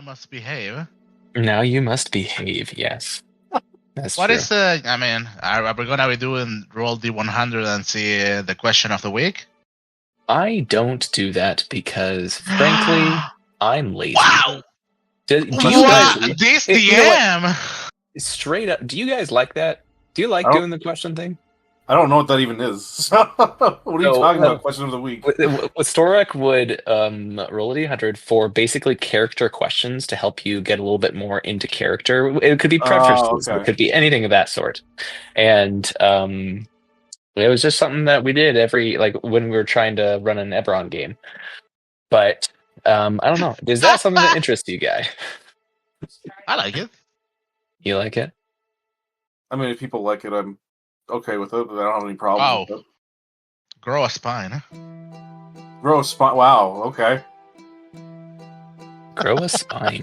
must behave. Now you must behave, yes. That's What true. is are we gonna be doing roll D100 and see the question of the week? I don't do that because, frankly, I'm lazy. Wow! Do you What? guys, This you know what? DM! Straight up, do you guys like that? Do you like doing the question thing? I don't know what that even is. What are you talking about? Question of the week. Storek would roll a d100 for basically character questions to help you get a little bit more into character. It could be preferences, okay. It could be anything of that sort. And it was just something that we did when we were trying to run an Eberron game. But I don't know. Is that something that interests you, Guy? I like it. You like it? I mean, if people like it, I'm okay with it, but I don't have any problems with it. Grow a spine, huh? Grow a spine. Wow, okay. Grow a spine.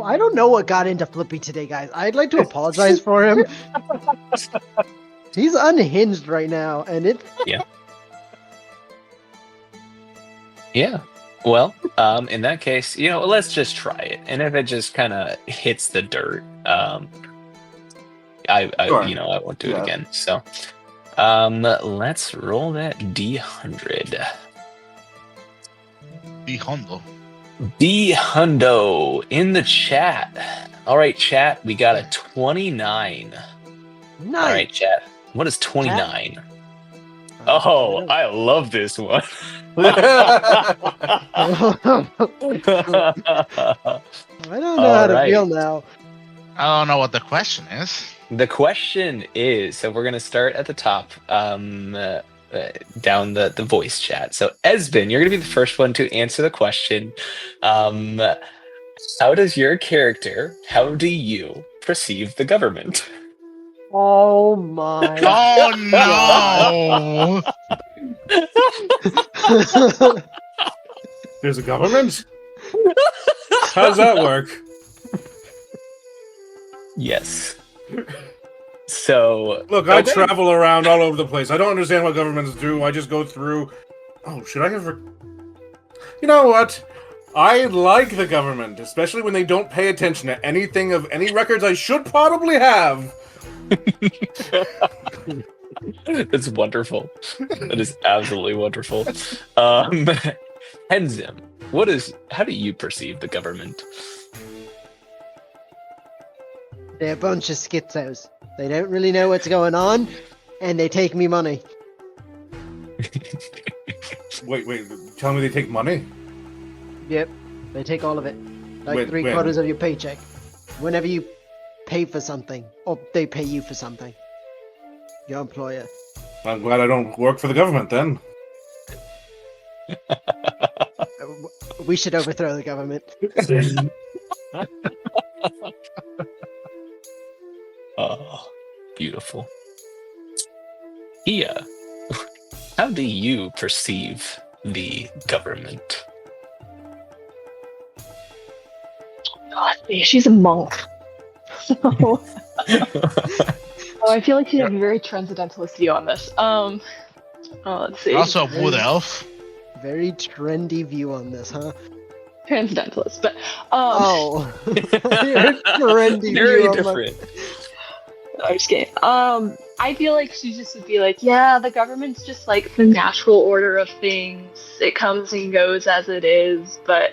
I don't know what got into Flippy today, guys. I'd like to apologize for him. He's unhinged right now, and it... Yeah. Yeah. Well, in that case, let's just try it. And if it just kind of hits the dirt, I won't do it again. So, let's roll that D100. D-hundo in the chat. All right, chat, we got a 29. Nice. All right, chat. What is 29? Oh, I love this one. I don't know how to feel now. I don't know what the question is. The question is, so we're going to start at the top, down the voice chat. So, Esben, you're going to be the first one to answer the question. How do you perceive the government? Oh my! Oh no! There's a government? How does that work? Yes. So look, I travel around all over the place. I don't understand what governments do. I just go through. Oh, should I have? You know what? I like the government, especially when they don't pay attention to anything of any records I should probably have. That's wonderful. That is absolutely wonderful. Henzim, how do you perceive the government? They're a bunch of schizos. They don't really know what's going on, and they take me money. Wait, tell me they take money? Yep, they take all of it. Like three-quarters of your paycheck. Whenever you pay for something, or they pay you for something. Your employer. I'm glad I don't work for the government, then. We should overthrow the government. Oh, beautiful. Ia, how do you perceive the government? God, she's a monk. So, I feel like she has a very transcendentalist view on this. Let's see. Also a wood elf. Very trendy view on this, huh? Transcendentalist, but very trendy. Very different. I'm just kidding. I feel like she just would be like, yeah, the government's just like the natural order of things. It comes and goes as it is, but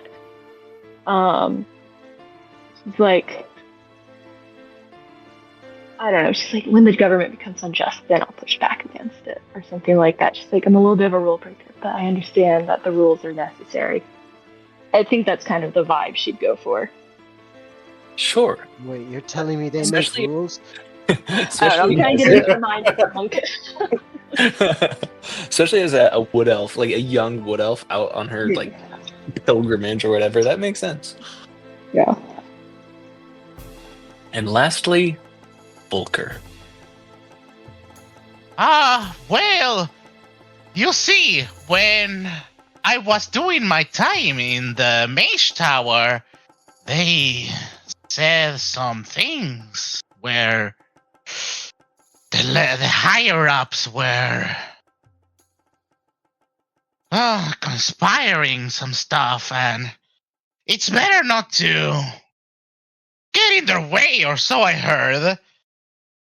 she's like, I don't know, she's like, when the government becomes unjust, then I'll push back against it, or something like that. She's like, I'm a little bit of a rule breaker, but I understand that the rules are necessary. I think that's kind of the vibe she'd go for. Sure. Wait, you're telling me they make rules? I'm trying to get into the mind of the monk. Especially as a wood elf, like a young wood elf out on her pilgrimage or whatever, that makes sense. Yeah. And lastly, Volker. Well, you see, when I was doing my time in the Mage Tower, they said some things where the higher-ups were conspiring some stuff, and it's better not to get in their way, or so I heard.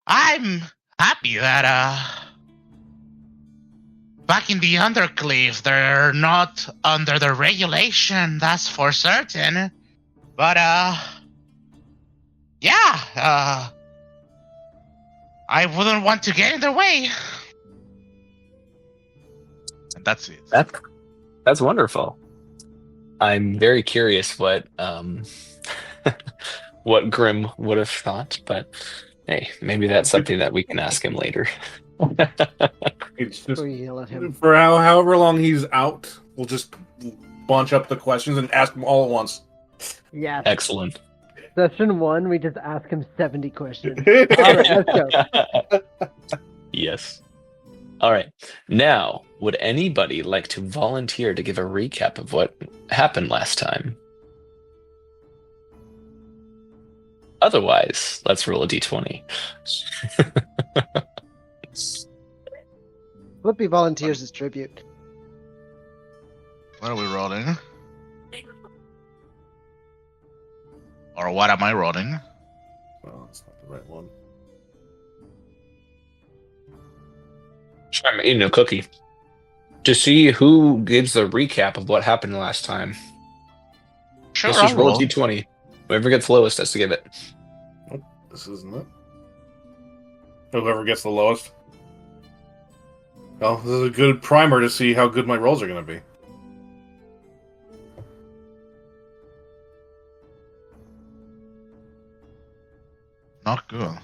I'm happy that back in the Undercleave, they're not under the regulation, that's for certain. But yeah, I wouldn't want to get in their way. And that's it. That's wonderful. I'm very curious what what Grim would have thought, but hey, maybe that's something that we can ask him later. It's just We yell at him. for however long he's out, we'll just bunch up the questions and ask them all at once. Yeah. Excellent. Session 1, we just ask him 70 questions. Alright, let's go. Yes. All right. Now, would anybody like to volunteer to give a recap of what happened last time? Otherwise, let's roll a d20. Flippy volunteers as tribute. What are we rolling? Or what am I rolling? Well, that's not the right one. I'm eating a cookie. To see who gives the recap of what happened last time. Sure, Let's just I'll roll roll. d20. Whoever gets lowest has to give it. Nope, this isn't it. Whoever gets the lowest. Well, this is a good primer to see how good my rolls are going to be. Not good.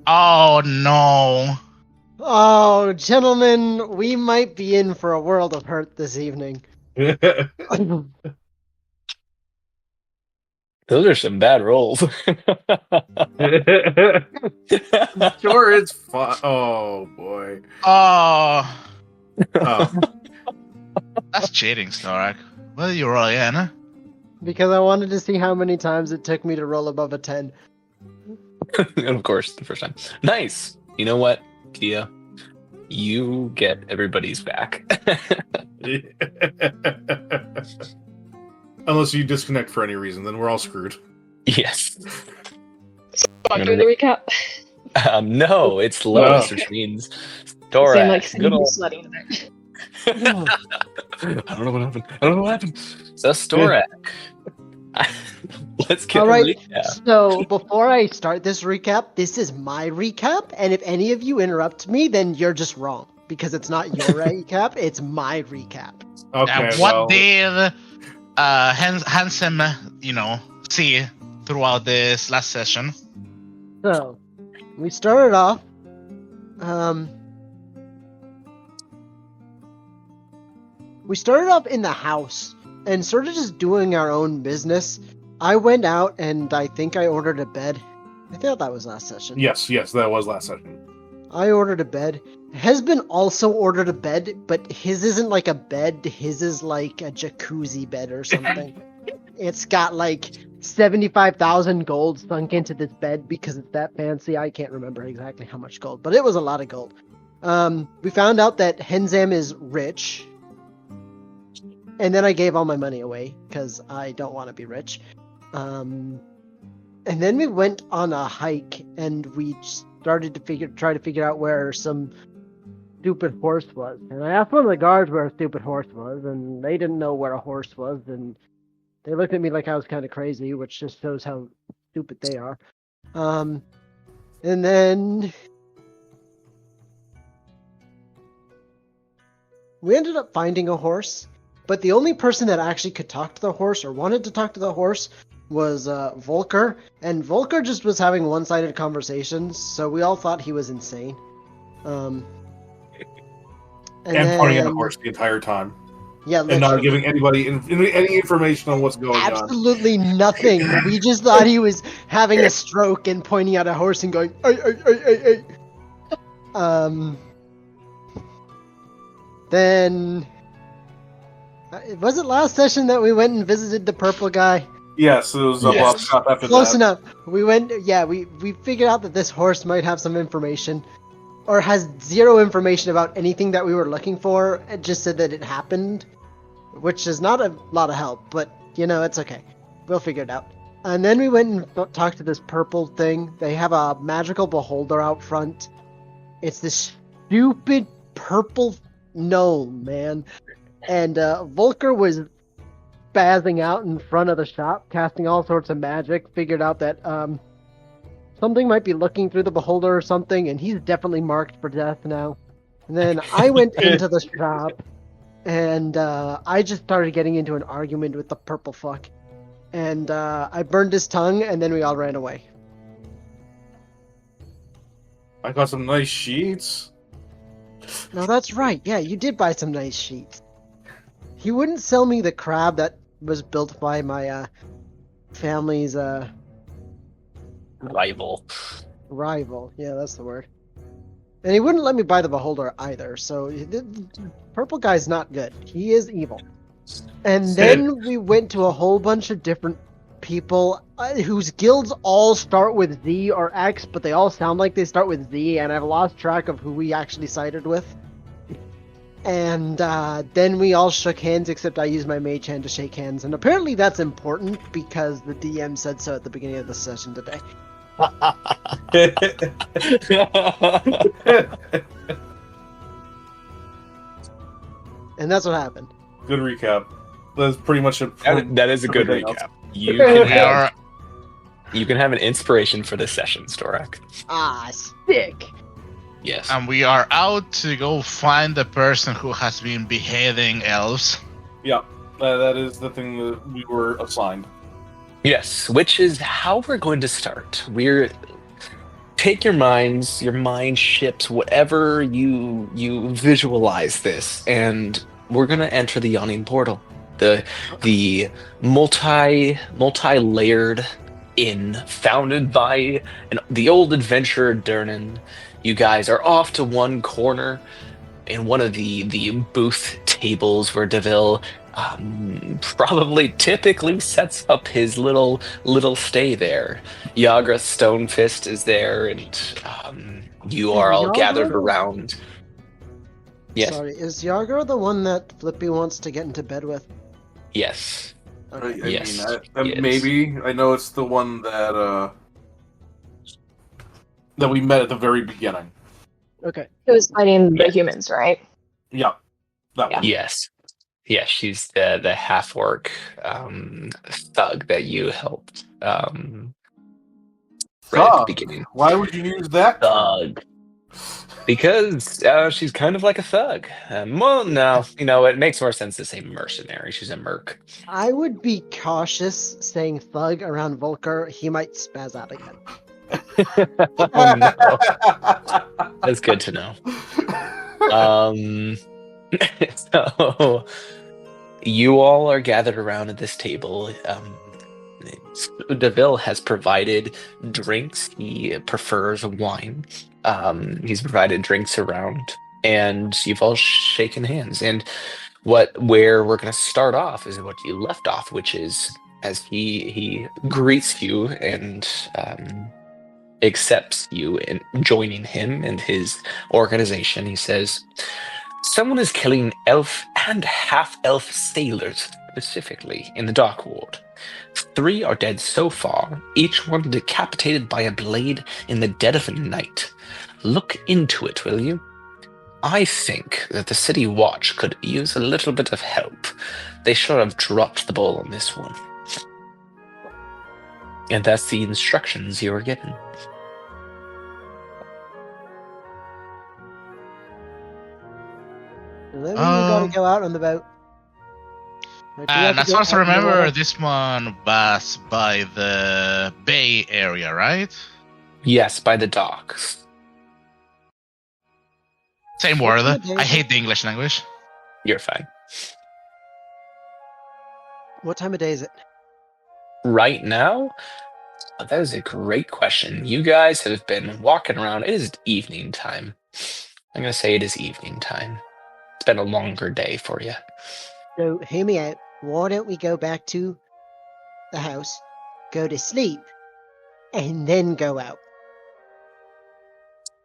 Oh no. Oh, gentlemen, we might be in for a world of hurt this evening. Those are some bad rolls. Sure, it's fun. Oh, boy. Oh, Oh. that's cheating, Storak. What are you rolling in? Because I wanted to see how many times it took me to roll above a 10. And of course, the first time. Nice. You know what, Kia? You get everybody's back. Unless you disconnect for any reason, then we're all screwed. Yes. I'm doing the recap. No, it's lowest, which means Same Dora. like sledding in it. I don't know what happened. So Storak. Let's get All a right, recap. so before I start this recap, this is my recap, and if any of you interrupt me, then you're just wrong. Because it's not your recap, it's my recap. Okay, What well, did Handsome, see throughout this last session? So, we started off, in the house, and sort of just doing our own business. I went out, and I think I ordered a bed. I thought that was last session. yes, that was last session. I ordered a bed. Hesbin also ordered a bed, but his isn't like a bed. His is like a jacuzzi bed or something. It's got like 75,000 gold sunk into this bed because it's that fancy. I can't remember exactly how much gold, but it was a lot of gold. We found out that Henzam is rich. And then I gave all my money away because I don't want to be rich. And then we went on a hike and we started to try to figure out where some stupid horse was. And I asked one of the guards where a stupid horse was, and they didn't know where a horse was, and they looked at me like I was kind of crazy, which just shows how stupid they are. And then we ended up finding a horse, but the only person that actually could talk to the horse or wanted to talk to the horse was Volker, and Volker just was having one-sided conversations, so we all thought he was insane. And pointing at the horse the entire time. Yeah, and not giving anybody any information on what's going on. Absolutely nothing. We just thought he was having a stroke and pointing at a horse and going, ay. Then was it last session that we went and visited the purple guy? Yes, it was a Yes. shop after Close that. enough. We went. Yeah, we figured out that this horse might have some information. or has zero information about anything that we were looking for. It just said that it happened, which is not a lot of help, but it's okay. We'll figure it out. And then we went and talked to this purple thing. They have a magical beholder out front. It's this stupid purple gnome, man. And Volker was spazzing out in front of the shop, casting all sorts of magic, figured out that something might be looking through the beholder or something, and he's definitely marked for death now. And then I went into the shop, and I just started getting into an argument with the purple fuck. And I burned his tongue, and then we all ran away. I got some nice sheets. No, that's right. Yeah, you did buy some nice sheets. He wouldn't sell me the crab that was built by my family's Rival. rival. Yeah, that's the word. And he wouldn't let me buy the beholder either. So the purple guy's not good. He is evil. And then we went to a whole bunch of different people whose guilds all start with Z or X, but they all sound like they start with Z, and I've lost track of who we actually sided with. And then we all shook hands, except I used my mage hand to shake hands. And apparently that's important because the DM said so at the beginning of the session today. And that's what happened. Good recap. That's pretty much a. That is a good everything recap. else. You can We have, are you can have an inspiration for this session, Storak. Ah, sick! Yes. we are out to go find the person who has been beheading elves. Yeah, that is the thing that we were assigned. Yes, which is how we're going to start. Take your minds, your mind ships, whatever you visualize this, and we're gonna enter the yawning portal. The multi-layered inn founded by the old adventurer Durnan. You guys are off to one corner in one of the booth tables where Deville probably typically sets up his little stay there. Yagra Stonefist is there, and you are all Yagra? gathered around. Yes. Sorry, is Yagar the one that Flippy wants to get into bed with? Yes. Yes, he is. Maybe I know it's the one that we met at the very beginning. Okay. It was fighting the Yeah. humans, right? Yeah, that Yeah. one. Yes. Yes, she's the half-orc thug that you helped right at the Thug? beginning. Why would you use that? Thug. Because she's kind of like a thug. Well, no, it makes more sense to say mercenary. She's a merc. I would be cautious saying thug around Volker. He might spaz out again. Oh, no. That's good to know. So you all are gathered around at this table. Deville has provided drinks. He prefers wine. He's provided drinks around, and you've all shaken hands. And where we're going to start off is what you left off, which is as he greets you and accepts you in joining him and his organization. He says, "Someone is killing elf and half-elf sailors, specifically in the Dark Ward. 3 are dead so far, each one decapitated by a blade in the dead of night. Look into it, will you? I think that the City Watch could use a little bit of help. They should have dropped the ball on this one." And that's the instructions you were given. And then we gotta go out on the boat. And as far as I remember, this one was by the bay area, right? Yes, by the docks. Same word. I hate the English language. You're fine. What time of day is it? Right now? Oh, that is a great question. You guys have been walking around. It is evening time. I'm going to say it is evening time. It's been a longer day for you. So, hear me out. Why don't we go back to the house, go to sleep, and then go out?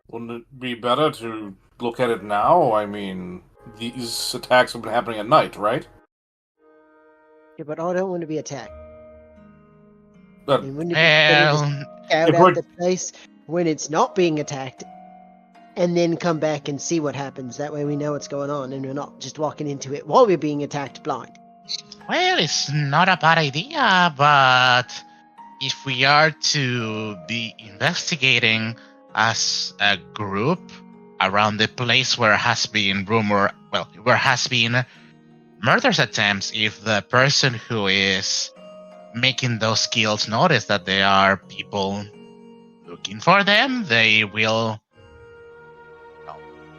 Wouldn't it be better to look at it now? I mean, these attacks have been happening at night, right? Yeah, but I don't want to be attacked. But And wouldn't it be better to Well, scout if out we're- the place when it's not being attacked, and then come back and see what happens? That way we know what's going on, and we're not just walking into it while we're being attacked blind. well, it's not a bad idea, but if we are to be investigating as a group around the place where has been murders attempts, if the person who is making those kills notice that there are people looking for them, they will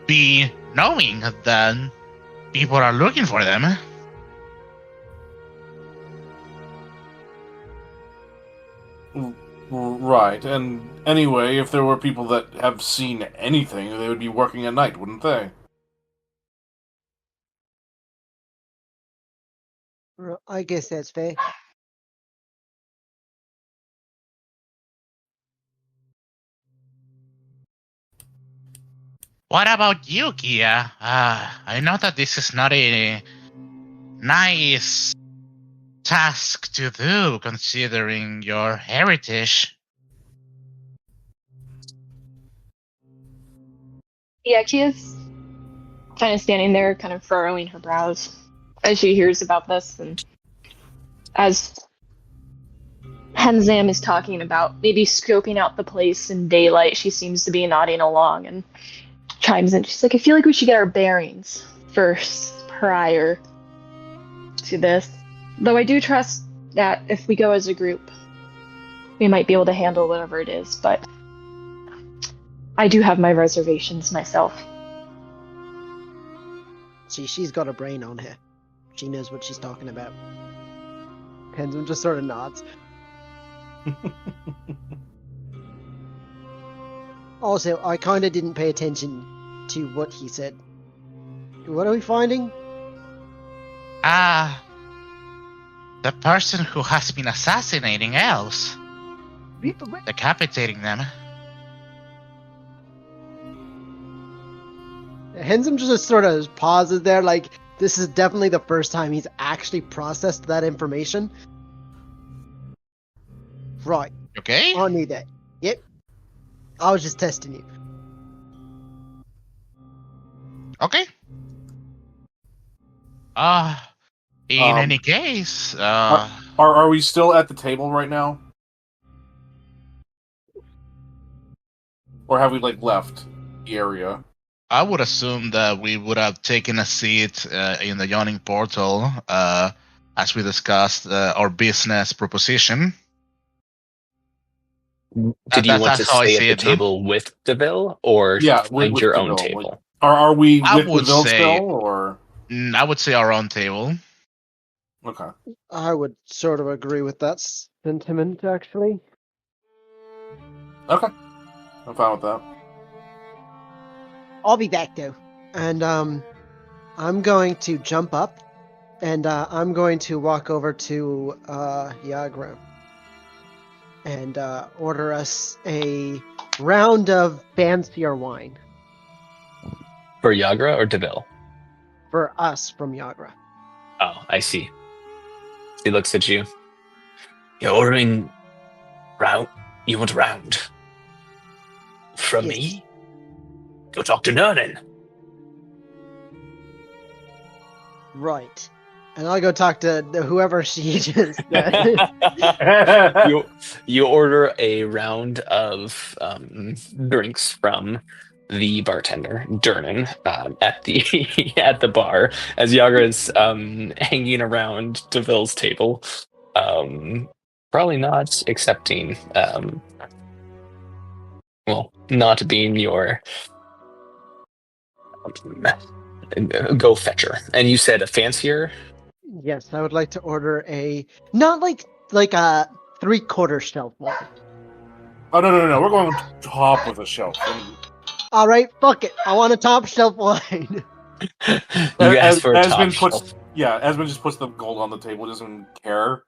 be knowing that people are looking for them. Right, and anyway, if there were people that have seen anything, they would be working at night, wouldn't they? I guess that's fair. What about you, Kia? I know that this is not a nice task to do, considering your heritage. Yeah, Kia's kind of standing there, kind of furrowing her brows as she hears about this, and as Henzam is talking about maybe scoping out the place in daylight, she seems to be nodding along and chimes in. She's like, I feel like we should get our bearings first prior to this. Though I do trust that if we go as a group, we might be able to handle whatever it is, but I do have my reservations myself. See, she's got a brain on her. She knows what she's talking about. Henzam just sort of nods. Also, I kind of didn't pay attention to what he said. What are we finding? The person who has been assassinating elves, decapitating them. Henzam just sort of pauses there, like, this is definitely the first time he's actually processed that information. Right, Okay? I knew that. Yep. I was just testing you. Okay. In any case, Are we still at the table right now? Or have we, left the area? I would assume that we would have taken a seat in the yawning portal as we discussed our business proposition. Did you want to That's how I stay see at the it, no? table with Deville, or Yeah, find with your own Deville, table? Are we I with would the Ville say- still, or... I would say our own table. Okay. I would sort of agree with that sentiment, actually. Okay. I'm fine with that. I'll be back, though. And, I'm going to jump up, and, I'm going to walk over to, Yagra. And, order us a round of fancier wine. For Yagra or Deville? For us from Yagra. Oh, I see. He looks at you. You're ordering round. You want round from Yes. me? Go talk to Nernan. Right. And I'll go talk to whoever she just said. You order a round of drinks from the bartender, Dernan, at the at the bar as Yagra is hanging around Deville's table, probably not accepting, not being your go fetcher. And you said a fancier. Yes, I would like to order a not like a 3/4 shelf wine. Oh, no. We're going top of the shelf. All right, fuck it. I want a top shelf wine. You asked for a top Esmond shelf. Esmond just puts the gold on the table, doesn't care.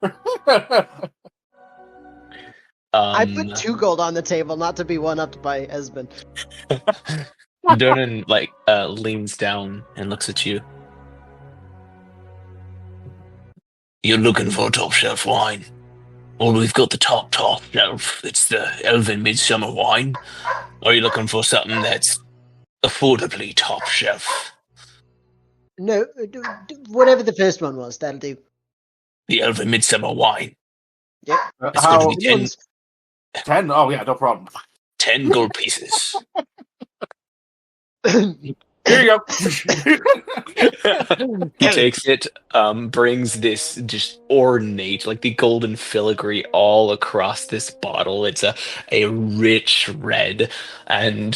I put 2 gold on the table, not to be one-upped by Esben. Donan leans down and looks at you. You're looking for top shelf wine? Well, we've got the top shelf. It's the Elven Midsummer Wine. Or are you looking for something that's affordably top shelf? No, whatever the first one was, that'll do. The Elven Midsummer Wine. Yep. It's going to be 10, 10? Oh, yeah, no problem. 10 gold pieces. Here you go. He takes it, brings this just ornate, like the golden filigree all across this bottle. It's a rich red, and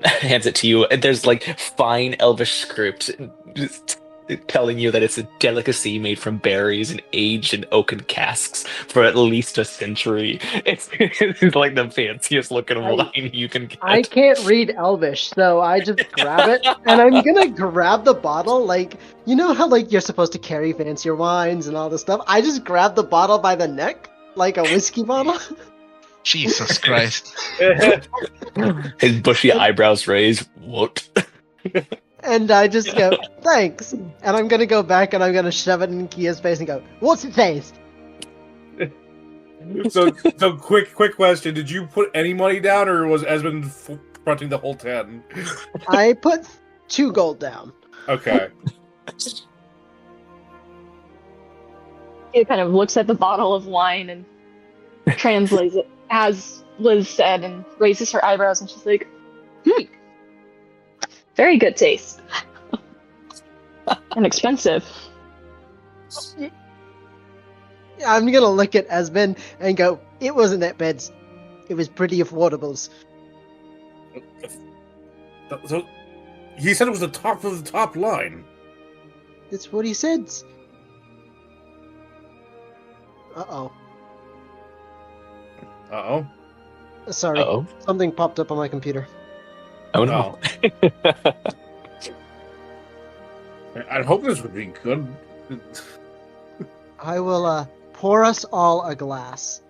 hands it to you. And there's like fine Elvish script just telling you that it's a delicacy made from berries and aged in oaken casks for at least a century. It's like the fanciest looking wine you can get. I can't read Elvish, so I just grab it, and I'm gonna grab the bottle, like, you know how, like, you're supposed to carry fancier wines and all this stuff? I just grab the bottle by the neck, like a whiskey bottle. Jesus Christ. His bushy eyebrows raise. What? And I just go, thanks. And I'm gonna go back and I'm gonna shove it in Kia's face and go, what's it taste? So quick question. Did you put any money down, or was Esmond fronting the whole 10? I put 2 gold down. Okay. He kind of looks at the bottle of wine and translates it as Liz said and raises her eyebrows and she's like, very good taste. And expensive. I'm gonna look at Esben and go, it wasn't that bad. It was pretty affordables. So he said it was the top of the top line. That's what he said. Uh-oh. Uh-oh. Sorry. Uh-oh. Something popped up on my computer. Oh no. I hope this would be good. I will pour us all a glass.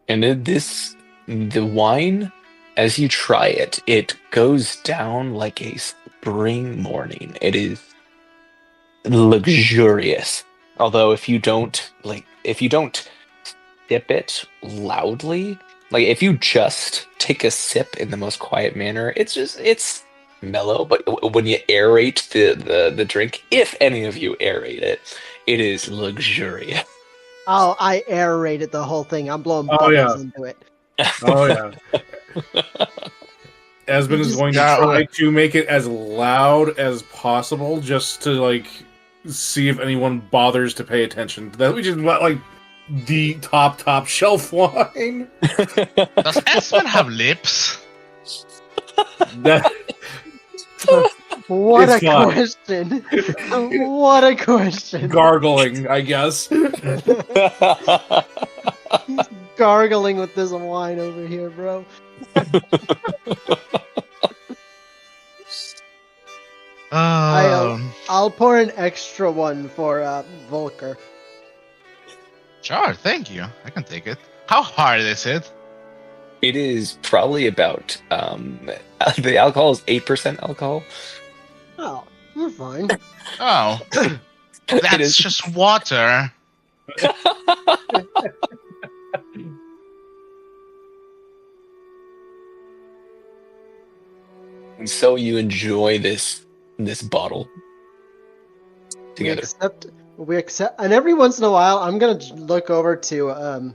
And the wine, as you try it, it goes down like a spring morning. It is luxurious. Although if you don't sip it loudly, like if you just take a sip in the most quiet manner, it's mellow. But when you aerate the drink, if any of you aerate it, it is luxurious. Oh, I aerated the whole thing. I'm blowing bubbles into it. Oh yeah. Esmond is going to try to make it as loud as possible, just to like see if anyone bothers to pay attention. That we just like the top shelf wine. Does Esmond have lips? What It's a fine. question! What a question! Gargling, I guess. He's gargling with this wine over here, bro. I'll pour an extra one for Volker. Sure, thank you. I can take it. How hard is it? It is probably about the alcohol is 8% alcohol. Oh, we're fine. Oh, that's is. just water. And so you enjoy this bottle together. We accept, and every once in a while, I'm gonna look over to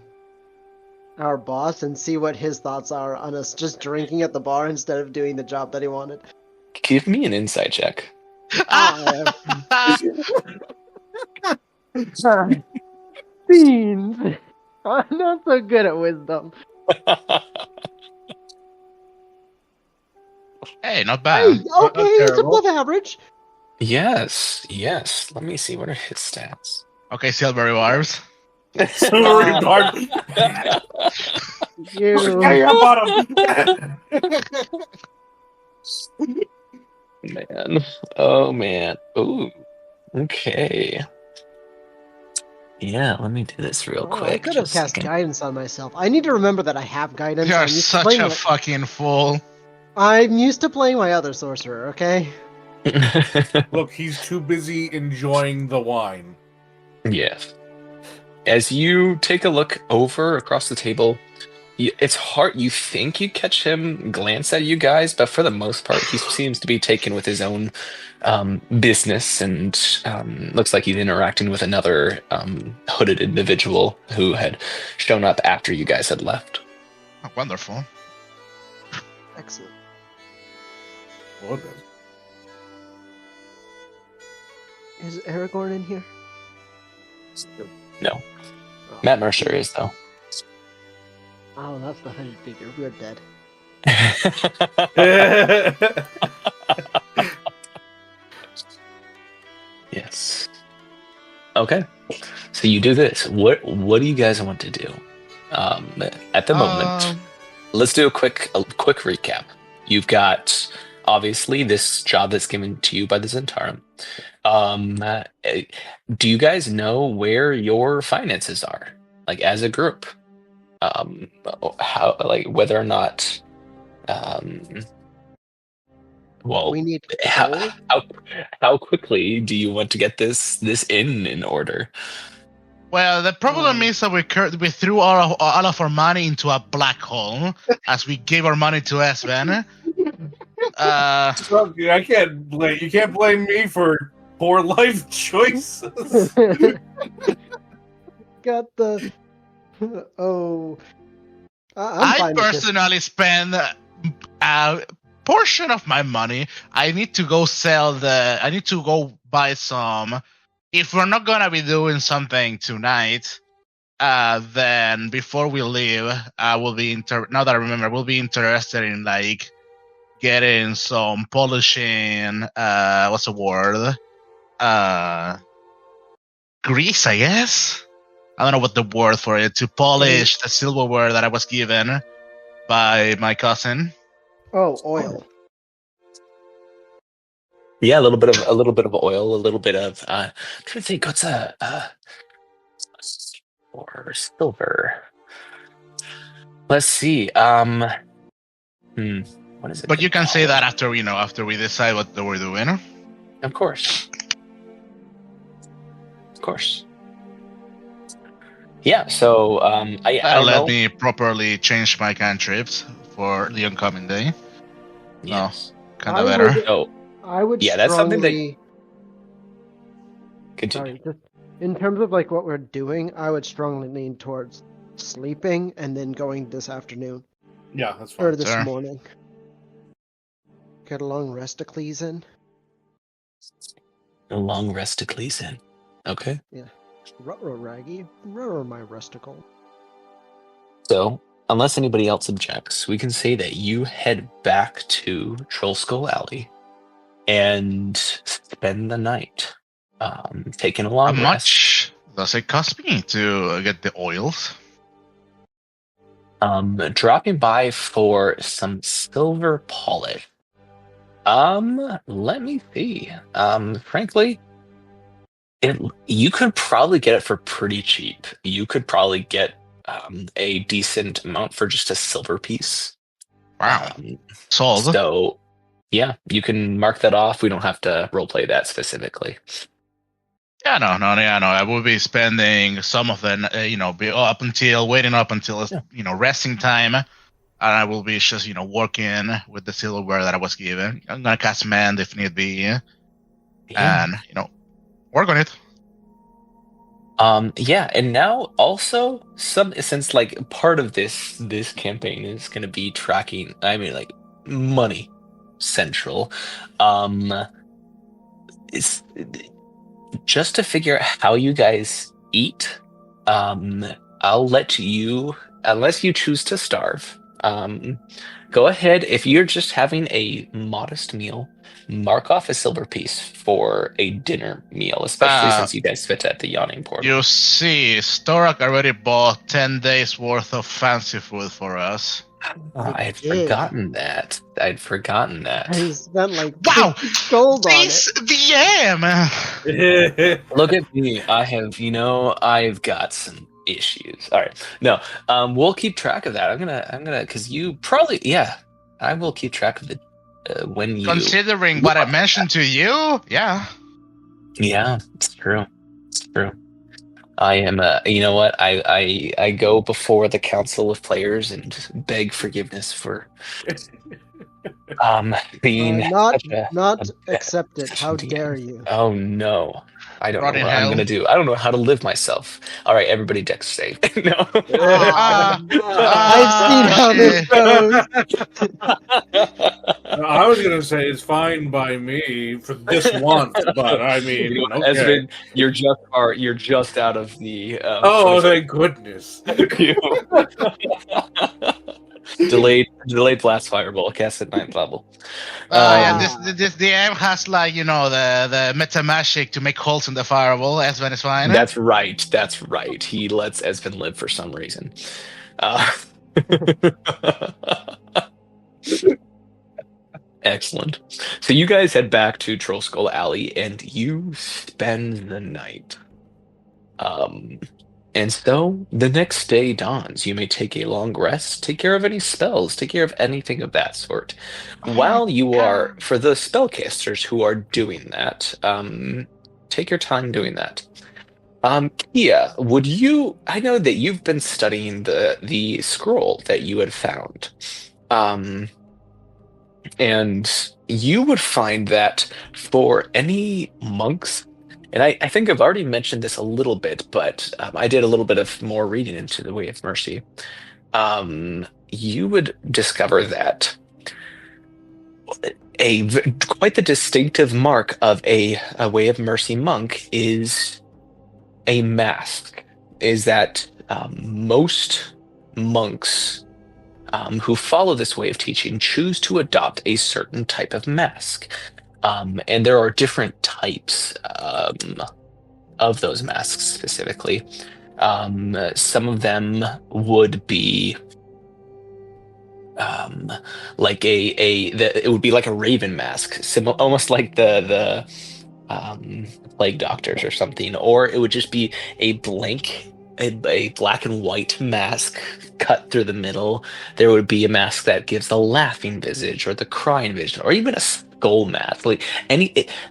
our boss and see what his thoughts are on us just drinking at the bar instead of doing the job that he wanted. Give me an insight check. Beans. I'm not so good at wisdom. Hey, not Hey, bad. okay, it's terrible. above average. Yes. Let me see. What are his stats? Okay, silvery wires. Sorry, Bart. You. Hey, your bottom. Man. Oh man. Ooh. Okay. Yeah, let me do this real Oh, quick. I could have just a cast second. guidance on myself. I need to remember that I have guidance. You're I'm used to such playing a my- fucking fool. I'm used to playing my other sorcerer. Okay. Look, he's too busy enjoying the wine. Yes. As you take a look over across the table, it's hard. You think you catch him glance at you guys, but for the most part, he seems to be taken with his own business, and looks like he's interacting with another hooded individual who had shown up after you guys had left. Oh, wonderful. Excellent. What? Is Aragorn in here? No, Oh. Matt Mercer is though. Oh, that's the hooded figure. We're dead. Yes. Okay. So you do this. What do you guys want to do? At the moment, let's do a quick recap. You've got obviously this job that's given to you by the Zentarum. Do you guys know where your finances are, like as a group? How, like whether or not, well, We need how, gold? how quickly do you want to get this in order? Well, the problem is that we threw all of our money into a black hole as we gave our money to Esben. Look, I can't blame you. Can't blame me for poor life choices. Got the. Oh. I'm I fine with this. personally spend a portion of my money. I need to go I need to go buy some. If we're not gonna be doing something tonight, then before we leave, we'll be now that I remember, we'll be interested in like getting some polishing. What's the word? Grease, I guess. I don't know what the word for it, to polish the silverware that I was given by my cousin. Oh, oil. Yeah, a little bit of oil, a little bit of I'm trying to think what's or silver. Let's see. What is it? But you can say that after we decide what we're doing. Of course. Of course. Yeah, so I don't Let know. me properly change my cantrips for the oncoming day. Yes. Kind of better. Oh, I would yeah, that's something strongly... continue. Sorry, just in terms of like what we're doing, I would strongly lean towards sleeping and then going this afternoon Yeah, that's or fine. this Sure. morning. Get a long Resticles in. A long Resticles in. Okay. Ruh-roh, Raggy. Ruh-roh, my Resticle. So, unless anybody else objects, we can say that you head back to Troll Skull Alley and spend the night, taking a long How rest. much does it cost me to get the oils? Dropping by for some silver polish. Let me see. Frankly, you could probably get it for pretty cheap. You could probably get a decent amount for just a silver piece. Wow. Sold. So, yeah, you can mark that off. We don't have to roleplay that specifically. Yeah, no. I will be spending some of them, waiting up until resting time, and I will be just, working with the silverware that I was given. I'm gonna cast Mend if need be, and work on it. Yeah, and now also since like part of this campaign is going to be tracking, I mean, like money central. It's just to figure out how you guys eat. I'll let you, unless you choose to starve. Go ahead. If you're just having a modest meal, mark off a silver piece for a dinner meal, especially since you guys fit at the yawning portal. You see, Storak already bought 10 days worth of fancy food for us. I had did. forgotten that. I'd forgotten that. I spent like Wow, 50 gold on it. this DM. Look at me. I've got some issues. All right. No, we'll keep track of that. I'm gonna, because you probably, yeah, I will keep track of it when you. Considering what I mentioned to you, yeah. Yeah, it's true. It's true. I am. You know what? I go before the council of players and beg forgiveness for being Not such a accepted. such a How DM. dare you? Oh no. I don't know Rot in what I'm hell. gonna do. I don't know how to live myself. All right, everybody, dex save. No. I've seen how this goes. I was gonna say it's fine by me for this once, but I mean, You know, okay. Esmond, you're just out of the. Oh, thank goodness! delayed blast fireball cast at 9th level. Yeah, this DM has like the meta magic to make holes in the firewall. Esven is fine. That's right. He lets Esmond live for some reason. Excellent. So you guys head back to Troll Skull Alley and you spend the night. And so the next day dawns. You may take a long rest, take care of any spells, take care of anything of that sort. While you are, for the spellcasters who are doing that, take your time doing that. Kia, I know that you've been studying the scroll that you had found. And you would find that for any monks, and I think I've already mentioned this a little bit, but I did a little bit of more reading into the Way of Mercy. You would discover that quite the distinctive mark of a Way of Mercy monk is a mask. Is that most monks who follow this way of teaching choose to adopt a certain type of mask. And there are different types of those masks specifically. Some of them would be like it would be like a raven mask, almost like the plague doctors or something, or it would just be a black and white mask cut through the middle. There would be a mask that gives the laughing visage or the crying visage, or even a skull mask. Like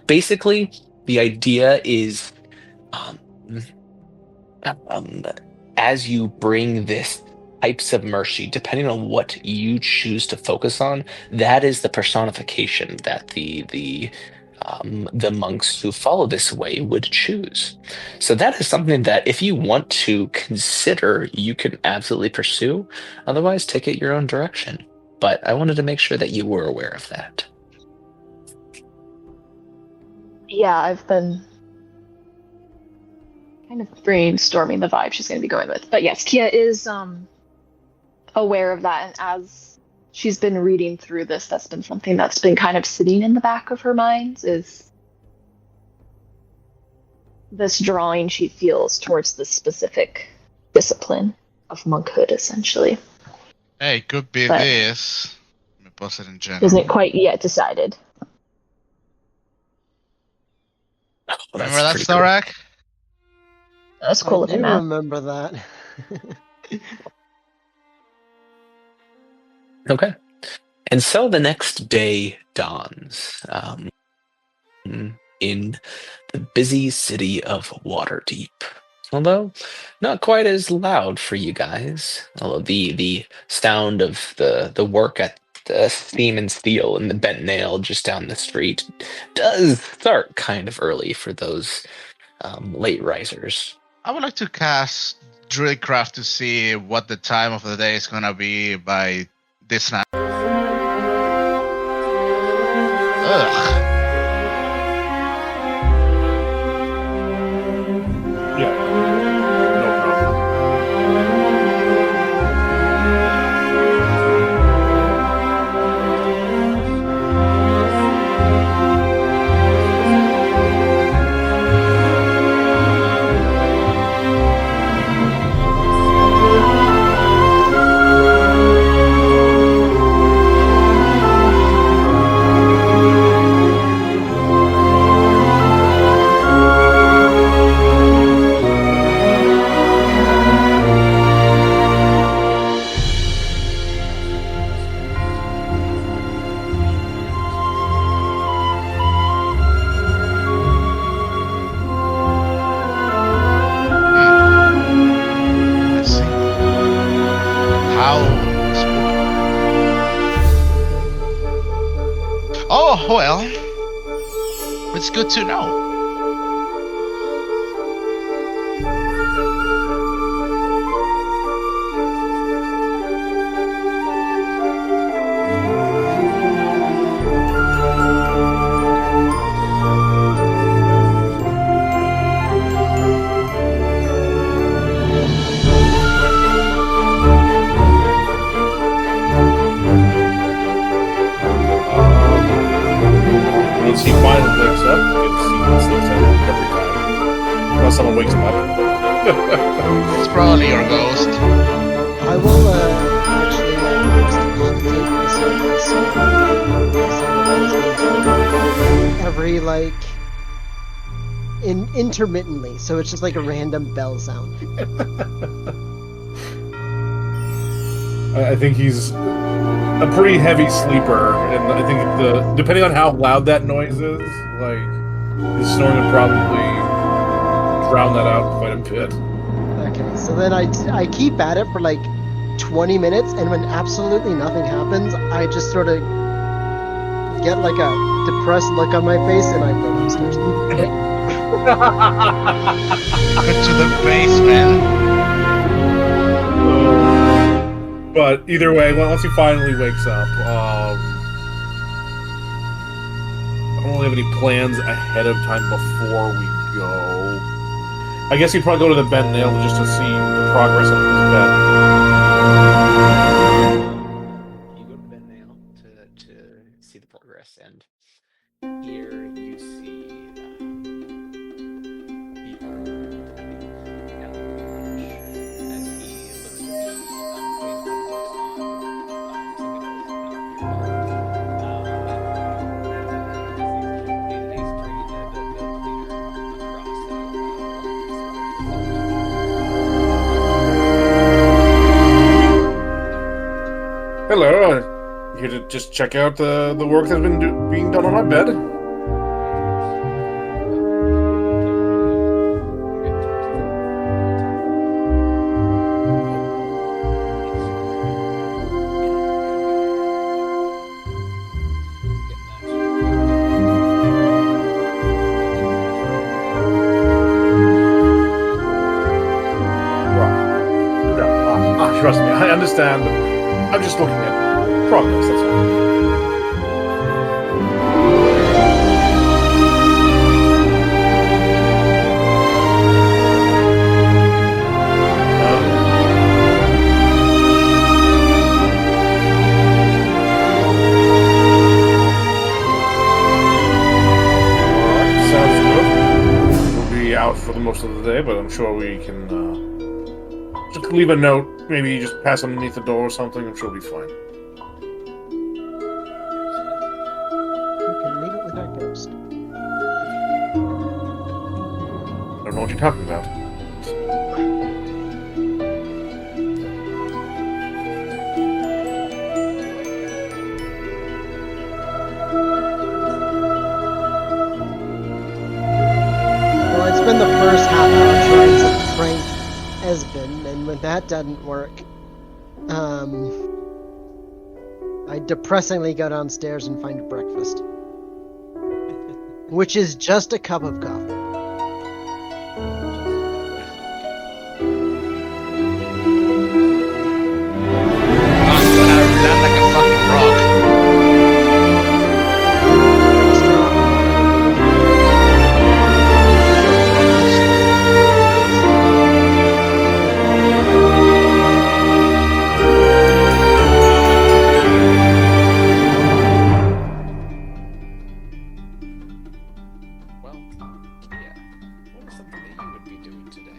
basically, the idea is, as you bring this types of mercy, depending on what you choose to focus on, that is the personification that the monks who follow this way would choose. So that is something that if you want to consider, you can absolutely pursue. Otherwise, take it your own direction. But I wanted to make sure that you were aware of that. Yeah, I've been kind of brainstorming the vibe she's going to be going with. But yes, Kia is aware of that, and as she's been reading through this, that's been something that's been kind of sitting in the back of her mind, is this drawing she feels towards the specific discipline of monkhood, essentially. Hey, could be But this. Let me post it in general. isn't quite yet decided. Oh, Remember that, pretty cool. Storak? That's cool I looking, do man. remember that. Okay. And so the next day dawns in the busy city of Waterdeep. Although not quite as loud for you guys. Although the sound of the work at the Steam and Steel and the Bent Nail just down the street does start kind of early for those late risers. I would like to cast Druidcraft to see what the time of the day is gonna be by this night. Ugh. Yeah, no problem. It's good to know. Once he finally wakes up, because he sleeps every time. Unless someone wakes him up. It's probably your ghost. I will actually take this every like intermittently, so it's just like a random bell sound. I think he's a pretty heavy sleeper, and I think depending on how loud that noise is, like his snoring would probably drown that out quite a bit. Okay, so then I keep at it for like 20 minutes, and when absolutely nothing happens, I just sort of get like a depressed look on my face, and I go downstairs. To the basement. But either way, once he finally wakes up, I don't really have any plans ahead of time before we go. I guess he'd probably go to the bed nail just to see the progress of his bed. You go to the bed nail to see the progress, and here you see as he looks at Hello, here to just check out the work that's been being done on my bed. Trust me, I understand. I'm just looking at progress, that's all. Alright, sounds good. We'll be out for the most of the day, but I'm sure we can just leave a note. Maybe just pass underneath the door or something, and she'll be fine. You can leave it with our ghost. I don't know what you're talking about. Well, I spent the first half hour trying to prank Esben, and when that doesn't work, I depressingly go downstairs and find breakfast. Which is just a cup of coffee. That like a fucking rock. well, yeah. What is something that you would be doing today?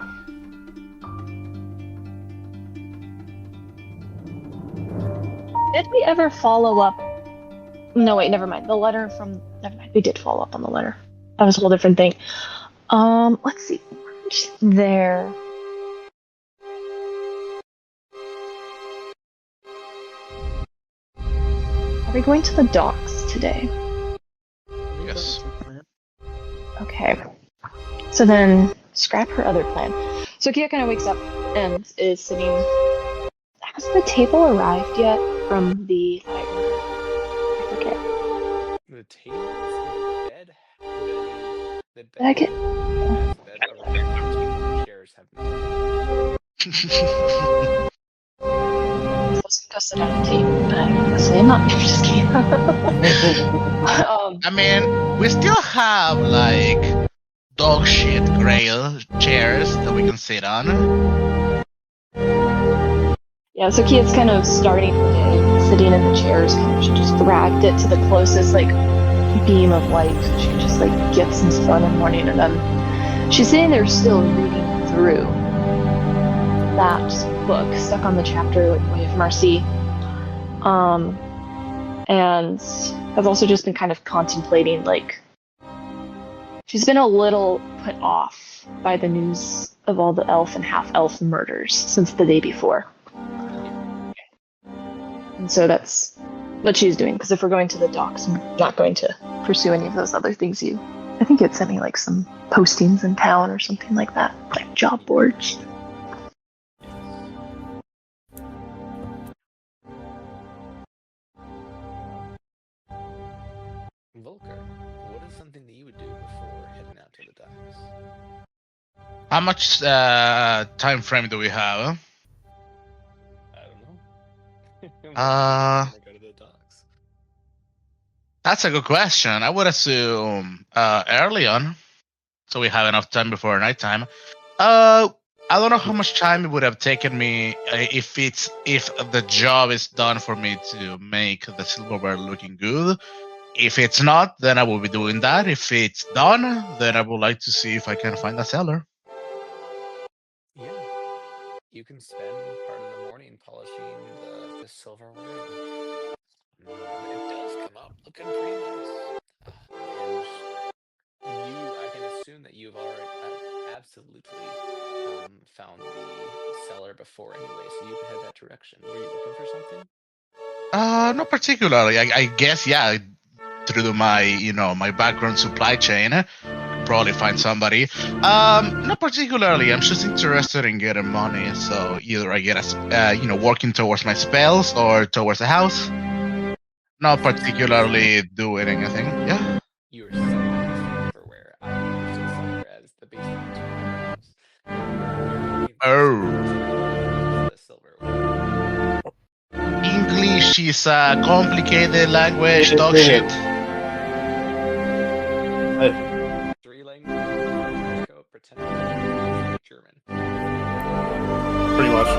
Did we ever follow up? No, wait, never mind. The letter from. Never mind. We did follow up on the letter. That was a whole different thing. Let's see. Just there. Are we going to the docks today? Yes. Okay. So then, scrap her other plan. So Kia kind of wakes up and is sitting. Has the table arrived yet from the library? I forget. The tables in the bed have been The bed, I get- the bed around the chairs have been. I was gonna go sit at a table, but I guess I'm not. I'm just kidding. I mean, we still have like dog shit grail chairs that we can sit on. Yeah, so Kia's kind of starting her day, sitting in the chairs, kind of she just dragged it to the closest like beam of light so she can just like get some sun in the morning, and then she's sitting there still reading through that book, stuck on the chapter like Way of Mercy. And has also just been kind of contemplating like she's been a little put off by the news of all the elf and half-elf murders since the day before. And so that's what she's doing, because if we're going to the docks, I'm not going to pursue any of those other things I think it sent me like some postings in town or something like that, like job boards. Volker, what is something that you would do before heading out to the docks? How much time frame do we have? I don't know. Go to the docks. That's a good question. I would assume early on, so we have enough time before nighttime. I don't know how much time it would have taken me if the job is done for me to make the silverware looking good. If it's not, then I will be doing that. If it's done, then I would like to see if I can find a seller. Yeah, you can spend part of the morning polishing the silverware. It does come out looking pretty nice. And I can assume that you've already absolutely found the seller before anyway, so you can head that direction. Were you looking for something? Not particularly. I guess, yeah, through my background supply chain, probably find somebody. Not particularly. I'm just interested in getting money. So either I get working towards my spells or towards the house. Not particularly doing anything. Yeah. You are selling silverware. I understood silver as the basic materials. Oh. The silverware. English is a complicated language. Dog shit. Three languages. Go pretend to be German. Pretty much.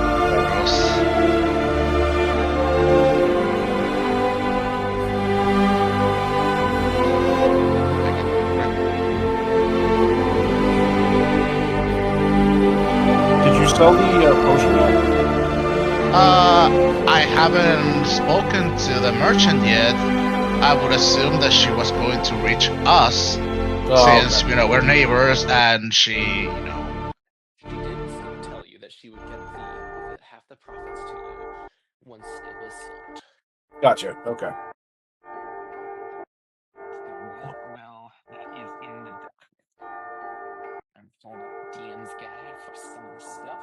Did you sell the potion yet? I haven't spoken to the merchant yet. I would assume that she was going to reach us, since Okay. we're neighbors, and she She did tell you that she would get half the profits to you once it was sold. Gotcha. Okay. Well, that is in the document. I'm pulling up DM's guide for some of the stuff.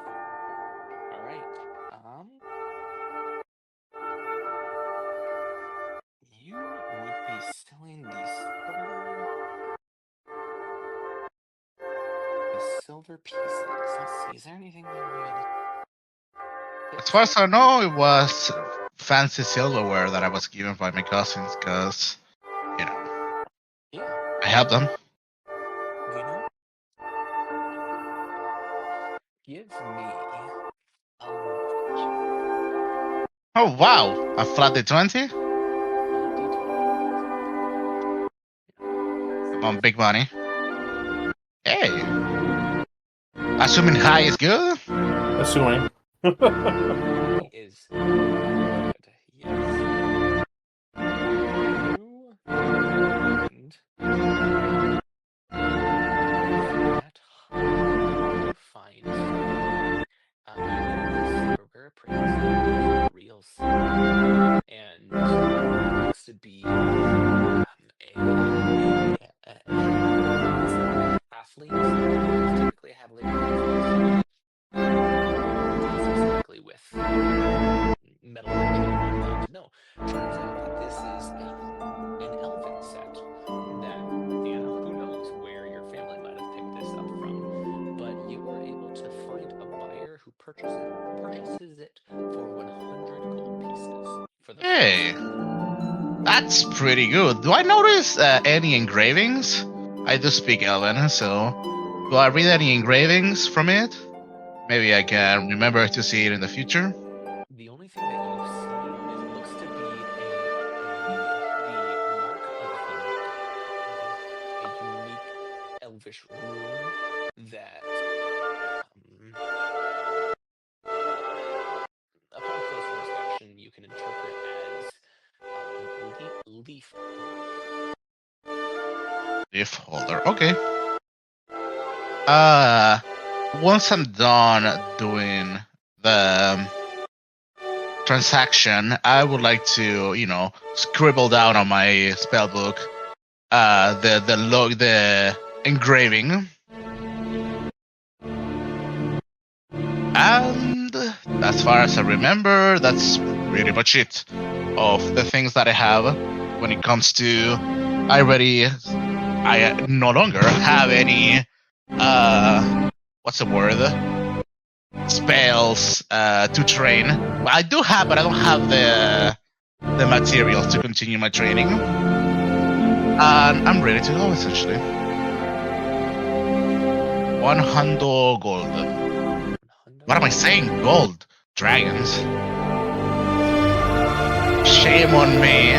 All right. You would be selling the silver pieces. Let's see. Is there anything that would? as far as I know, it was fancy silverware that I was given by my cousins, because, Yeah. I helped them. Give me a Oh, wow. A flat D20? Come on, big money. Hey. Assuming high is good? Assuming. is good. Yes. You find silverware appraised real silver, and looks to be athletes typically have labor specifically with metal. No, turns out that this is an elven set that purchases it for 100 gold pieces for the Hey. first. That's pretty good. Do I notice any engravings? I do speak Elven, so do I read any engravings from it? Maybe I can remember to see it in the future. The only thing that you see is looks to be the mark of a unique elvish rune that upon closer inspection you can interpret as leaf. Leaf holder. Okay. Once I'm done doing the transaction, I would like to, scribble down on my spell book the engraving. And as far as I remember, that's pretty much it of the things that I have when it comes to I no longer have any what's the word? Spells to train. Well, I do have, but I don't have the materials to continue my training. And I'm ready to go essentially. 100 gold. What am I saying? Gold. Dragons. Shame on me.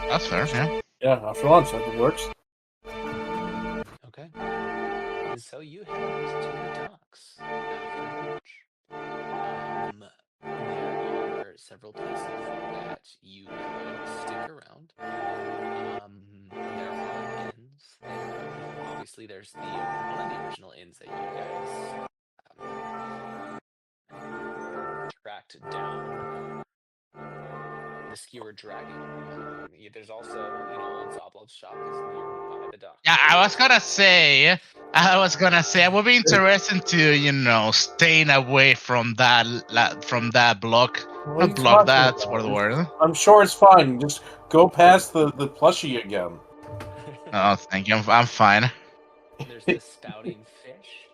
That's fair, yeah. Yeah, after lunch, that works. Okay. And so you head to the docks after lunch. There are several places that you could stick around. There are inns. Obviously, there's one of the original inns that you guys tracked down. The Skewer Dragon. There's also, Old Zoblov's shop is nearby the dock. Yeah, I was gonna say, I would be interested to, staying away from that block. What are Not you block, talking that's about? what the word. I'm sure it's fine. Just go past the plushie again. Oh, thank you. I'm fine. There's the Spouting Fish.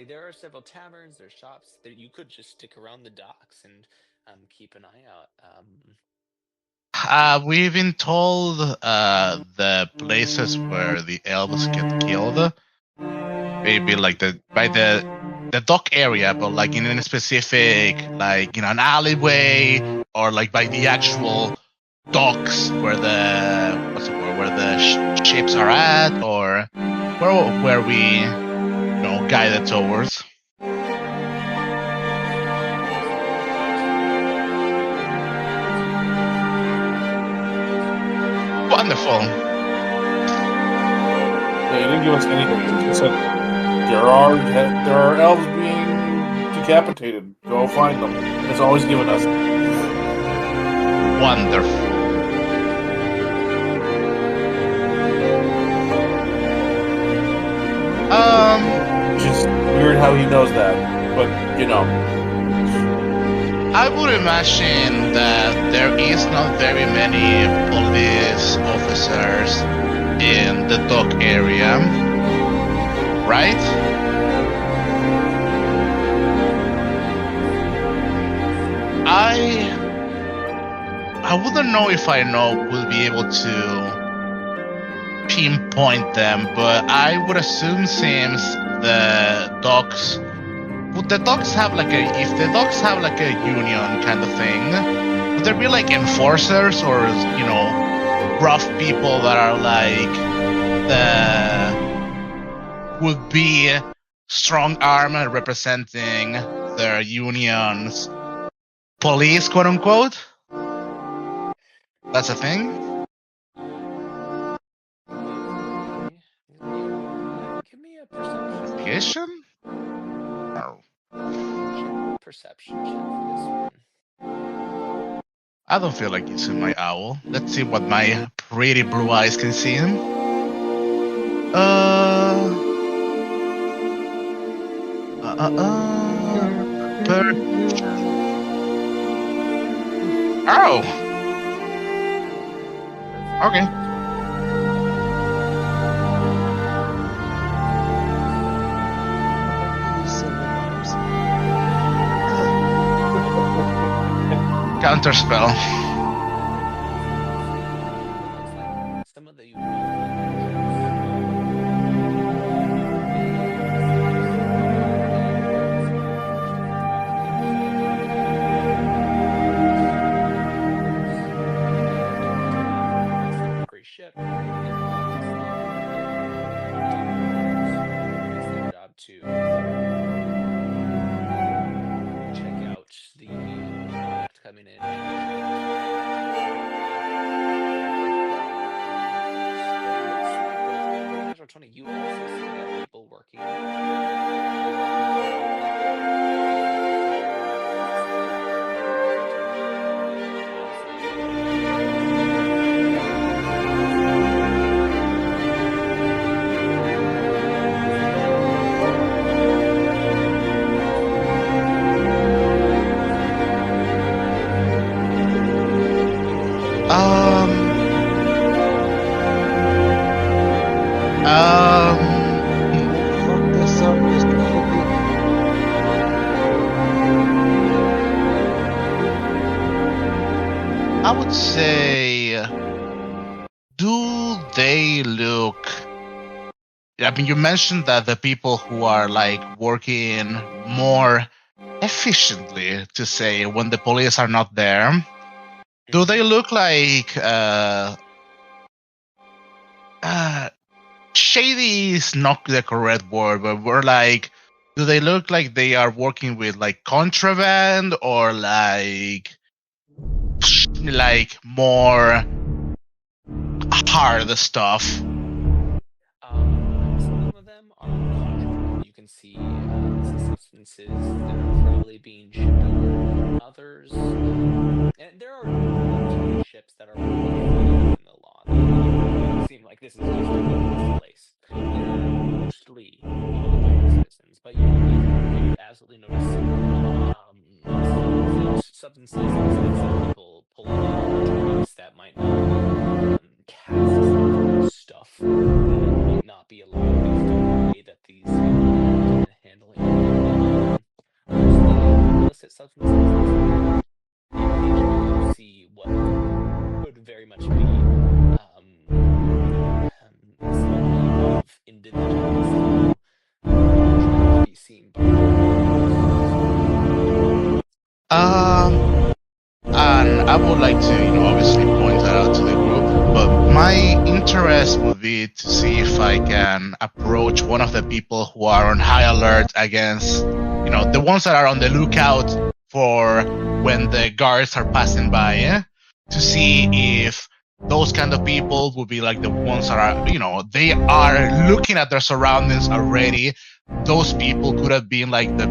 There are several taverns, there's shops. You could just stick around the docks and keep an eye out. We've been told the places where the elves get killed. Maybe by the dock area, but in a specific an alleyway or by the actual docks where the ships are at, or where we guided towards. Wonderful. Yeah, you didn't give us anything. You said there are elves being decapitated. Go find them. It's always given us. Wonderful. It's just weird how he knows that, but I would imagine that there is not very many police officers in the dock area, right? I wouldn't know if will be able to pinpoint them, but I would assume since the docks if the docks have a union kind of thing, would there be enforcers or rough people that are would be strong arm representing their union's police, quote unquote? That's a thing? Give me a perception. Location? No. Perception check for this one. I don't feel like using my owl. Let's see what my pretty blue eyes can see. Oh, okay. You silly bars. Counter spell. Some of the ship. It's their job to check out the product coming in. You also see that people working. Fuck this up, Mr. Flippy. I would say, do they look? I mean, you mentioned that the people who are like working more efficiently, to say, when the police are not there, do they look like shady is not the correct word, but we're like, do they look like they are working with like contraband or like more hard stuff? Some of them are contraband. You can see substances that are probably being shipped over. Others, and there are ships that are in the law. It seems like this is just a place. They're mostly citizens, but you absolutely notice substances that people pull in that might not cast stuff that might not be allowed based on the way that these people are handling illicit substances. You see what could very much be some of individuals trying to be seen by. And I would like to, obviously point that out to the group, but my interest would be to see if I can approach one of the people who are on high alert against, the ones that are on the lookout for when the guards are passing by, to see if those kind of people would be like the ones that are, they are looking at their surroundings already. Those people could have been like the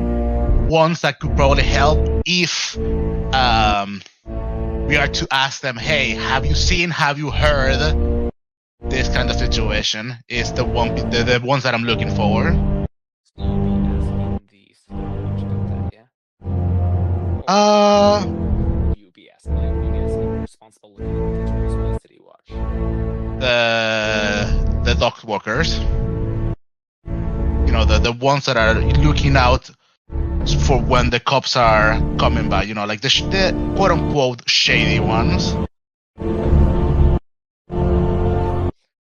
ones that could probably help if we are to ask them, hey, have you seen, have you heard this kind of situation? Is the ones that I'm looking for. You be asking responsible city watch. The dock workers. The ones that are looking out for when the cops are coming by, like the quote-unquote shady ones.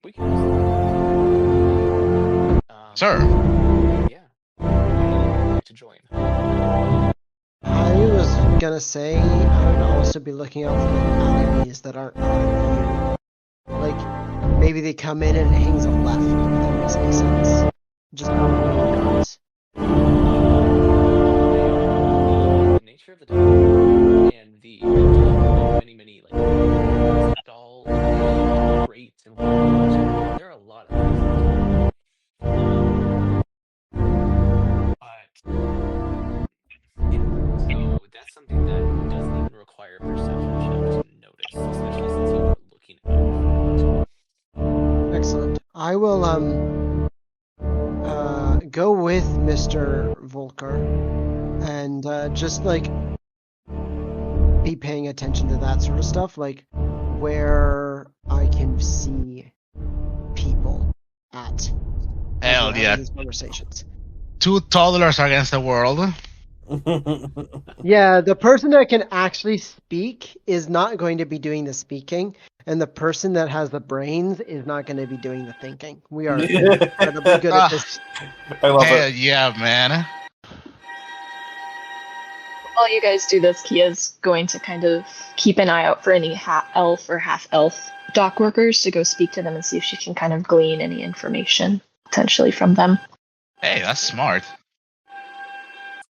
We can Sir. Yeah. To join. I was gonna say I would also be looking out for the alleyways that aren't on the like maybe they come in and it hangs a left, if that makes any sense. Just out of the guns. Nature of the dog and the many like doll crates and whatnot. There are a lot of things. But that's something that doesn't even require perception check to I will go with Mr. Volker and just like be paying attention to that sort of stuff, like where I can see people at. as Hell we're yeah. having these conversations. 2 toddlers against the world. Yeah, the person that can actually speak is not going to be doing the speaking, and the person that has the brains is not going to be doing the thinking. We are incredibly good at this. I love Hell it. yeah, man. While you guys do this, Kia's going to kind of keep an eye out for any elf or half-elf dock workers to go speak to them and see if she can kind of glean any information potentially from them. Hey, that's smart.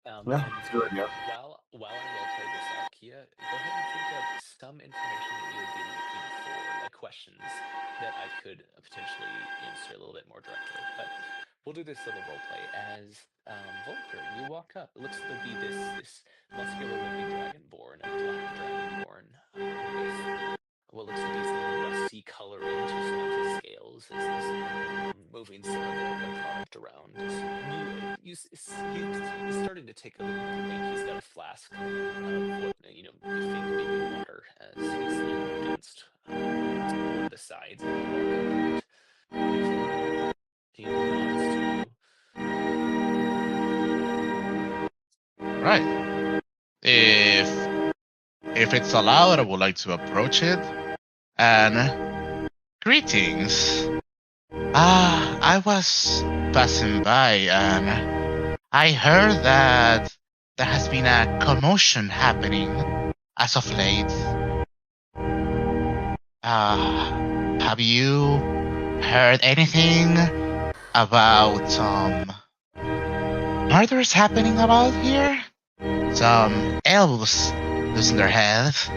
Yeah, that's a good idea. While I will play this out, Kia, go ahead and think of some information that you would be looking for, like questions that I could potentially answer a little bit more directly. But we'll do this little role play as Volker. You walk up. It looks to be this muscular looking dragonborn, a black dragonborn, with what looks to be some rusty coloring to some of his scales as he's moving some of the product around. He's starting to take a drink. He's got a flask of what you think maybe water as he's leaning against the sides of the wall. He nods to you. Right. If it's allowed, I would like to approach it. And greetings. I was passing by and I heard that there has been a commotion happening as of late. Have you heard anything about murders happening about here? Some elves losing their heads.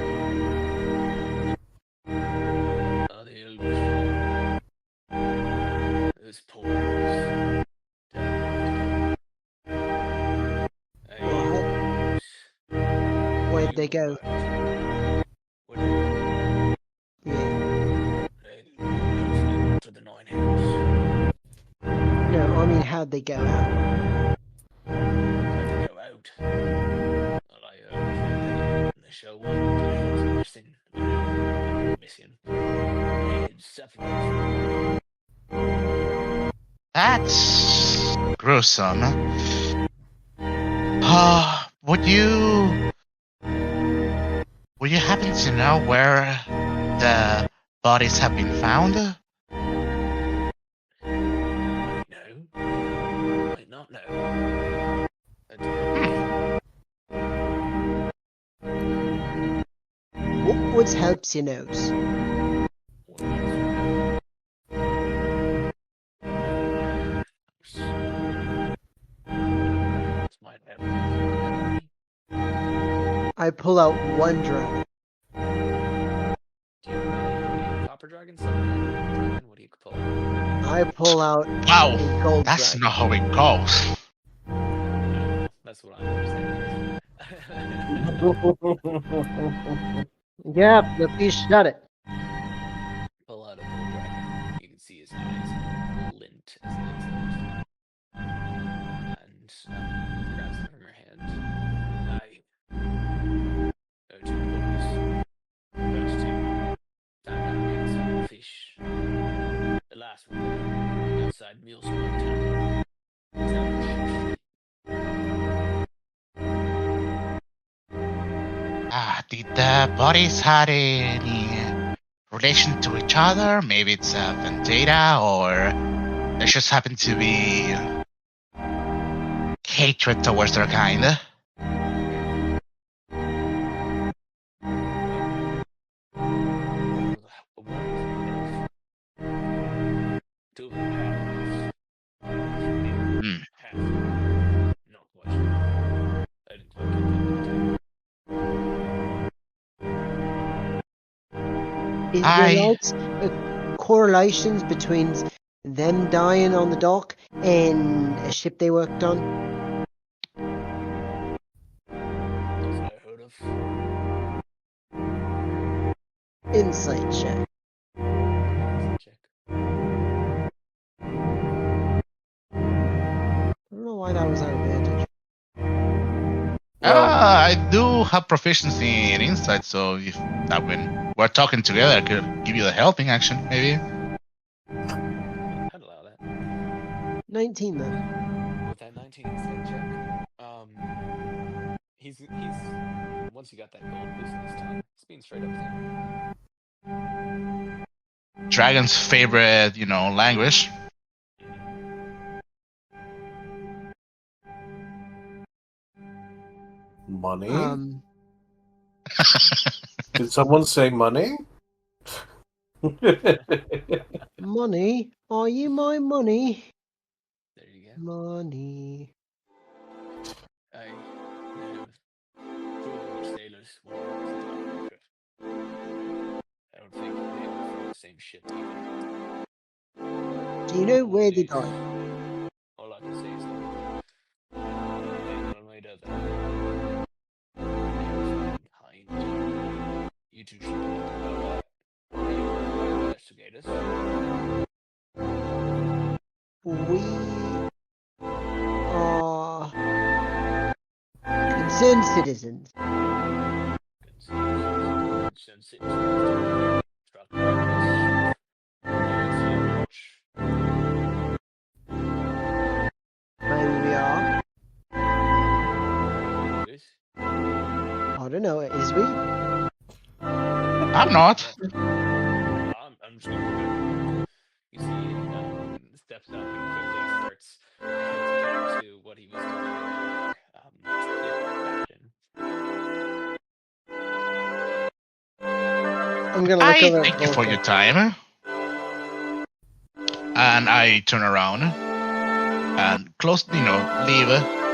Those poor. Where'd they go? Yeah. To the 9 house. No, I mean, how'd they go out? They go out. They show up. Missing. Suffering. That's gruesome. Would you happen to know where the bodies have been found? No. Might not know. What helps your nose? I pull out one dragon. Do you have a copper dragon? Dragon? What do you pull? I pull out Wow, a gold that's dragon. not how it goes. That's what I understand. Yeah, the fish shut it. Pull out a gold dragon. You can see his eyes glint as he looks at it. And grabs it from your hand. Go to boys. First two. Found fish. The last one. Outside Mulesworth Town. Did the bodies have any relation to each other? Maybe it's a vendetta, or they just happen to be hatred towards their kind. Is there correlations between them dying on the dock and a ship they worked on? Insight check. you have proficiency in insight, so if that when we're talking together, I could give you the helping action, maybe. I'd allow that. 19 then. With that 19 insight check, he's once he got that gold loose in his tongue, he's being straight up with you. Dragon's favorite, language. Money? Did someone say money? Money? Are you my money? There you go. Money. I have two of our sailors. One was a doctor. I don't think they were from the same ship either. Do you know where they died? All I can say is that they not only did that, they were behind. You two should know that. Are you investigators? We are concerned citizens. Concerned citizens. Truck drivers. Maybe we are. This? I don't know. Is we? I'm not. I'm just gonna you see, steps up and quickly starts to what he was doing. I'm gonna look over. Thank you for your time. And I turn around and close, leave.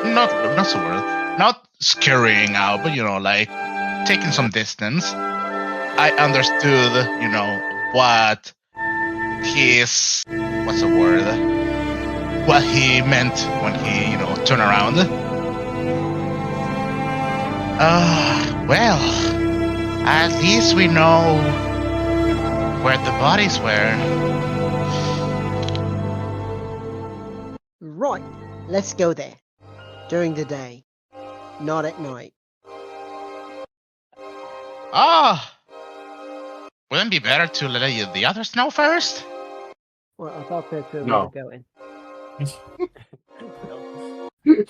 Not so word. Not scurrying out, but like taking some distance. I understood, what what's the word? What he meant when he, turned around. Well, at least we know where the bodies were. Right. Let's go there. During the day, not at night. Wouldn't it be better to let the others know first? Well, I thought that's where No. we were going.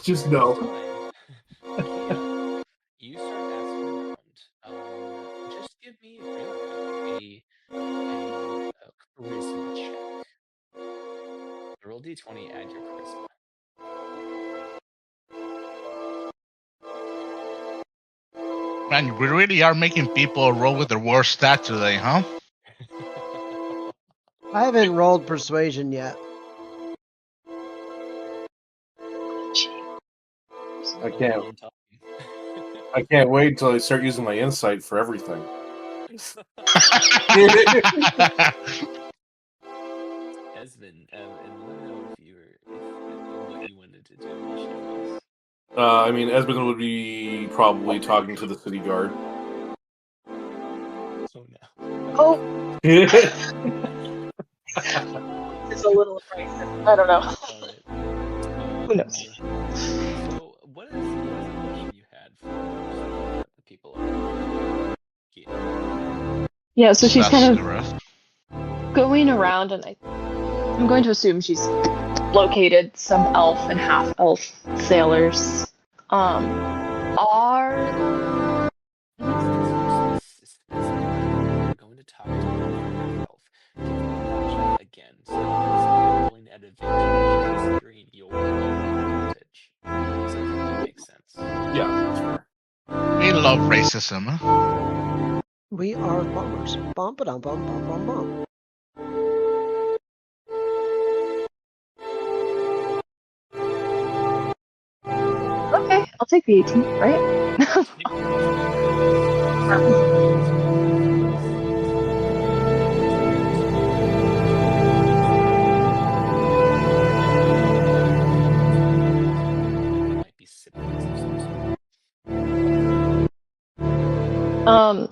Just no. You start asking around. Just give me a charisma check. Roll d20, add your charisma. Man, we really are making people roll with their worst stat today, huh? I haven't rolled persuasion yet. I can't wait until I start using my insight for everything. Esmond, and let me know if what you wanted to do. Esmond would be probably talking to the city guard. So no. Oh, it's a little abrasive. I don't know. Who knows? So, what is the question you had for the people? Yeah, so she's kind of That's going around, and I'm going to assume she's located some elf and half-elf sailors. Are going to talk to yourself again, so rolling at advantage considering your advantage. Does that make sense? Yeah, that's fair. We love racism. We are bummers. Bum ba dum bum bum bum bum. okay. I'll take the 18, right? Might be siblings of some sort.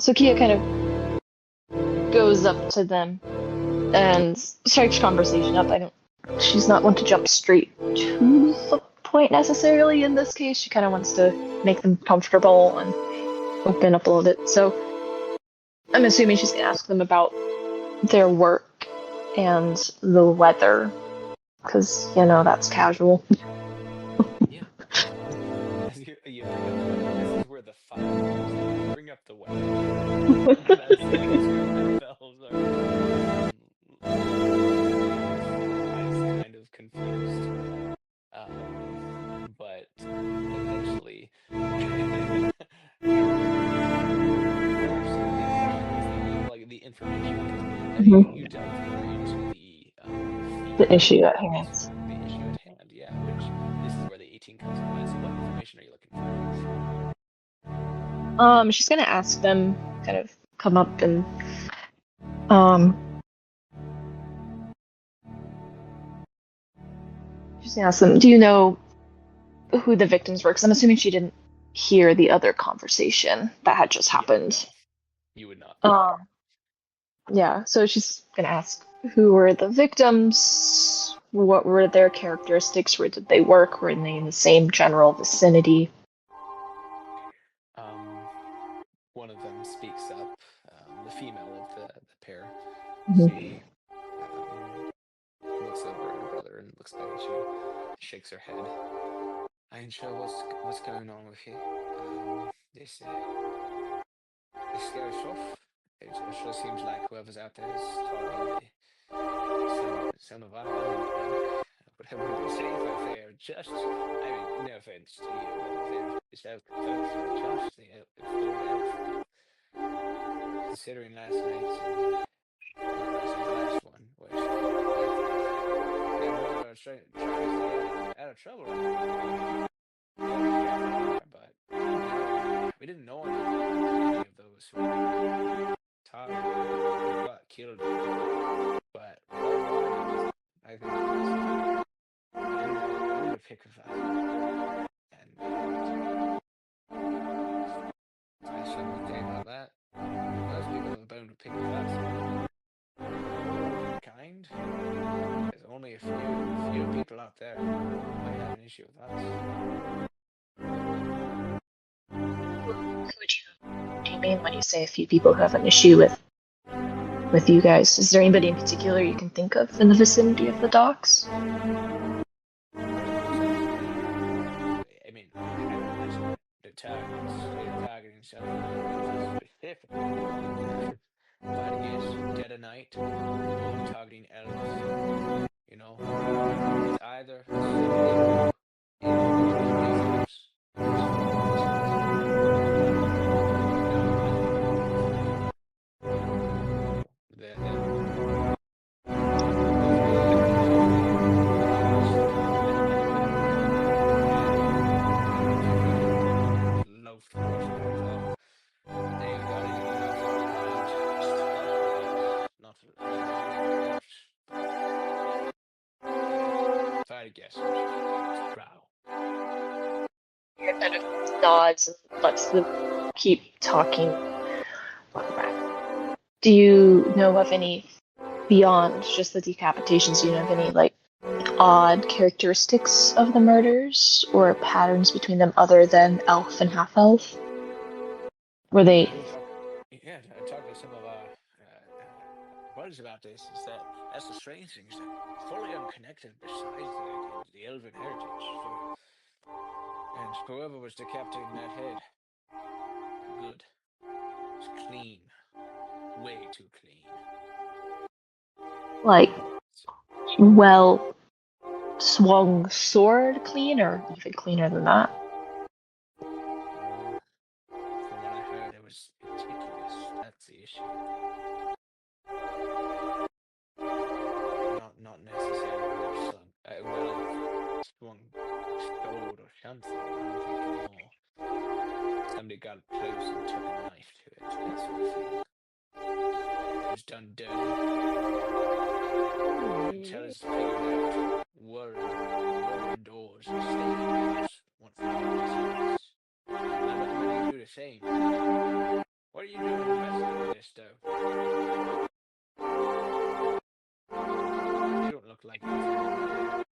So Kia kind of goes up to them and strikes conversation up. She's not one to jump straight to the point necessarily in this case. She kind of wants to make them comfortable and open up a little bit. So I'm assuming she's going to ask them about their work and the weather, because, that's casual. Yeah. You this is where the fun is. Bring up the weather. That's elves are. I was kind of confused. But eventually, like the information, you delve more into The issue at hand. The issue at hand, yeah. Which this is where the 18 comes into play. So, what information are you looking for? She's gonna ask them, kind of come up and she's gonna ask them, do you know who the victims were? Because I'm assuming she didn't hear the other conversation that had just happened. You would not. Yeah, so she's gonna ask who were the victims, what were their characteristics, where did they work, were they in the same general vicinity? One of them speaks up, the female of the pair. Mhm. She looks over at her brother and looks back at you, shakes her head. I ain't sure what's going on with you. This scary stuff. It sure seems like whoever's out there is targeting some of our own. But I wouldn't be safe if they're just. I mean, no offense to you, but if they're folks who are just the full elf. Considering last night's the last one, which their brother was trying to stay out of trouble. But we didn't know any of those who got killed. But I think it was a pick of that. And I shouldn't say about that. Most people have a bone to pick with us. Kind. There's only a few people out there who might have an issue with us. Who do you mean when you say a few people who have an issue with you guys? Is there anybody in particular you can think of in the vicinity of the docks? I mean, the targeting something specific. But I guess dead of night, targeting elves. It's either I guess. Drow. He kind of nods and lets them keep talking. Do you know of any, beyond just the decapitations, do you know of any, odd characteristics of the murders or patterns between them other than elf and half-elf? Were they... Yeah, I talked to some of our buddies about this, is that that's the strange thing, is that fully unconnected besides the elven heritage. So, and whoever was decapitating that head, good. It's clean. Way too clean. well swung sword clean, or even cleaner than that? From what I heard, it was meticulous. That's the issue. Not necessarily well swung sword or something. I don't think at all. Somebody got close and took a knife to it. That sort of thing. It was done dirty. Until it's figured out. Were indoors and stayed indoors. One for I'm going to do the same. What are you doing investigating this, though? You don't look like that.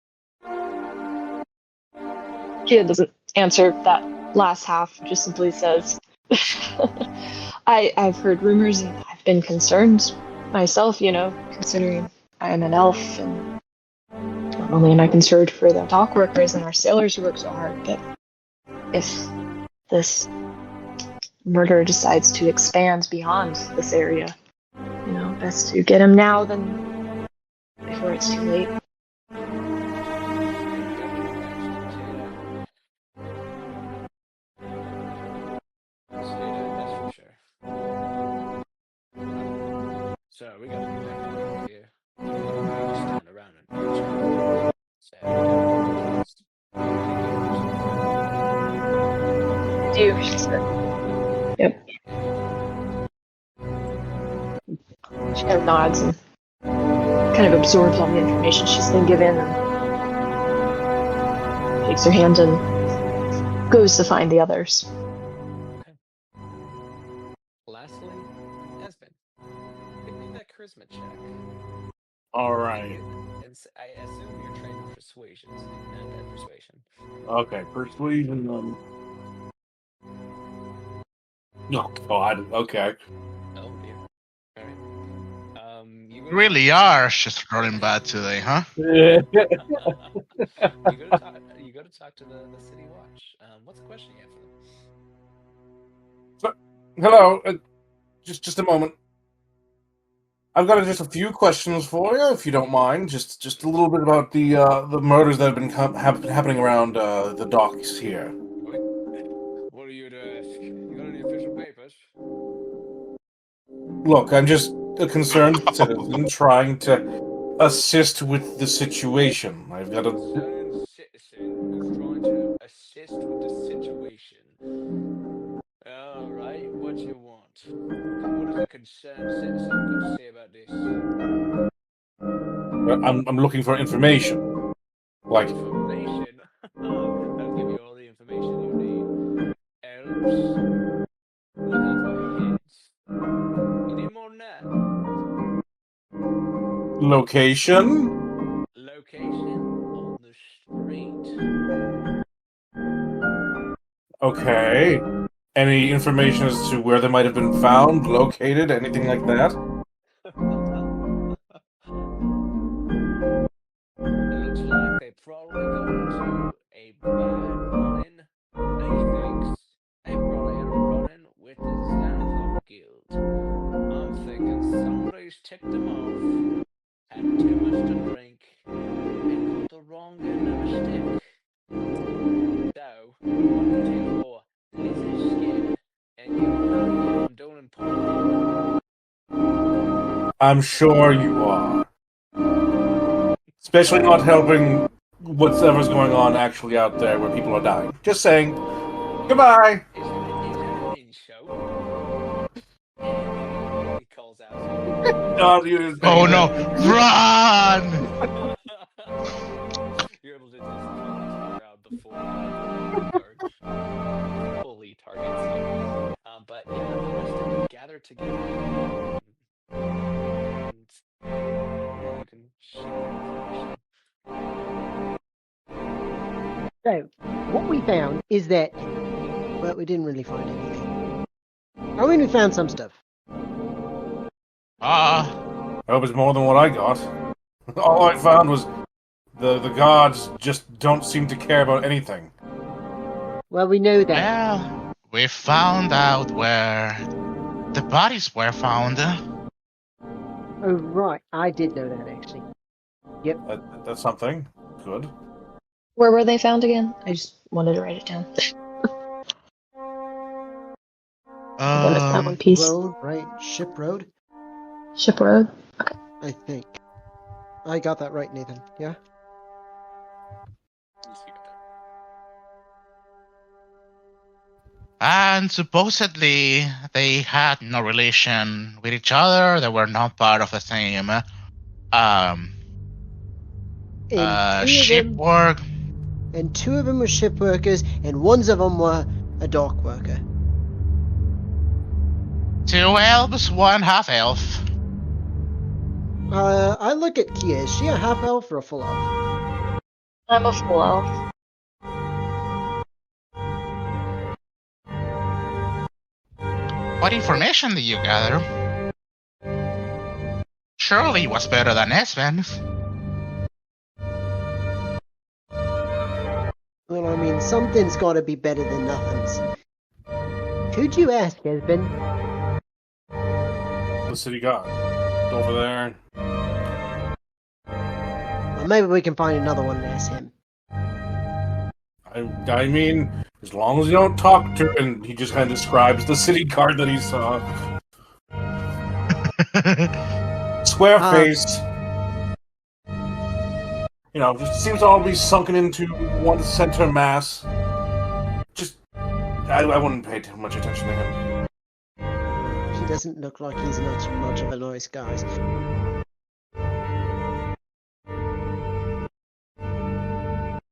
Kid doesn't answer that last half, just simply says, I've heard rumors and I've been concerned myself, considering I am an elf, and not only am I concerned for the dock workers and our sailors who work so hard, but if this murder decides to expand beyond this area, best to get him now than before it's too late. So we got to be back here. We just stand around and Do she said. Yep. She kind of nods and kind of absorbs all the information she's been given and takes her hand and goes to find the others. Okay. Lastly, Espen, give me that charisma check. All right. And I assume you're trained in persuasion, so you can add that persuasion. Okay, persuasion. Oh God. Okay. Oh dear. All right. You go Really are just rolling bad today, huh? you go to talk to the city watch. What's the question you have for them? Hello. Just a moment. I've got just a few questions for you, if you don't mind. Just a little bit about the murders that have been happening around the docks here. What are you to ask? You got any official papers? Look, I'm just a concerned citizen trying to assist with the situation. I've got a Concerned citizen who's trying to assist with the situation. All right, what you want? What does a concerned citizen got to say about this? I'm looking for information. Like, Information? I'll give you all the information you need. Elves without heads. You need more than that. location? Location on the street. Okay. Any information as to where they might have been found, located, anything like that? Looks like they probably got into a bad run-in. He thinks they probably had a run-in with the Xanathar Guild. I'm thinking somebody's ticked them off, had too much to drink, and got the wrong end of a stick. So, what do you take for lizard skin and you know I'm doing important? I'm sure you are. Especially not helping whatever's going on actually out there where people are dying. Just saying. Goodbye! Is that an in-show? He calls out. Oh no! Run! You're able to just crowd before guards fully targets you. But yeah, the rest of you gather together. And you can share information. So, what we found is that, well, we didn't really find anything. I mean, we found some stuff. I hope it's more than what I got. All I found was the gods just don't seem to care about anything. Well, we know that. Well, we found out where the bodies were found. Oh, right. I did know that, actually. Yep. That's something. Good. Where were they found again? I just wanted to write it down. I missed that one piece. Road, right? Ship Road? Ship Road? Okay. I think. I got that right, Nathan. Yeah? And supposedly they had no relation with each other. They were not part of the same ship work. And two of them were ship workers, and one of them were a dock worker. 2 elves, 1 half elf. I look at Kia. Is she a half elf or a full elf? I'm a full elf. What information did you gather? Surely it was better than Esven's. Well, I mean, something's got to be better than nothing's. Who'd you ask, Esben? The city god. Over there. Well, maybe we can find another one and ask him. I mean, as long as you don't talk to, and he just kind of describes the city guard that he saw. Square face. You know, just seems to all be sunken into one center mass. Just, I wouldn't pay too much attention to him. He doesn't look like he's not much of a nice guy.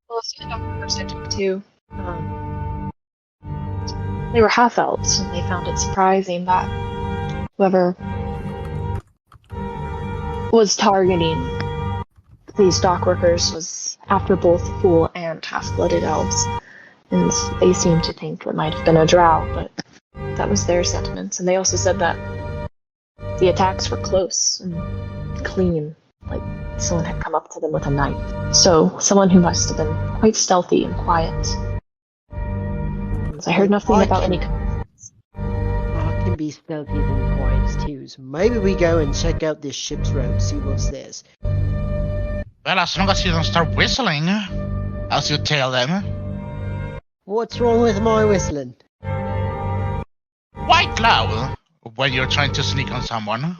Well, a few doctors I talked to, they were half elves, and they found it surprising that whoever was targeting these dock workers was after both full and half-blooded elves, and they seemed to think it might have been a drow, but that was their sentiments. And they also said that the attacks were close and clean, like someone had come up to them with a knife. So someone who must have been quite stealthy and quiet. I heard nothing about any. I can be stealthy and quiet too, so maybe we go and check out this ship's road, see what's there. Well, as long as you don't start whistling, as you tell them. What's wrong with my whistling? Quite loud when you're trying to sneak on someone.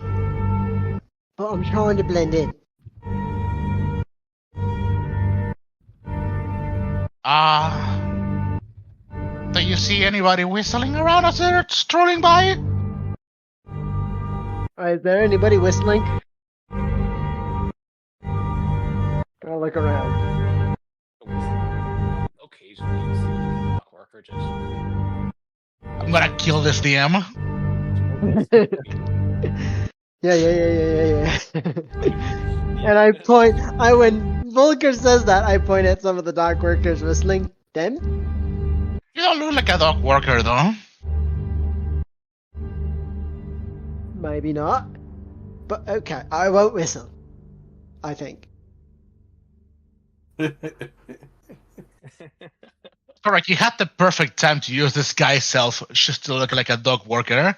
But I'm trying to blend in. Do you see anybody whistling around as they're strolling by? Is there anybody whistling? I'll look around. Occasionally, you see a dock worker just. I'm gonna kill this DM. Yeah. And when Volker says that, I point at some of the dock workers whistling. Them? You don't look like a dog worker, though. Maybe not. But okay, I won't whistle. I think. Correct, you had the perfect time to use this guy's self just to look like a dog worker.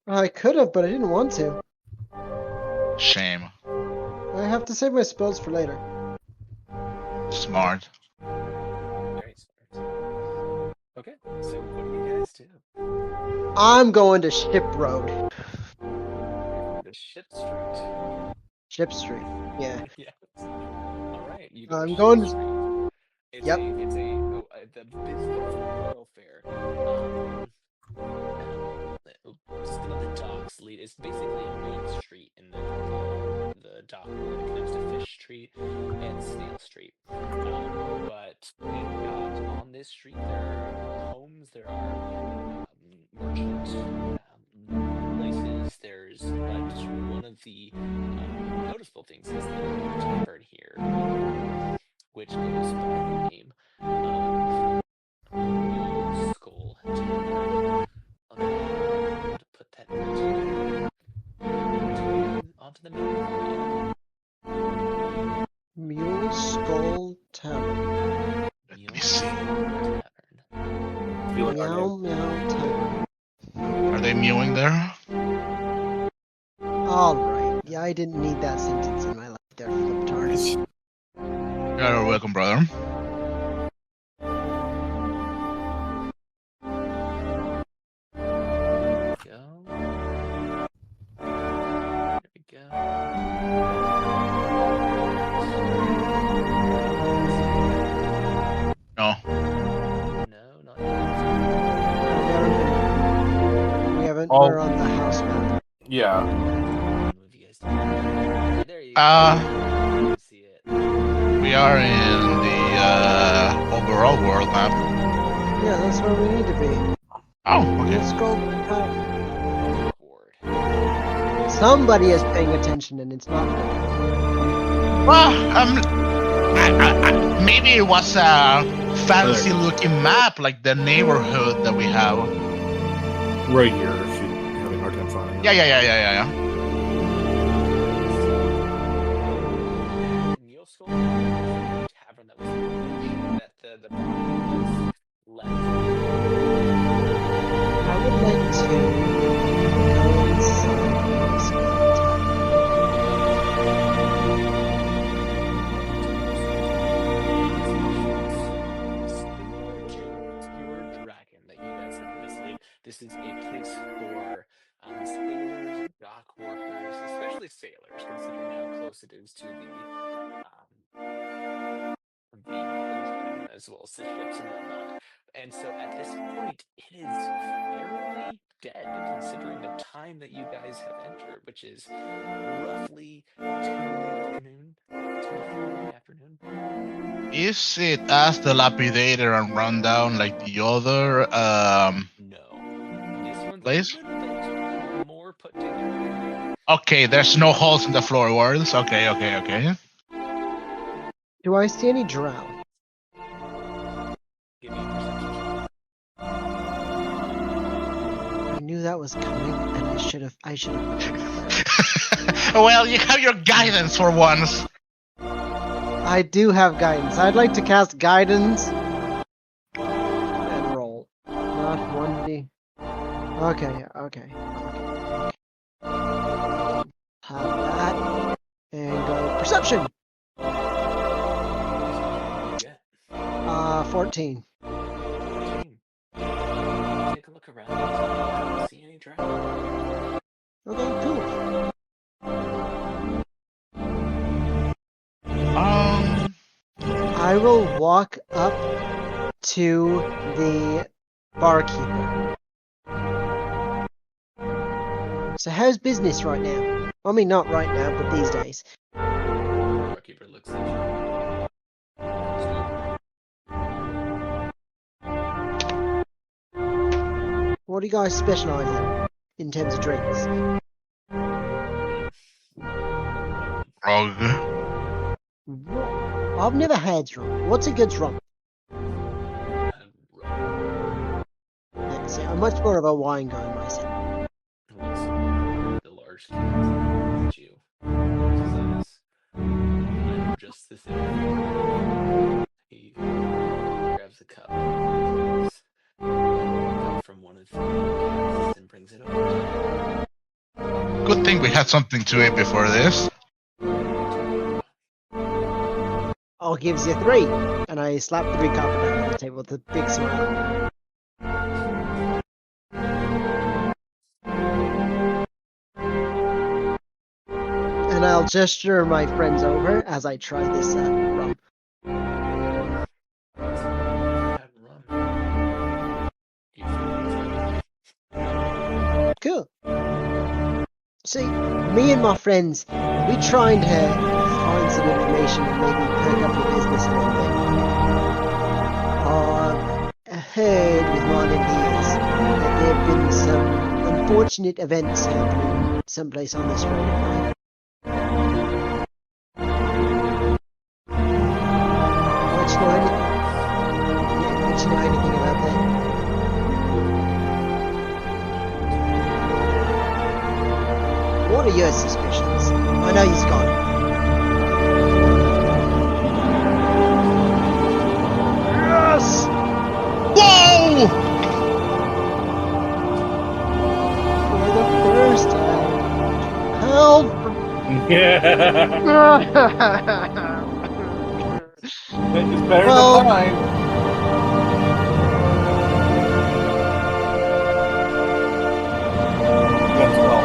I could have, but I didn't want to. Shame. I have to save my spells for later. Smart. Very smart. Okay, so what do you guys do? I'm going to Ship Road. The ship street. Ship Street, yeah. Yes. All right. You go I'm to going Ship to- Street. It's Yep. the business royal fair. Still the docks lead. It's basically a main street in the dock where it connects to Fish Street and Snail Street. But we've got on this street there are homes, there are merchant places. There's just one of the noticeable things is the tavern here, which goes by the name of Skull Tavern. To put that onto the menu. Mule Skull Tavern. Let me see. Feel like I Meow Meow Tavern. Are they mewing there? Alright. Yeah, I didn't need that sentence in my life there, Fliptard. You're welcome, brother. No. No, not yet. We haven't. Oh. We're on the house map. Yeah. Move you guys down. There you go. Uh, You see it. We are in the overall world map. Yeah, that's where we need to be. Oh, Mule okay. Skull Tavern. Board. Somebody is paying attention, and it's not me. Well, Maybe it was a fancy looking map, like the neighborhood that we have. Right here, if she's having a hard time finding it. Yeah. In Yosel, the tavern that was that the was left. I would like to go inside this Obscure dragon that you guys have visited. This is a place for sailors, dock workers, especially sailors, considering how close it is to the ocean, as well as the ships and whatnot. And so at this point, it is fairly dead, considering the time that you guys have entered, which is roughly 2 in the afternoon. Is it as dilapidated and run down like the other No. This one's place? a little bit more put together. Okay, there's no holes in the floorboards. Okay. Do I see any drow? Give me a perception check. I knew that was coming, and I should have. Well, you have your guidance for once. I do have guidance. I'd like to cast guidance and roll. Not 1d. Okay. Have that and go perception. Yeah. 14. 14. Take a look around. Don't see any drow. Okay, cool. I will walk up to the barkeeper. So how's business right now? I mean, not right now, but these days. Barkeeper looks at you. What do you guys specialize in terms of drinks? Wrong. I've never had rum. What's a good rum? Let's see, I'm much more of a wine guy myself. The large cans you. I'm just the same. He grabs a cup from one of the cans and brings it over. Good thing we had something to eat before this. I'll give you 3, and I slap 3 copper down on the table with a big smile. And I'll gesture my friends over as I try this rum. Cool. See, me and my friends, we trying to find some information and maybe pick up your business a little bit. I've heard with my ears that there have been some unfortunate events happening someplace on this road. Don't you know anything about that? What are your suspicions? I know he's gone. Yes! Whoa! For the first time. Help! Yeah. It's better Well- than mine. That's well.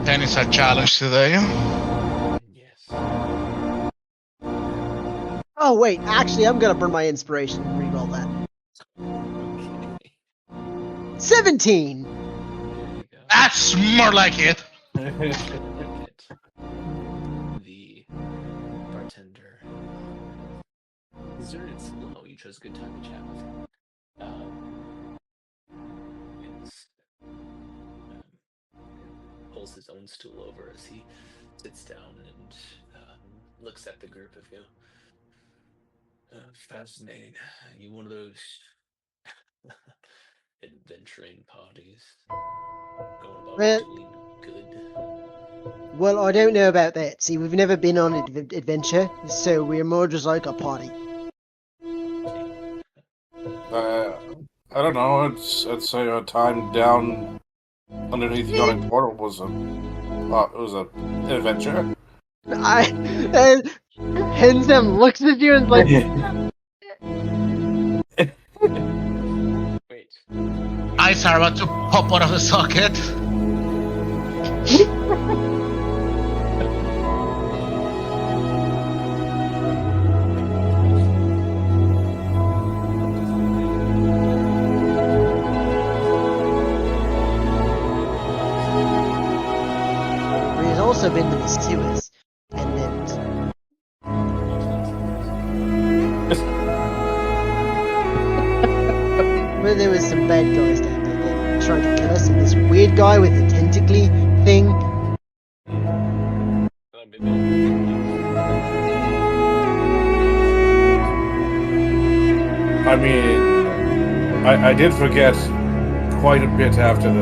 Tennis a challenge today. Yes. Oh wait, actually I'm gonna burn my inspiration and reroll that. Okay. 17! There you go. That's more like it. Look at the bartender. He started slow. You chose a good time to chat with him. His, pulls his stone stool over as he sits down and looks at the group of you. Fascinating. You one of those adventuring parties going about Well- doing good. Well, I don't know about that. See, we've never been on an adventure, so we're more just like a party. I don't know. I'd say our time down underneath the yawning portal was an adventure. Hensem looks at you and is like, Wait. Eyes are about to pop out of the socket. he's also been to the sewers, and then well, there was some bad guys down there that tried to kill us, and this weird guy with the tentacly thing. I mean, I did forget quite a bit after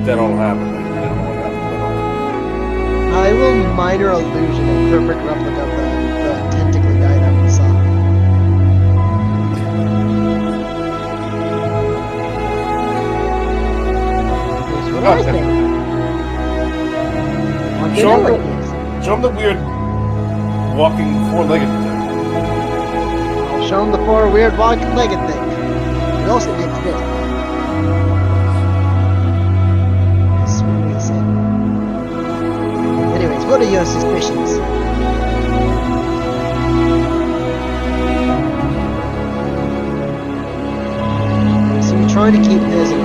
that all happened. I don't know what happened. I will minor illusion a perfect replica of the tentacly guy that we saw. Here's what I think. Want to Show know him what the- it is. Show him the weird walking four-legged thing. I'll show him the four weird walking-legged thing. He also did this. That's what we said. Anyways, what are your suspicions? So you're trying to keep hers in.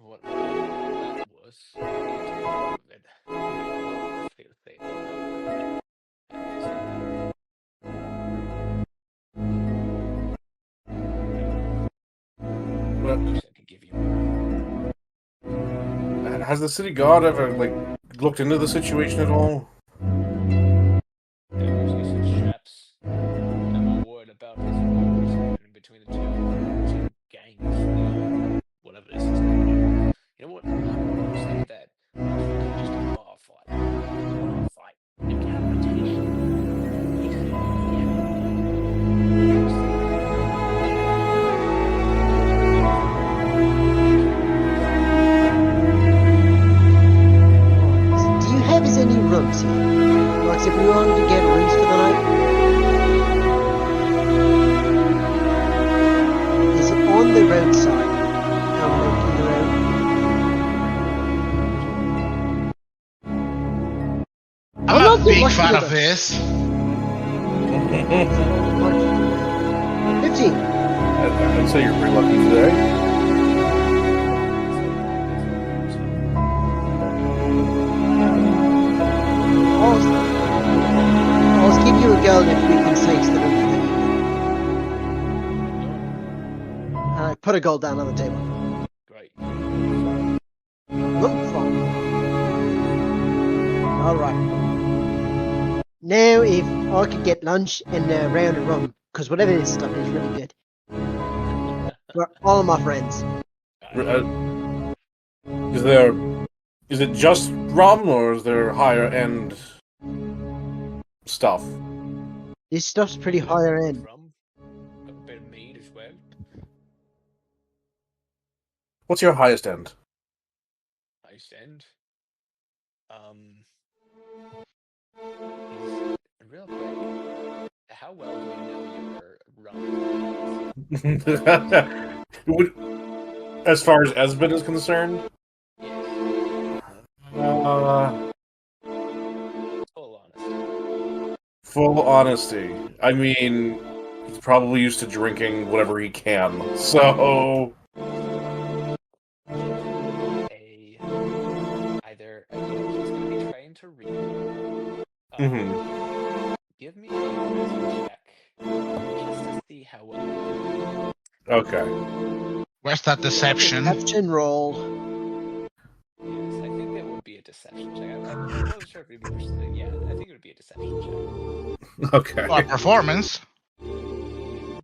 What that was. But I could give you more. has the city guard ever looked into the situation at all? There was these chaps. I'm more worried about his wars happening between the two gangs. Whatever this is. You know what? I'm gonna say that just a bar fight. Bar fight. A confrontation. Do you have as any rooms here? Like if we wanted to get rooms for the night? Is it on the roadside? Overlooking the road? I'm not a too big lucky fan with of it. this. 15. I'd say you're pretty lucky today. I'll give you a go if we can save the room for the evening. I put a gold down on the table. Great. Look fun. Alright. Now if I could get lunch and a round of rum, because whatever this stuff is really good. For all of my friends. Is it just rum, or is there higher end stuff? This stuff's pretty higher end. Rum. Got a bit of meat as well. What's your highest end? Nice end. Real quick, how well do you know your rum? As far as Esben is concerned? Yes. Uh, Full honesty. full honesty. I mean, he's probably used to drinking whatever he can. So, Either he's going to be trying to read. Give me a wisdom check just to see how well. okay. Where's that deception? Deception roll. Yes, I think that would be a deception check. I wasn't sure if it would be. Yeah, I think it would be a deception check. Okay. Or performance. You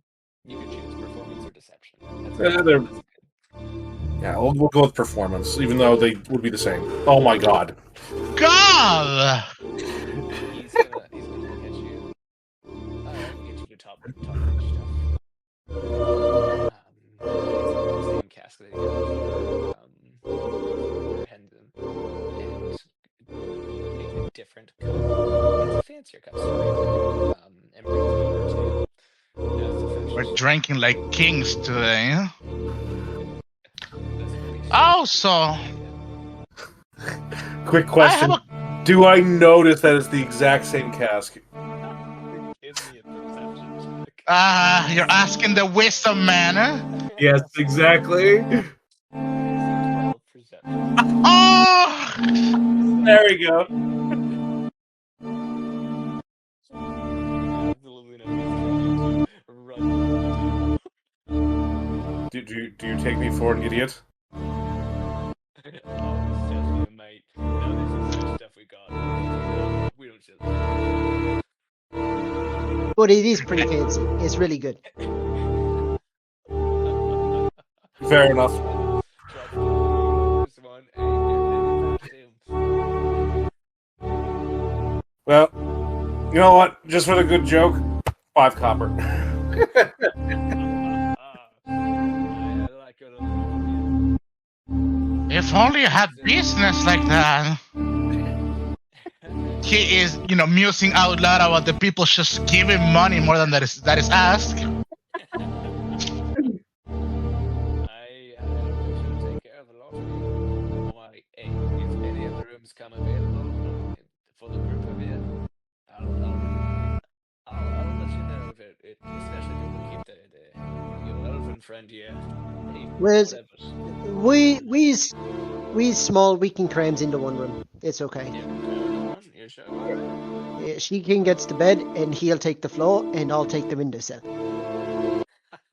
could choose performance or deception. They're- That's good. Yeah, we'll go with performance, even though they would be the same. Oh my god. God! He's gonna look at you. Get you to top range stuff. It's the same cask that you have hand them, and make a different cup. It's a fancier cup, so and brings it over to We're drinking like kings today. Huh? Oh, Also, Quick I question. have Do I notice that it's the exact same cask? Give me a perception check. you're asking the wisdom man, huh? Yes, exactly. 12 perception. Oh! There we go. Absolutely no. Run. Do you take me for an idiot? Oh, mate. No, this is the stuff we got. We don't just. But it is pretty fancy. It's really good. Fair enough. Well, you know what? Just for the good joke, 5 copper. If only I had business like that. He is, musing out loud about the people just giving money more than that is asked. I should take care of a lot of you. Why, hey, if any of the rooms come available for the group of you, I'll let you know if it especially if you keep your elven friend here. Whereas we small we can crams into one room. It's okay. You're sure? Yeah, she can gets to bed and he'll take the floor and I'll take the window cell.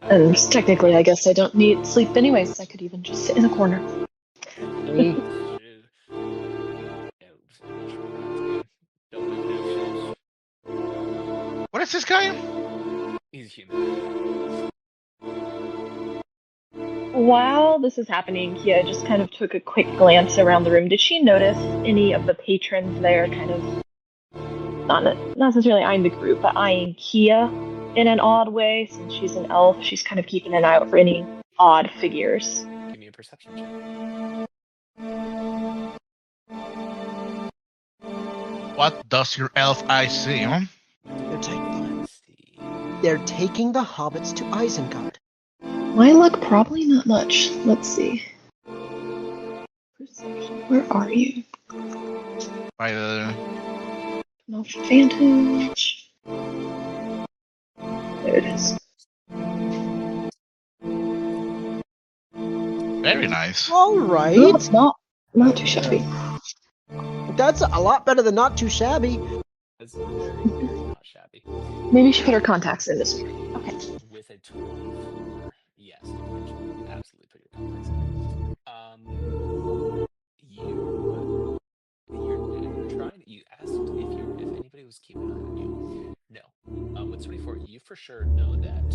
And technically, I guess I don't need sleep anyways. I could even just sit in a corner. What is this guy? He's human. While this is happening, Kia just kind of took a quick glance around the room. Did she notice any of the patrons there kind of not necessarily eyeing the group, but eyeing Kia in an odd way? Since she's an elf, she's kind of keeping an eye out for any odd figures. Give me a perception check. What does your elf eye see, huh? They're taking the hobbits to Isengard. My luck, probably not much. Let's see. Perception. Where are you? By the... No advantage. There it is. Very nice. All right. No, it's not too shabby. That's a lot better than not too shabby. That's very not shabby. Maybe she put her contacts in this way. Okay. With a 12. Yes, you absolutely put your contacts in. You're trying. You asked if anybody was keeping an eye on you. No. With 24, you for sure know that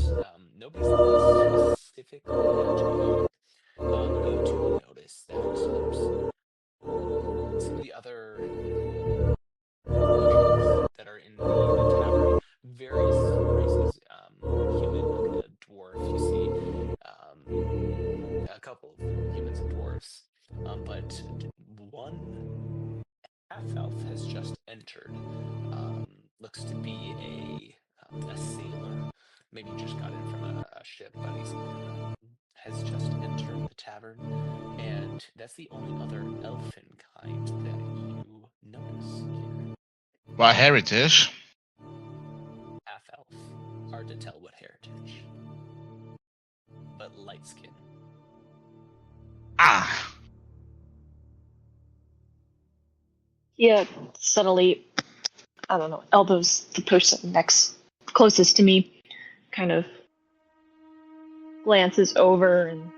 nobody's really specifically watching you. You do notice that there's some of the other that are in the tavern, various races, human, dwarf. You see a couple of humans and dwarves, but one half-elf has just entered. Looks to be a sailor. Maybe just got in from a ship, but has just entered the tavern, and that's the only other elfin kind that you notice here. What heritage? Half elf. Hard to tell what heritage. But light skin. Ah, Yeah, suddenly, I don't know, elbows the person closest to me, kind of glances over and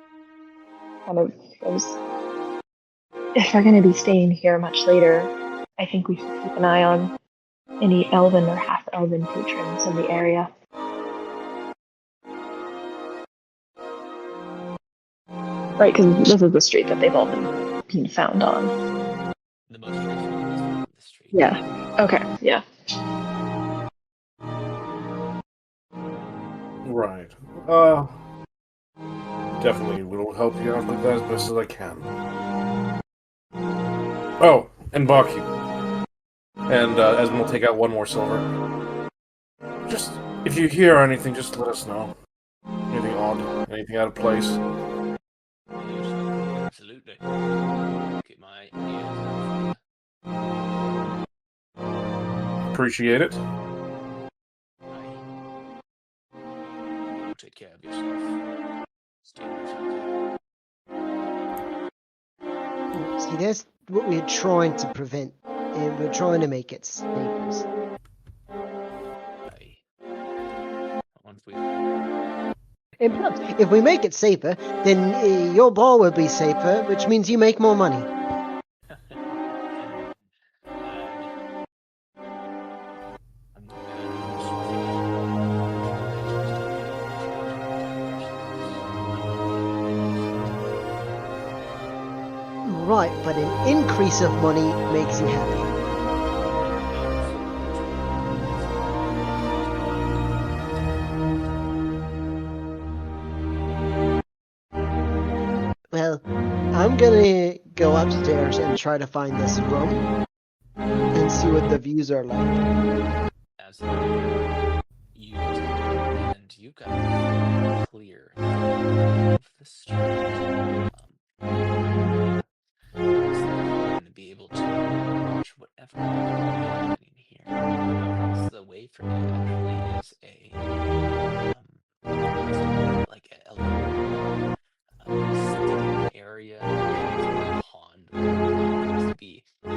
kind of goes, if we're going to be staying here much later, I think we should keep an eye on any elven or half-elven patrons in the area. Right, because this is the street that they've all been found on. The most recent one is on the street. Yeah. Okay, yeah. Right. Definitely will help you out with that as best as I can. Oh, and barkeep. And Esmond will take out one more silver. Just, if you hear anything, just let us know. Anything odd, anything out of place. Absolutely. Keep my ears open. Appreciate it. Take care of yourself. Stay yourself. See, that's what we're trying to prevent. And we're trying to make it safer. Once we And plus, if we make it safer, then your bar will be safer, which means you make more money. Right, but an increase of money makes you happy. Well, I'm gonna go upstairs and try to find this room and see what the views are like. Absolutely. You got clear of the street. So you're going to be able to watch whatever is happening here. Across the way from you actually is like a sitting area, a pond where there used to be a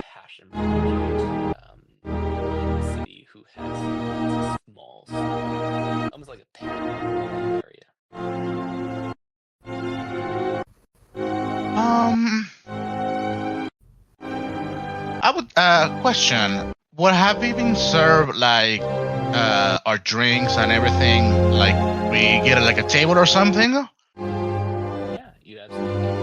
passion project in the city who has a small, almost like a pet area. I would question. Would have we been served like our drinks and everything? Like we get like a table or something? Yeah, you absolutely get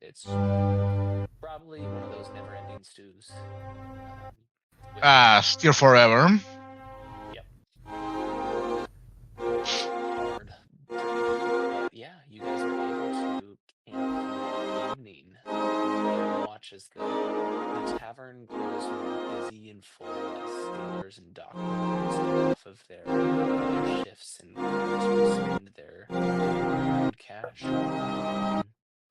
it's probably one of those never-ending stews. Still forever. Yep. Hard. But yeah, you guys are able to camp in the evening and watch as the tavern grows more busy and full as sailors and dockworkers get off of their shifts and go to spend their hard cash.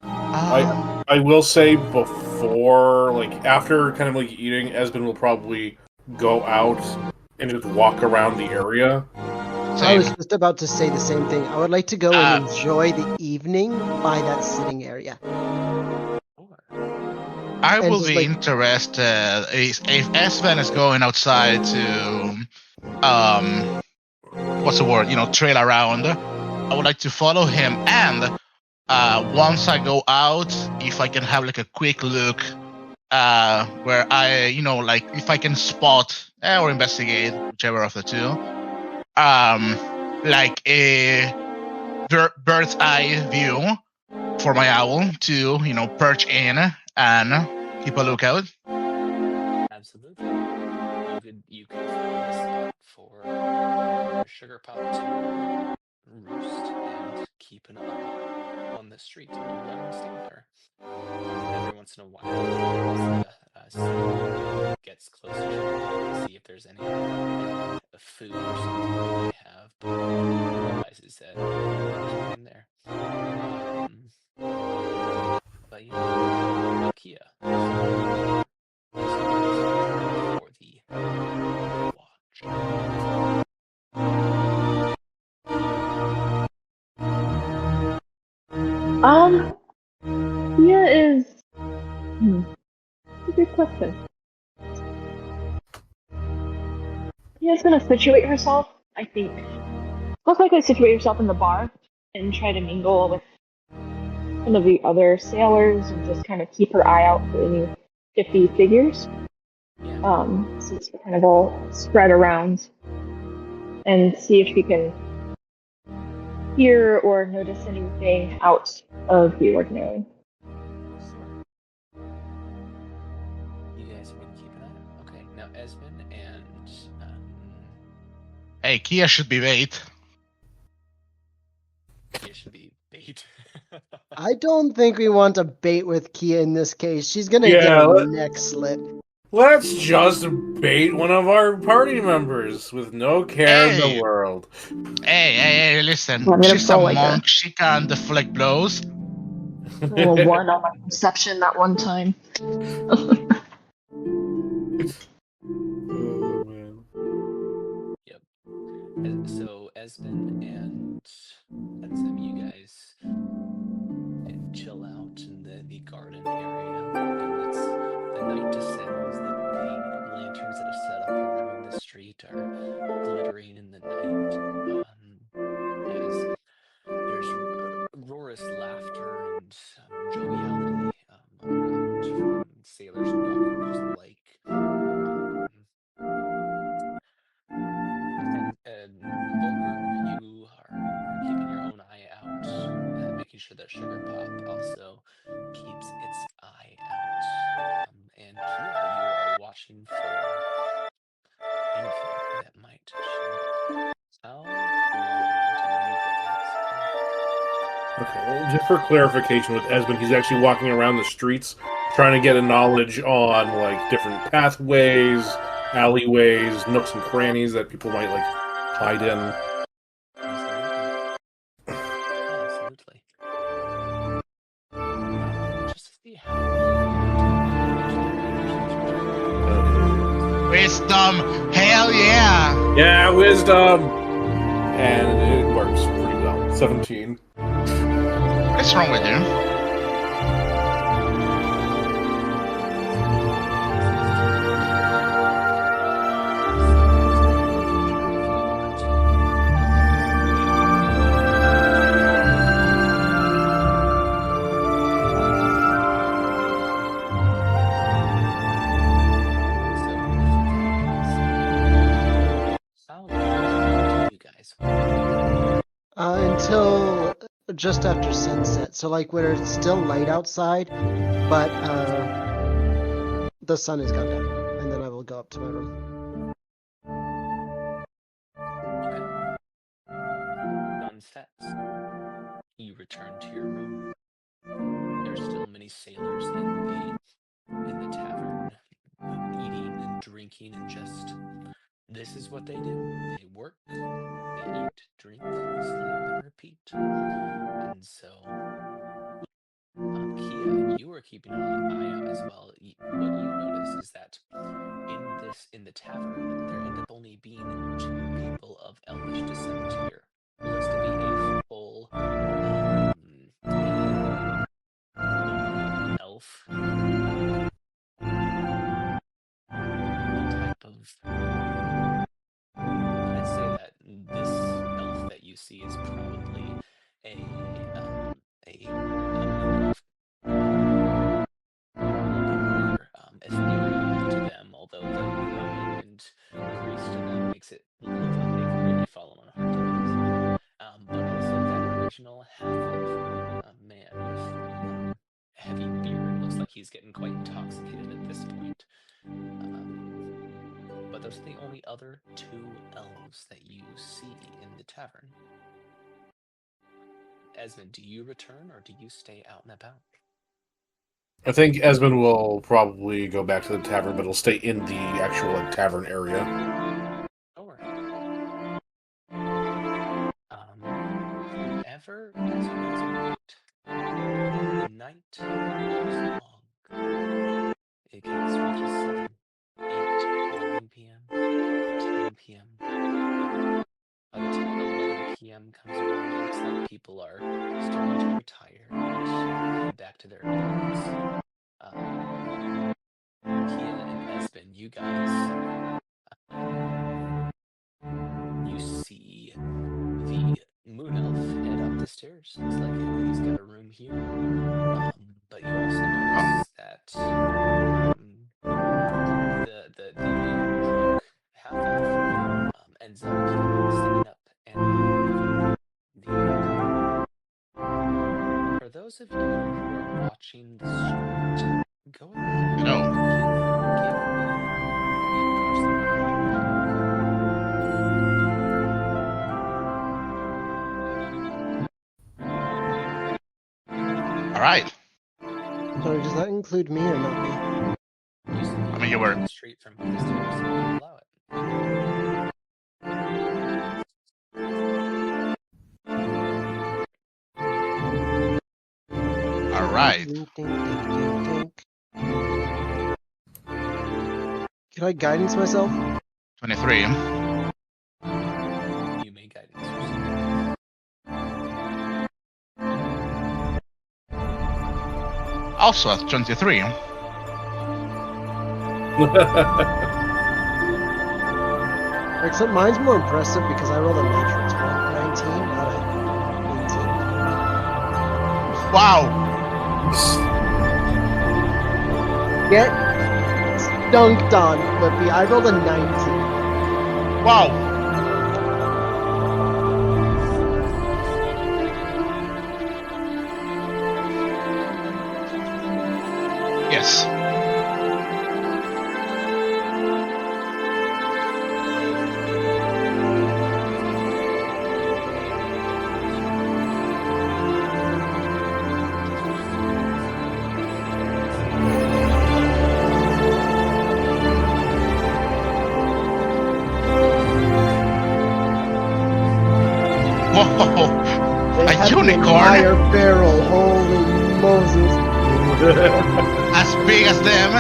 I will say before, like, after kind of like eating, Esmond will probably go out and just walk around the area. I was just about to say the same thing. I would like to go and enjoy the evening by that sitting area. I will be interested if Espen is going outside to what's the word? Trail around. I would like to follow him, and once I go out, if I can have like a quick look, where I, like if I can spot or investigate, whichever of the two, like a bird's eye view for my owl to, perch in and keep a lookout. Absolutely. You could find a spot for a sugar pot to roost and keep an eye on the street and let him stand there. Every once in a while, as someone gets closer to see if there's any food or something that they have, but realizes that there's nothing there. But yeah, Kia. For the watch. Kia is. That's a good question. Kia's gonna situate herself, I think. Most likely situate herself in the bar and try to mingle with some of the other sailors and just kind of keep her eye out for any iffy figures. Since we're kind of all spread around, and see if she can hear or notice anything out of the ordinary. Sure. You guys have been keeping an eye. Okay, now Esmond and Hey, Kia should be bait. Kia should be bait. I don't think we want to bait with Kia in this case. She's gonna get Yeah, her neck slit. Let's just bait one of our party members with no care in the Hey. world. Hey, listen. I'm gonna She's a pull like monk. She can deflect blows. a 1 on my perception that one time. Oh, man. Yep. So Esmond and Enzim, you guys can chill out in the garden area. And it's the night descends, the lanterns that are set up around the street are glittering in the night. As there's roarous laughter and joviality around from sailors who just like. And Volker, you are keeping your own eye out, making sure that Sugar Pop also keeps its eye out. And Kia, you are watching for anything that might show up. How long do you guys Okay, well, just for clarification with Esmond, he's actually walking around the streets trying to get a knowledge on, like, different pathways, alleyways, nooks and crannies that people might, like, hide in. Absolutely. Just to see how Wisdom. Hell yeah. Yeah, wisdom! And it works pretty well. 17. What's wrong with you? Until just after sunset. So like where it's still light outside, but the sun has gone down, and then I will go up to my room. Sun sets. You return to your room. There's still many sailors in the tavern, eating and drinking, and just this is what they do. They work, they eat, drink, sleep, and repeat. And so, Kia, you are keeping an eye out as well. What you notice is that in the tavern, there end up only being 2 people of Elvish descent here. Looks to be a full elf. Type of. I'd say that this elf that you see is probably a ethereal to them, although the drumming and grease to them makes it look like they've really fallen on hard times. But also that original half-elf man with heavy beard looks like he's getting quite intoxicated at this point. But those are the only other 2 elves that you see in the tavern. Esmond, do you return or do you stay out and about? I think Esmond will probably go back to the tavern, but he'll stay in the actual tavern area. Don't worry. Whoever does you guys want, the night goes long. It gets reaches 7, 8, 9 p.m., 10 p.m. By the time 11 p.m. comes around, it looks like people are starting to retire and head back to their beds. Kia and Espen, you guys, you see the moon elf head up the stairs. Looks like he's got a room here. But you also notice that the drunk half elf ends up standing up and for those of you who are watching the stream, go ahead and No. give me All right. Sorry, does that include me or not me? I mean, you were. straight from the stairs, so I'll allow it. All right. Dink, dink, dink, dink, dink. Can I guidance myself? 23. You may guidance yourself. Also at 23. Except mine's more impressive because I rolled a natural 19, not a 18. Wow. Get dunked on, Flippy. I rolled a 19. Wow. Yes. Whoa. They A had the unicorn? entire barrel. Holy Moses. As big as them.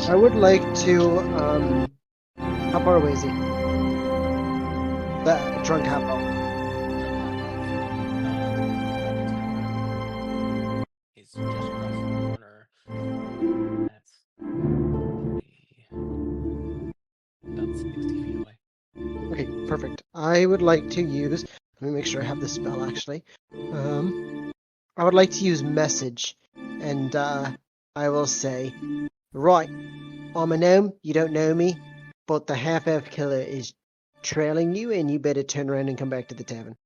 I would like to, how far away is he? That drunk half elf. He's just across the corner. That's about 60 feet away. Okay, perfect. I would like to use, let me make sure I have the spell actually. I would like to use message, and I will say, right, I'm a gnome, you don't know me, but the half-elf killer is trailing you, and you better turn around and come back to the tavern.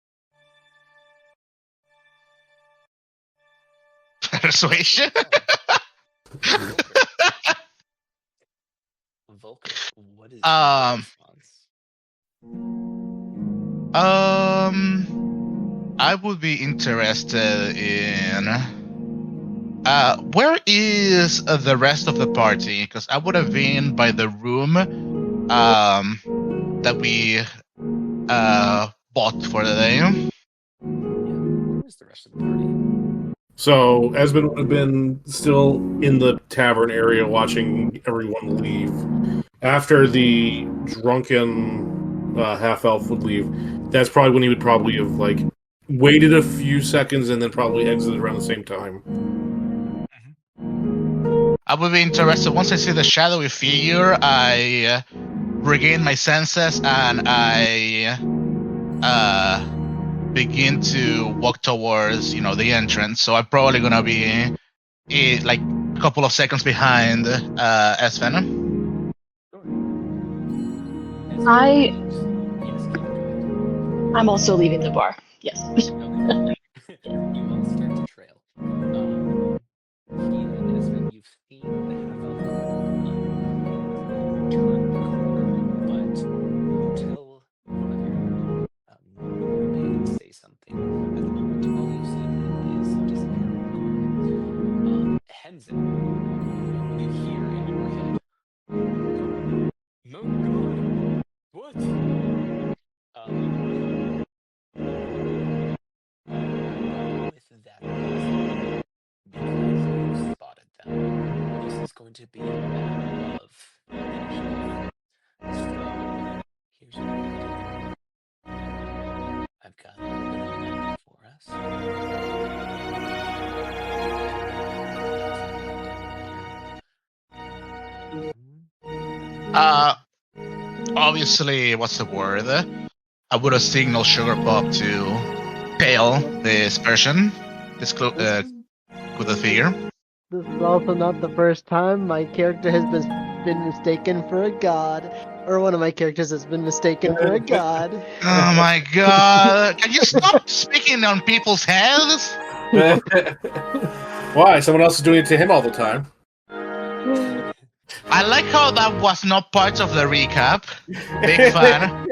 Persuasion. Volker, what is your response? I would be interested in. Where is the rest of the party? Because I would have been by the room, that we bought for the day. Yeah, where's the rest of the party? So Esmond would have been still in the tavern area watching everyone leave. After the drunken half-elf would leave, that's probably when he would probably have like waited a few seconds and then probably exited around the same time. I would be interested. Once I see the shadowy figure, I regain my senses and I begin to walk towards, the entrance. So I'm probably gonna be like a couple of seconds behind S Venom. I- Yes. I'm also leaving the bar. Yes. Okay. You all start to trail. He and Espen, you've seen the half-elf turn the corner, but you tell one of your companions say something. At the moment, all you see is disappear in the corner. Henson, you hear in your head, "No God, what?" With that, because you've spotted them, this is going to be a matter of initiative. So, here's what I'm going to do. I've got a little map for us. Obviously, what's the word? I would have signaled Sugar Pop to tail this person, with the figure. This is also not the first time my character has been mistaken for a god. Or one of my characters has been mistaken for a god. Oh my god! Can you stop speaking on people's heads? Why? Someone else is doing it to him all the time. I like how that was not part of the recap. Big fan.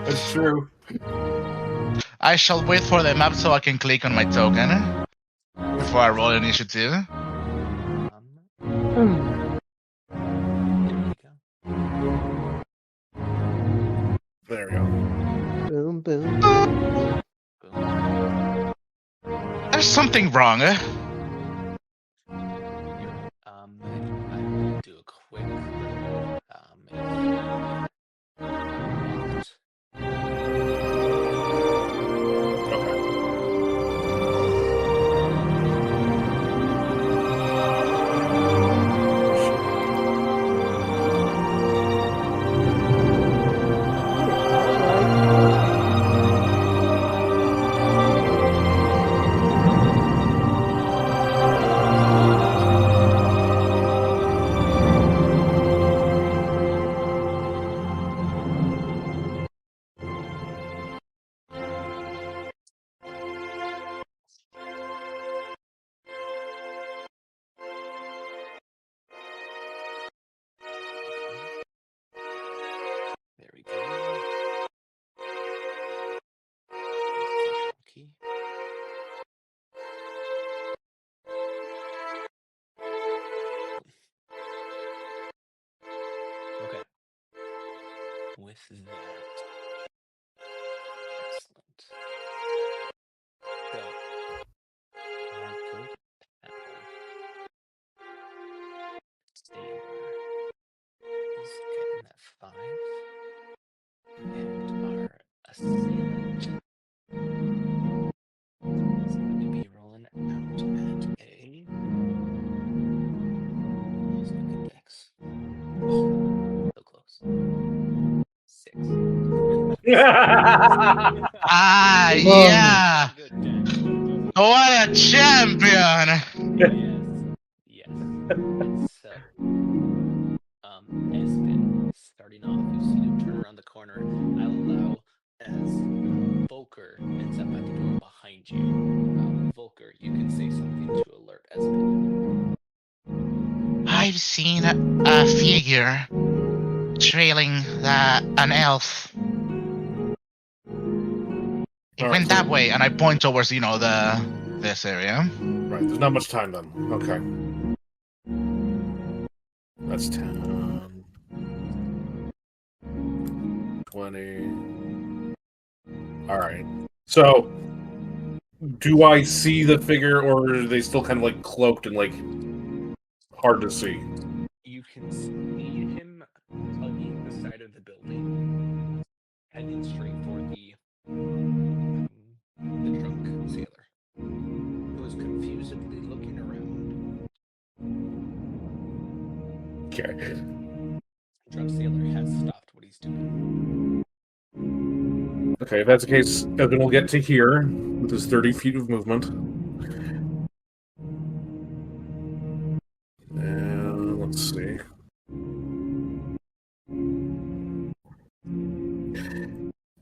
That's true. I shall wait for the map so I can click on my token before I roll initiative. Here we go. There we go. Boom, boom. Boom. There's something wrong. I'll do a quick little there we go. Key. Okay. With that, excellent. So, our good Saber is getting that 5, and our assailant is going to be rolling out at a. He's got good dex. Oh, so close. 6. Ah, yeah! What a champion! Yes. So, Espen, starting off, you've seen him turn around the corner. I'll allow as Volker ends up at the door behind you. Volker, you can say something to alert Espen. I've seen a figure trailing an elf. It Alright, went so- that way, and I point towards, this area. Right, there's not much time then. Okay. That's 10. 20. Alright. So, do I see the figure, or are they still kind of like cloaked and like hard to see? You can see him hugging the side of the building, heading straight for the drunk sailor, who is confusedly looking around Okay. Drunk sailor has stopped what he's doing. Okay, if that's the case, Evan will get to here with his 30 feet of movement. And let's see.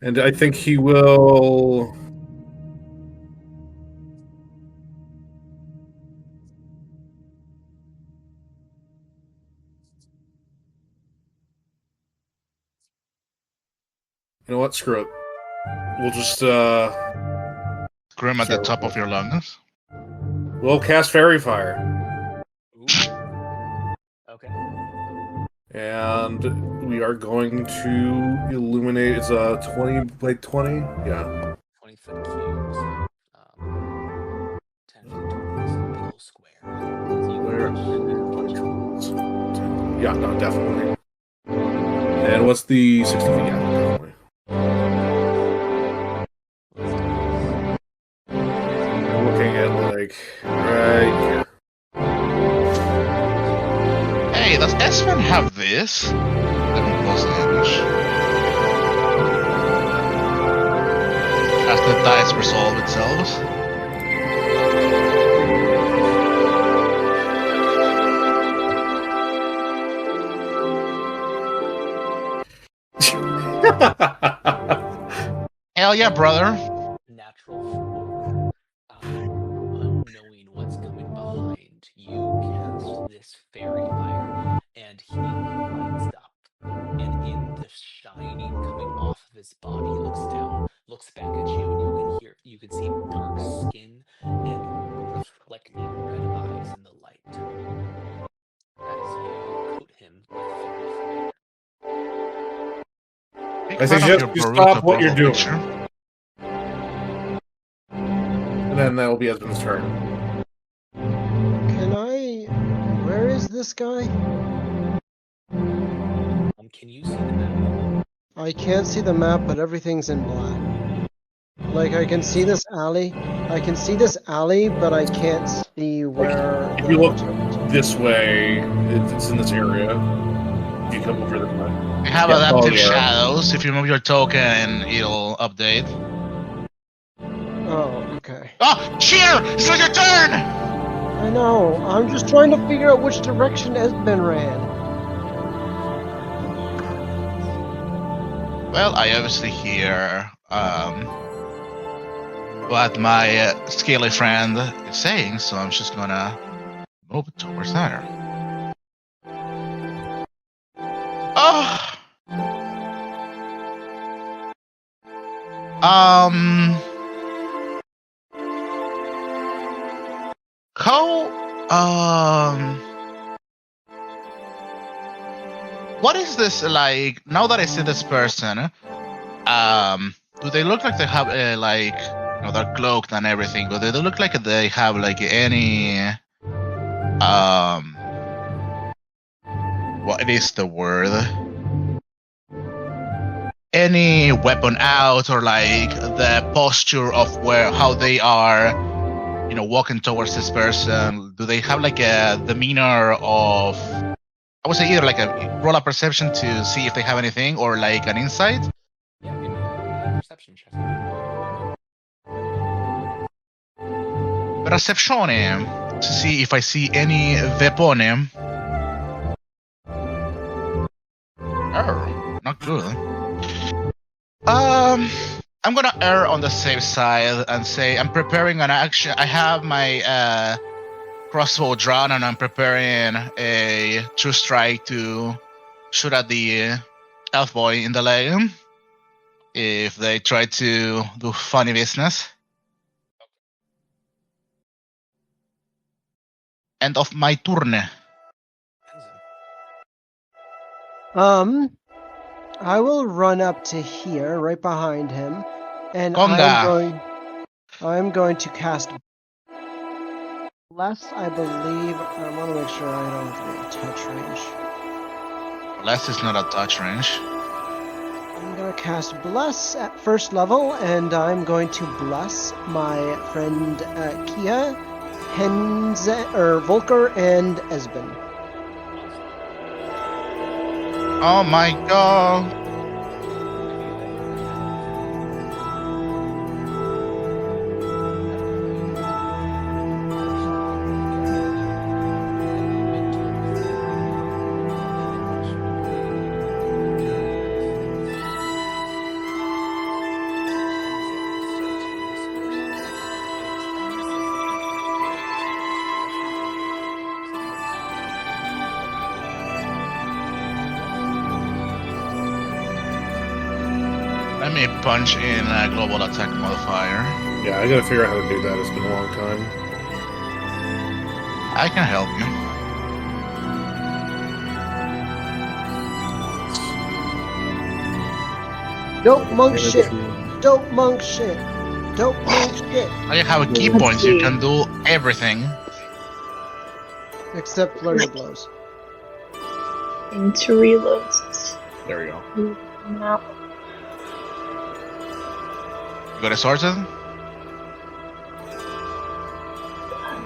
And I think he will. You know what? Screw it. We'll just Scream at the top of your lungs. we'll cast Fairy Fire. Ooh. Okay. And we are going to illuminate. It's a 20 by 20? Yeah. 20-foot cubes. 10 feet tall. This big old square. So you Where? can touch. Yeah, no, definitely. And what's the 60 feet? Yeah, definitely. I'm looking at, like, right here. Hey, does Espen have this? Let me close the image. As the dice resolve itself. Hell yeah, brother. Natural 4. Unknowing what's coming behind, you cast this fairy fire, and he lights up. And in the shining coming off of his body, he looks down, looks back at you, and you can see dark skin and reflecting red eyes in the light. As you coat him with fairy fire. I suggest you stop what you're doing. And then that'll be Esmond's turn. Where is this guy? Can you see the map? I can't see the map, but everything's in black. Like, I can see this alley. But I can't see where... If you look this way, it's in this area. If you come over this way. You have adaptive shadows. If you move your token, it'll update. Oh, okay. Oh, cheer! It's not your turn! I know. I'm just trying to figure out which direction Esben ran. Well, I obviously hear what my scaly friend is saying, so I'm just gonna move towards there. Oh! What is this like? Now that I see this person, do they look like they have they're cloaked and everything, but do they look like they have like any what is the word? Any weapon out, or like the posture of how they are, walking towards this person? Do they have like a demeanor of, I would say either like a roll of perception to see if they have anything, or like an insight? Yeah, give me a perception check. Percepzione, to see if I see any weapon. Oh, not good. I'm gonna err on the safe side and say I'm preparing an action. I have my crossbow drawn, and I'm preparing a true strike to shoot at the elf boy in the leg if they try to do funny business. End of my turn. I will run up to here, right behind him, and Conga. I'm going to cast Bless, I believe. I want to make sure I don't have to be in touch range. Bless is not a touch range. I'm going to cast Bless at first level, and I'm going to bless my friend Kia, Volker, and Esben. Oh my god. Let me punch in a global attack modifier. Yeah, I gotta figure out how to do that. It's been a long time. I can help you. Dope monk shit. Dope monk shit. Dope monk shit. Oh, you have a key Let's points. You see. can do everything. Except flurry blows. And to reload. There we go. No. You got it sorted?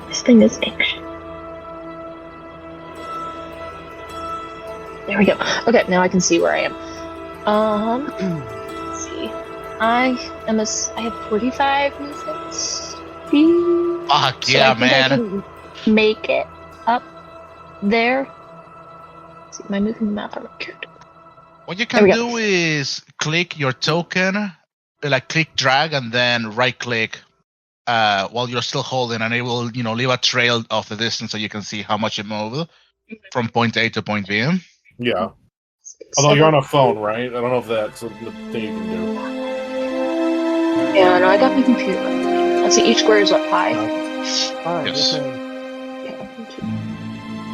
This thing is anxious. There we go. Okay, now I can see where I am. Let's see. I have 45 movement speed. Fuck So yeah, I think I man. can make it up there. Let's see, am I moving the map on my character? What you There can we do is click your token, like click drag, and then right click while you're still holding, and it will, leave a trail of the distance so you can see how much it moved from point A to point B. Yeah. 6, Although you're on 7. a phone, right? I don't know if that's a thing you can do. Yeah, no, I got my computer. Let's see, each square is what, 5? Fine, Yes. okay. Yeah, 1, 2.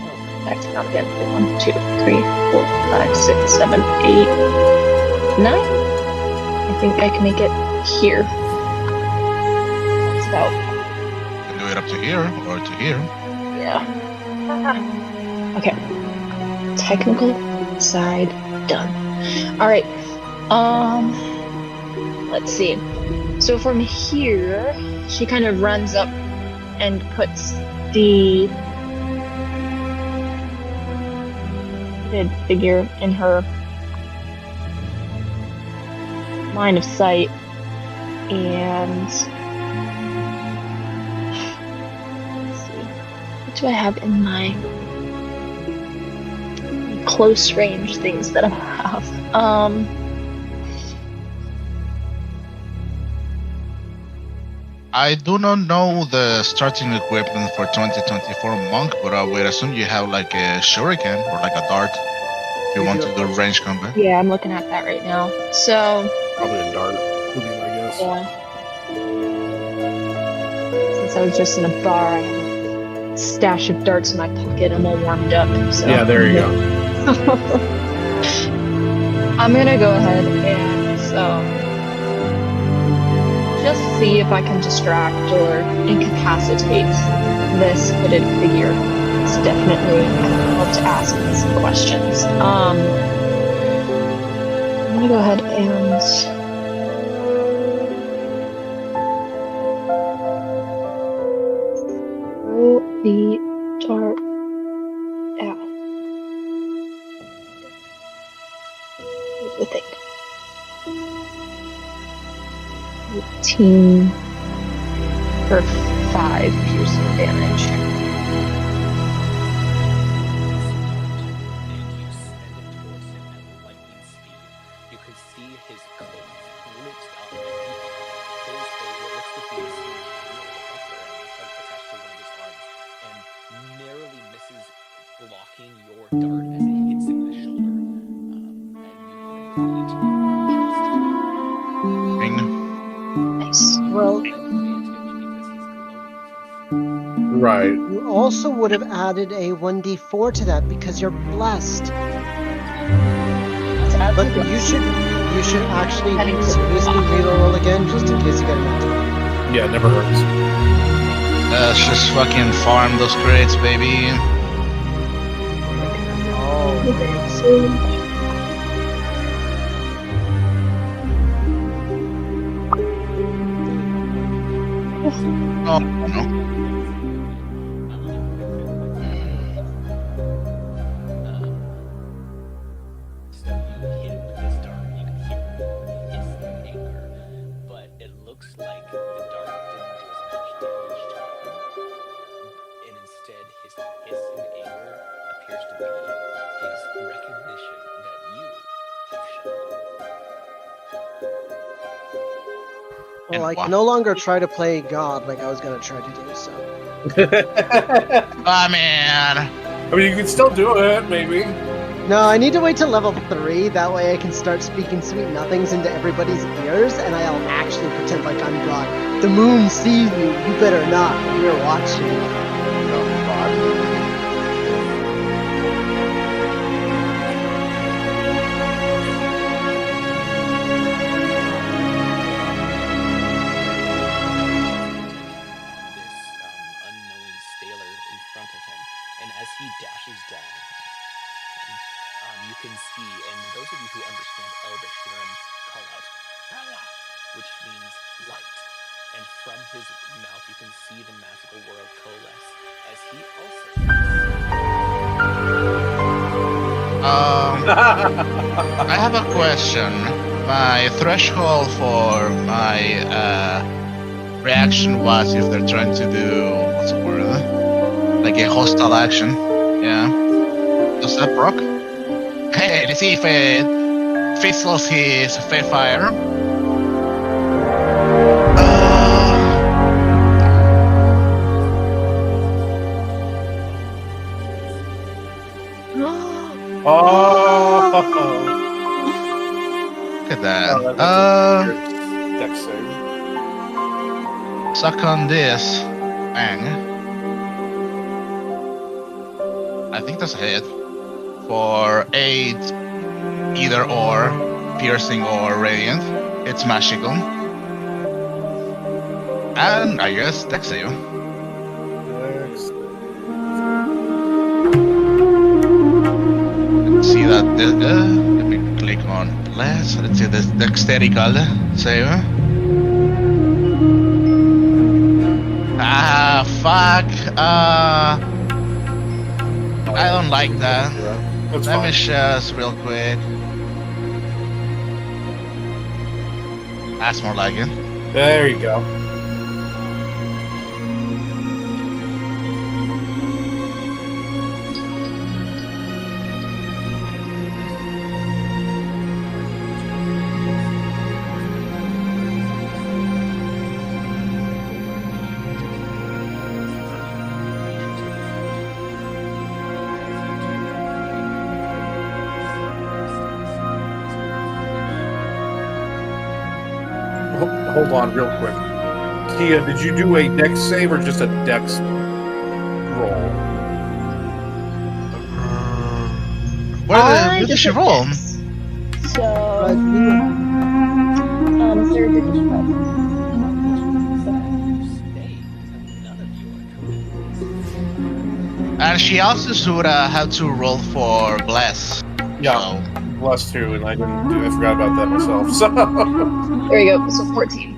Oh, actually, not again. 1, 2, 3, 4, 5, 6, 7, 8, 9. I think I can make it here. That's about, You can do it up to here or to here. yeah. Okay. Technical side done. Alright. Let's see. So from here, she kind of runs up and puts the figure in her line of sight, and let's see, what do I have in my close range things that I have? I do not know the starting equipment for 2024 Monk, but I would assume you have like a shuriken or like a dart if you You want do to do have- range combat. Yeah, I'm looking at that right now. So, Probably a dart would be my guess. yeah. Since I was just in a bar, I have a stash of darts in my pocket. I'm all warmed up. So. Yeah, there you go. I'm gonna go ahead and just see if I can distract or incapacitate this hooded figure. It's definitely help to ask me some questions. I'm gonna go ahead and throw the dart out. What do you think? 18 for 5 piercing damage. And you send it towards him at lightning speed. You can see his coat lift up and he pulls what looks to be a attached to one of his arms and narrowly misses blocking your dart as it hits him in the shoulder. Bing. Nice. Well, Right. you also would have added a 1d4 to that because you're blessed. Let's add But the you should actually Having to- seriously reroll again just in case you get an extra. Yeah, it never hurts. Let's just fucking farm those crates, baby. Oh, Oh, no. recognition that you have shown. Well, And I wha- can no longer try to play God like I was gonna try to do. So Oh man. I mean, you can still do it, maybe. no, I need to wait till level 3. That way I can start speaking sweet nothings into everybody's ears, and I'll actually pretend like I'm God. The moon sees you. You better not. We're watching. Oh, God. This unknowing sailor in front of him, and as he dashes down, you can see, and those of you who understand Elvish hear him call out, "Bella," which means light. And from his mouth, you can see the magical world coalesce as he also. I have a question. My threshold for my reaction was if they're trying to do what's the word? Like a hostile action. Yeah. Does that proc? Hey, let's see if it fizzles his fair fire. Oh! Look at that. Dex save. Suck on this. Bang. I think that's a hit. For 8, either or, piercing or radiant. It's magical. And I guess dex save. Dex. Let's see that. Let me click on less. Let's see this dexterical save. Ah, fuck. I don't like that. That's Let me fine. just real quick. That's more like it. There you go. Hold on, real quick. Kia, did you do a dex save or just a dex roll? Where did she roll? So, But third edition None of you are And she also should have to roll for bless. Yeah, plus 2, and I didn't do. I forgot about that myself. So There you go. So 14.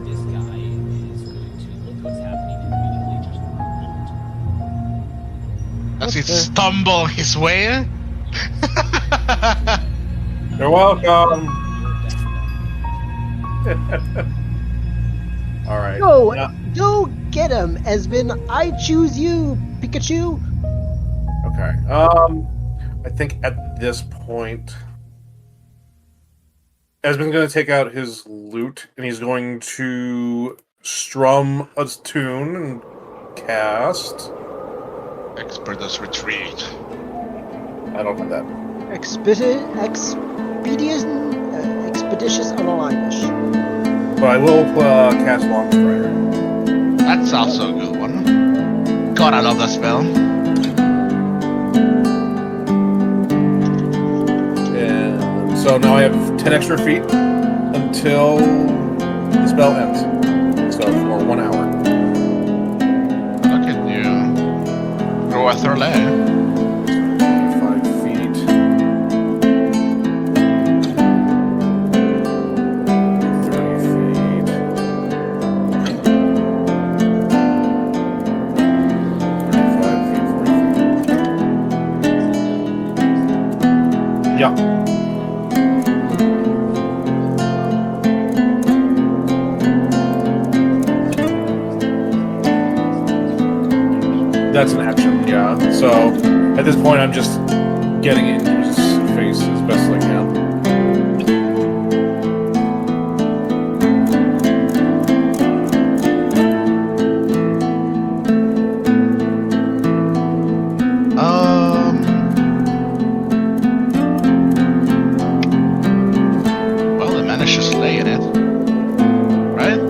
This guy is going to look what's happening and immediately just As he stumble his way. you're welcome. All right. Go, Now- go get him, Esben. I choose you, Pikachu. Okay. I think at this point, Esmond's going to take out his lute and he's going to strum a tune and cast. Expeditious retreat. I don't have that. Expeditious Unalignment. But I will cast Long Strider. That's also a good one. God, I love that spell. And so now I have 10 extra feet until the spell ends. So for 1 hour. Look at you. Grow a Thurley. 5 feet. 30 feet. 35 feet, 40 feet. Yeah. That's an action, yeah. So at this point, I'm just getting into his face as best as I can. Well, they managed to slay in it, right?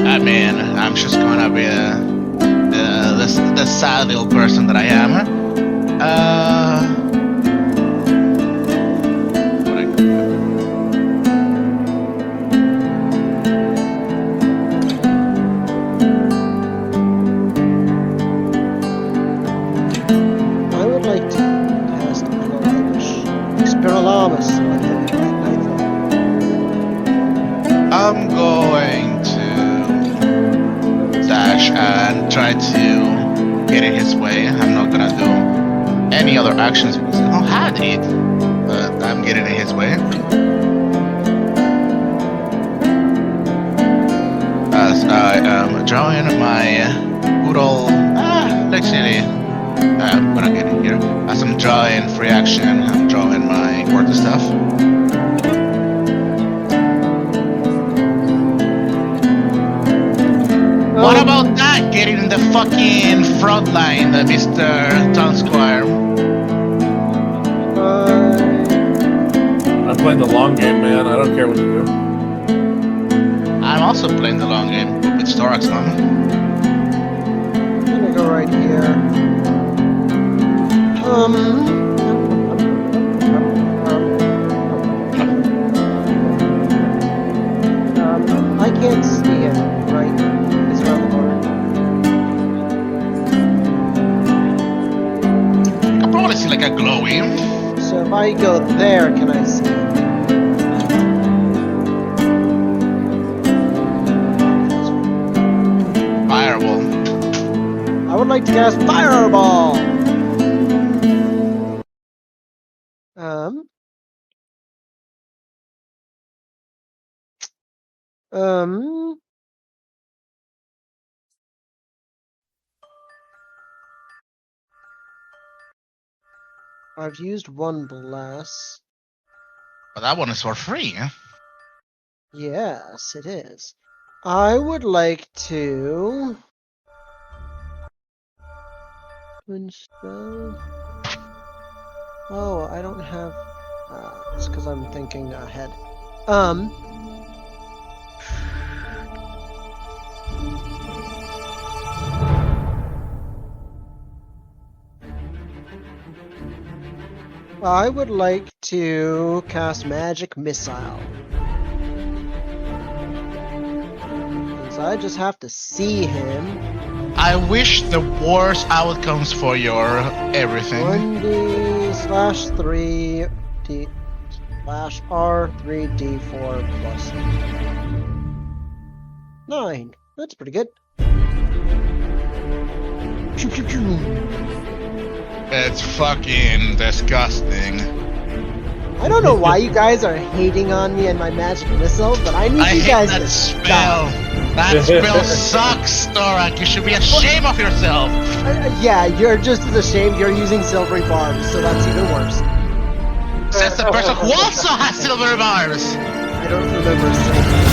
I mean, I'm just gonna be the sad little person that I am. What I would like to cast Expelliarmus on him. I'm going to dash and try to get in his way. I'm not gonna do any other actions because I don't have it, but I'm getting in his way. As I am drawing my good old let's see. I'm gonna get in here. As I'm drawing free action, I'm drawing my quarter stuff. What about that? Getting in the fucking front line, Mr. Town Squire. I'm playing the long game, man. I don't care what you do. I'm also playing the long game with Storax now. I'm gonna go right here. I can't see it, right? He's around the corner. I can probably see like a glowing. So if I go there, can I see it? Fireball. I would like to cast Fireball! Um... I've used one bless. But that one is for free. Yes, it is. I would like to... Instead... Oh, I don't have... it's because I'm thinking ahead. I would like to cast Magic Missile. Because I just have to see him. I wish the worst outcomes for your everything. 1d/3 d/r 3d4 plus 9. That's pretty good. Choo, choo, choo. It's fucking disgusting. I don't know why you guys are hating on me and my magic missile, but I need I you hate guys that to spell. stop. That spell sucks, Storak. You should be ashamed of yourself. Yeah, you're just as ashamed you're using silvery barbs, so that's even worse. Says the person who also has silver bars. I don't remember silver.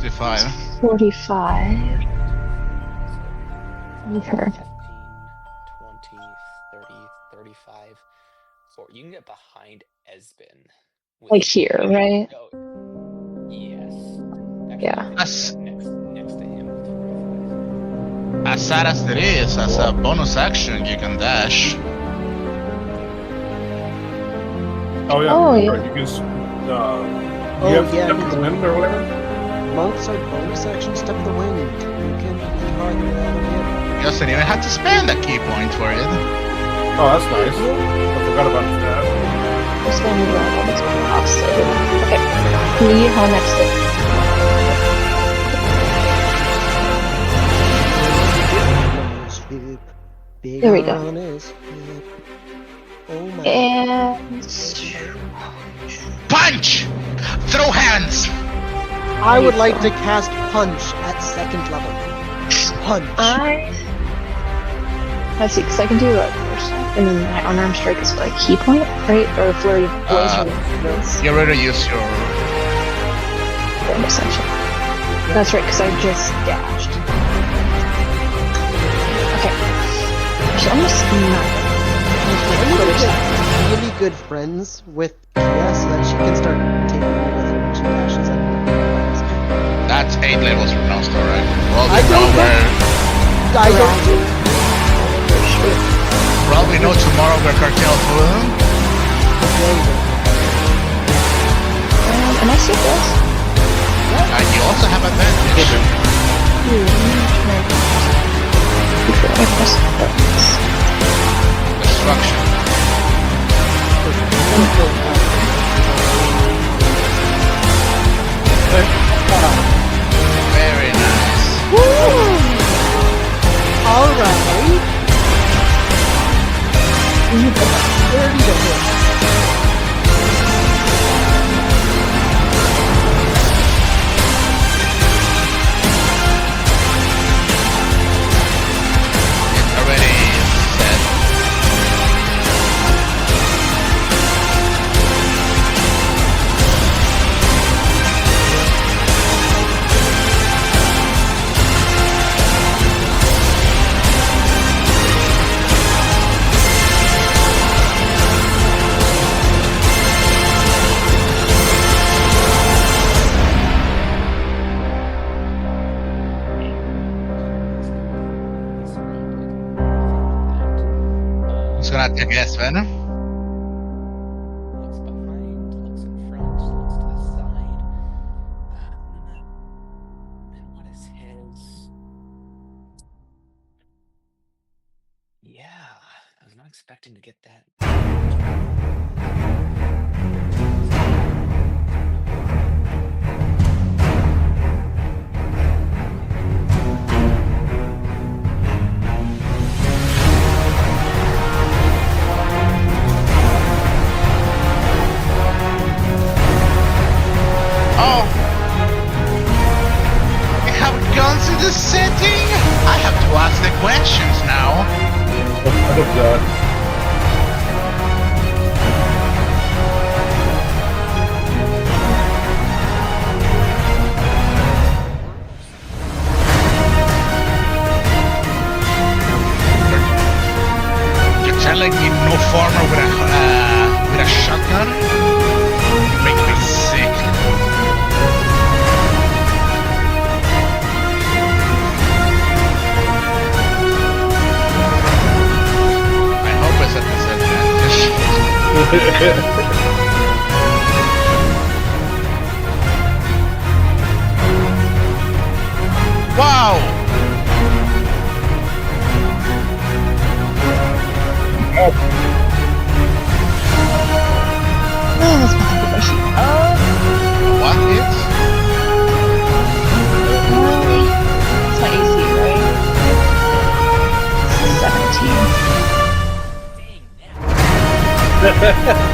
45. 45. Okay. 15, 20, 30, 35, 40. You can get behind Esben. with- Like here, right? Oh, yes. Actually, Yeah. you can That's- get next to him with 45. As sad as it is, as a bonus action, you can dash. Oh yeah. Oh, yeah. Right, you can. Oh, You have yeah, step of the wind or whatever. Monks are bonus action step of the wind. You can be harder than him. You doesn't even have to spend a key point for it. Oh, that's nice. I forgot about that. Just gonna move around all this opposite. Okay. We are next to There we go. On his hip. Oh my. and Punch! Throw hands! I would like to cast punch at second level. Punch. Let's see, because I can do a first, and then my unarmed strike is like key point, right? Or flurry of blows from the You already used your. bonus action. That's right, because I just dashed. Okay. Actually, I'm just not. I'm gonna get really good friends with Kia so that she can start taking me with her when she dashes at me. That's 8 levels from now, right? Well, I we know don't where. I don't. Well, we know tomorrow where Cartel flew. Am I still close? And you also have advantage. Destruction. Very nice. Alright. 30 to hit. It's already set. Who's gonna take this, Venom? Looks behind, looks in front, looks to the side. And what is his? Yeah, I was not expecting to get that. Oh! We have gone to the setting! I have to ask the questions now. What is that? You're telling me no farmer with a shotgun? You make me sick. I hope it's at disadvantage. Wow! Oh, that's my question. What hits? It's my AC, right? 17.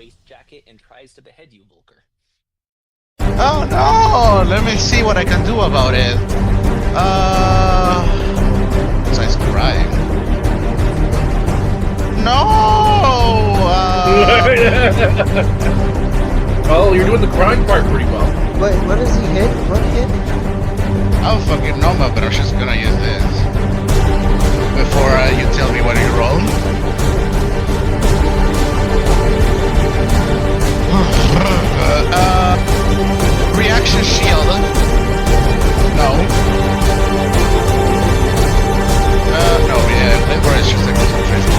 waist jacket and tries to behead you, Volker. Oh no! Let me see what I can do about it. Besides crying. No! Well, you're doing the crying part pretty well. Wait, what does he hit? What hit? I don't fucking know, but I'm just gonna use this. Before you tell me what you roll. Reaction shield. No. No, yeah, Flavor is just a concentration.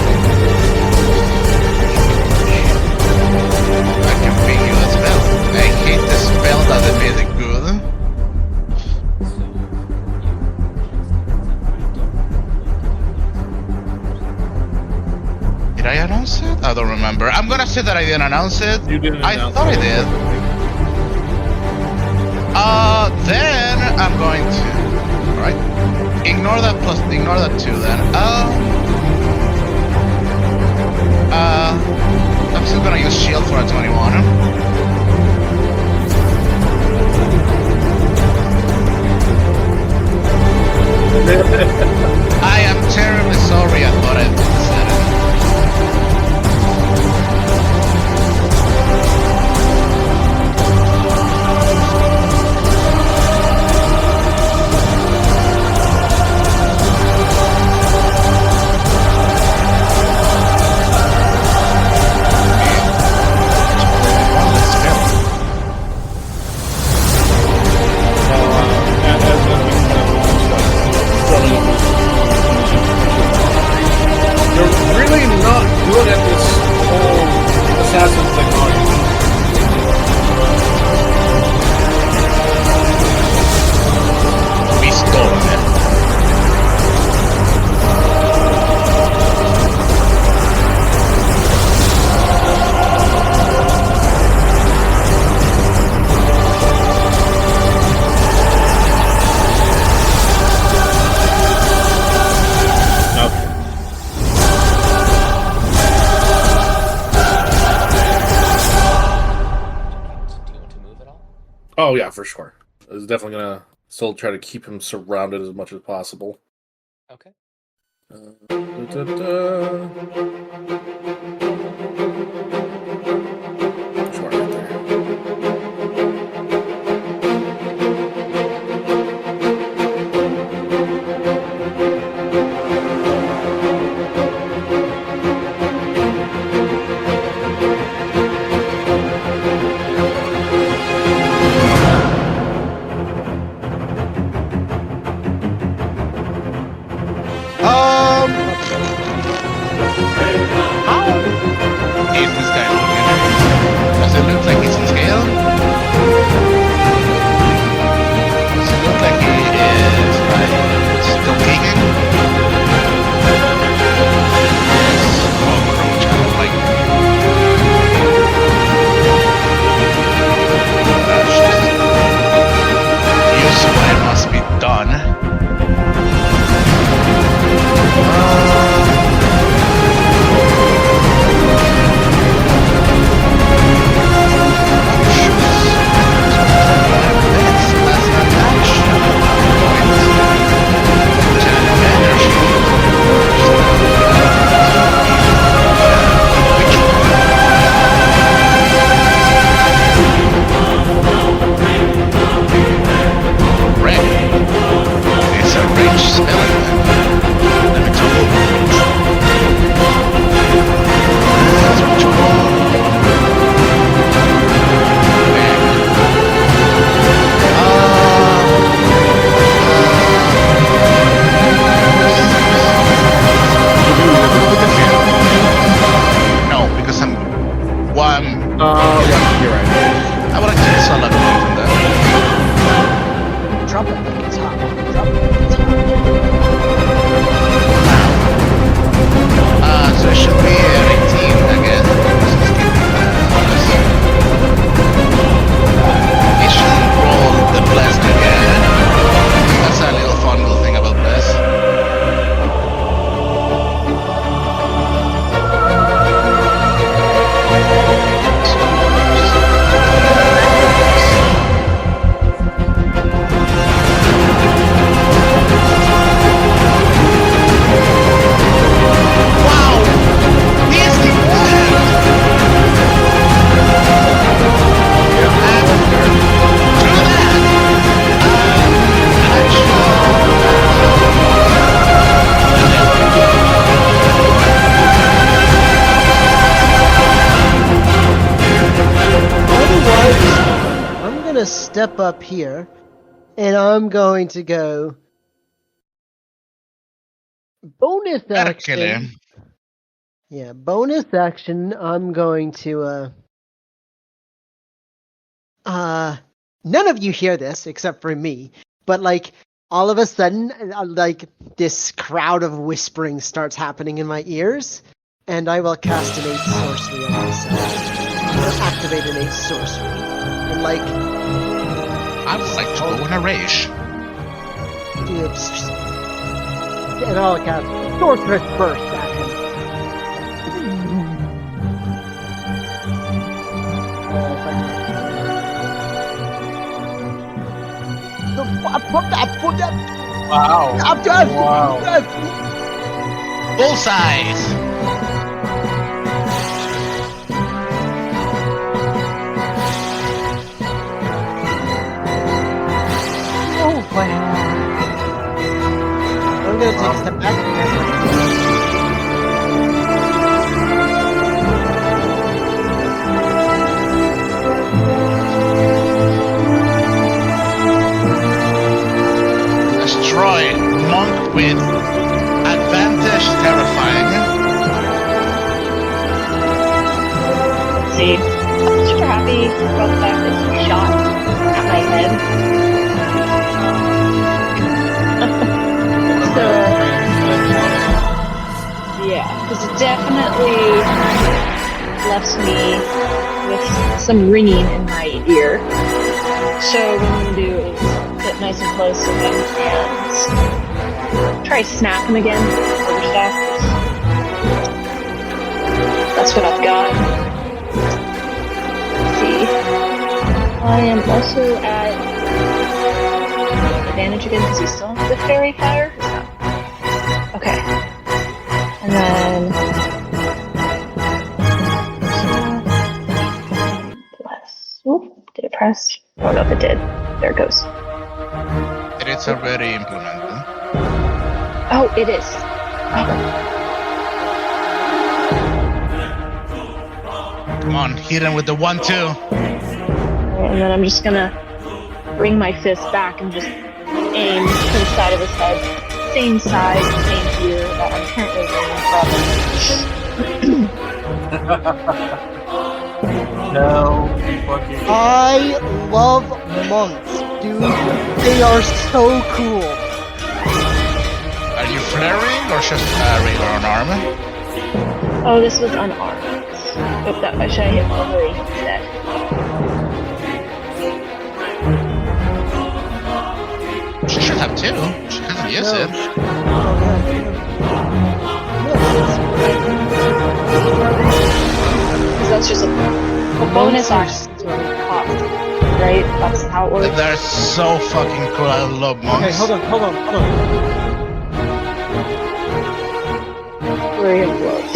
I can ping you a spell. I hate the spell that they made it good. Did I announce it? I don't remember. I'm gonna say that I didn't announce it. You didn't I announce thought I it. did. Then I'm going to. Alright. Ignore that 2 then. I'm still gonna use shield for a 21. I am terribly sorry, I thought I said it. You're really not good at this whole assassin thing, are you? We stole it. Do you want to move at all? Oh yeah, for sure. I was definitely gonna still try to keep him surrounded as much as possible. Okay. Sure, right there. How is this guy looking? Does it look like he's in scale? Does it look like he is like still kicking? Oh, from channel like. Use what must be done. It's a rich spelling. Let me tell you. That's what you want. No, because I'm one. Yeah, you're right. I would like to sell that from there. Drop it like it's hot. Drop it like it's hot. So it should be 18, I guess. He shouldn't roll the blast again. That's a little fun little thing about blast. gonna step up here, and I'm going to go bonus action. Hercule. Yeah, bonus action. I'm going to none of you hear this except for me, but like all of a sudden, like this crowd of whispering starts happening in my ears, and I will cast innate sorcery on myself. Or activate innate sorcery, and like I would like to go in a rage. and I'll cast sorceress burst at him. Wow. Wow. Bullseyes! Oh wow! I'm gonna take a step back. Destroy monk with advantage terrifying. Let's see. I'm super happy about the fact that he shot at my head. So, yeah, because it definitely left me with some ringing in my ear. So what I'm going to do is get nice and close to him and try to snap him again with the quarterstaff. That's what I've got. Let's see. I am also at advantage again because he's still with fairy fire. Okay. And then plus. Oop, did it press? Oh no, it did. There it goes. It's already implemented. Oh, it is. Come on, hit him with the 1-2. And then I'm just gonna bring my fist back and just aim to the side of his head. Same side, same ear that I'm currently aiming from. No. Fucking. I love monks, dude. They are so cool. Are you flaring or just regular unarmed? Oh, this was unarmed. Oop, that should I hit Flurry instead? She should have 2. She hasn't used it. Because that's just a bonus action to pop, right? That's how it works. They're so fucking cool. I love monks. Okay, hold on. Flurry of blows. Okay.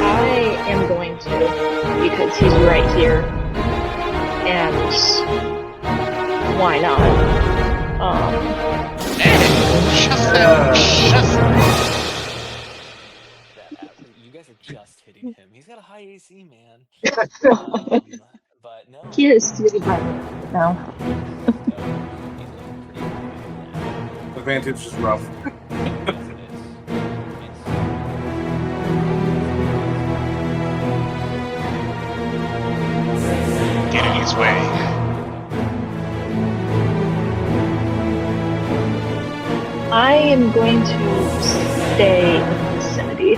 I am going to, because he's right here, and why not? Hey, just You guys are just hitting him. He's got a high AC, man. But no. He is really bad now. Advantage is rough. getting his way. I am going to stay in the vicinity.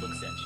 Looks at you.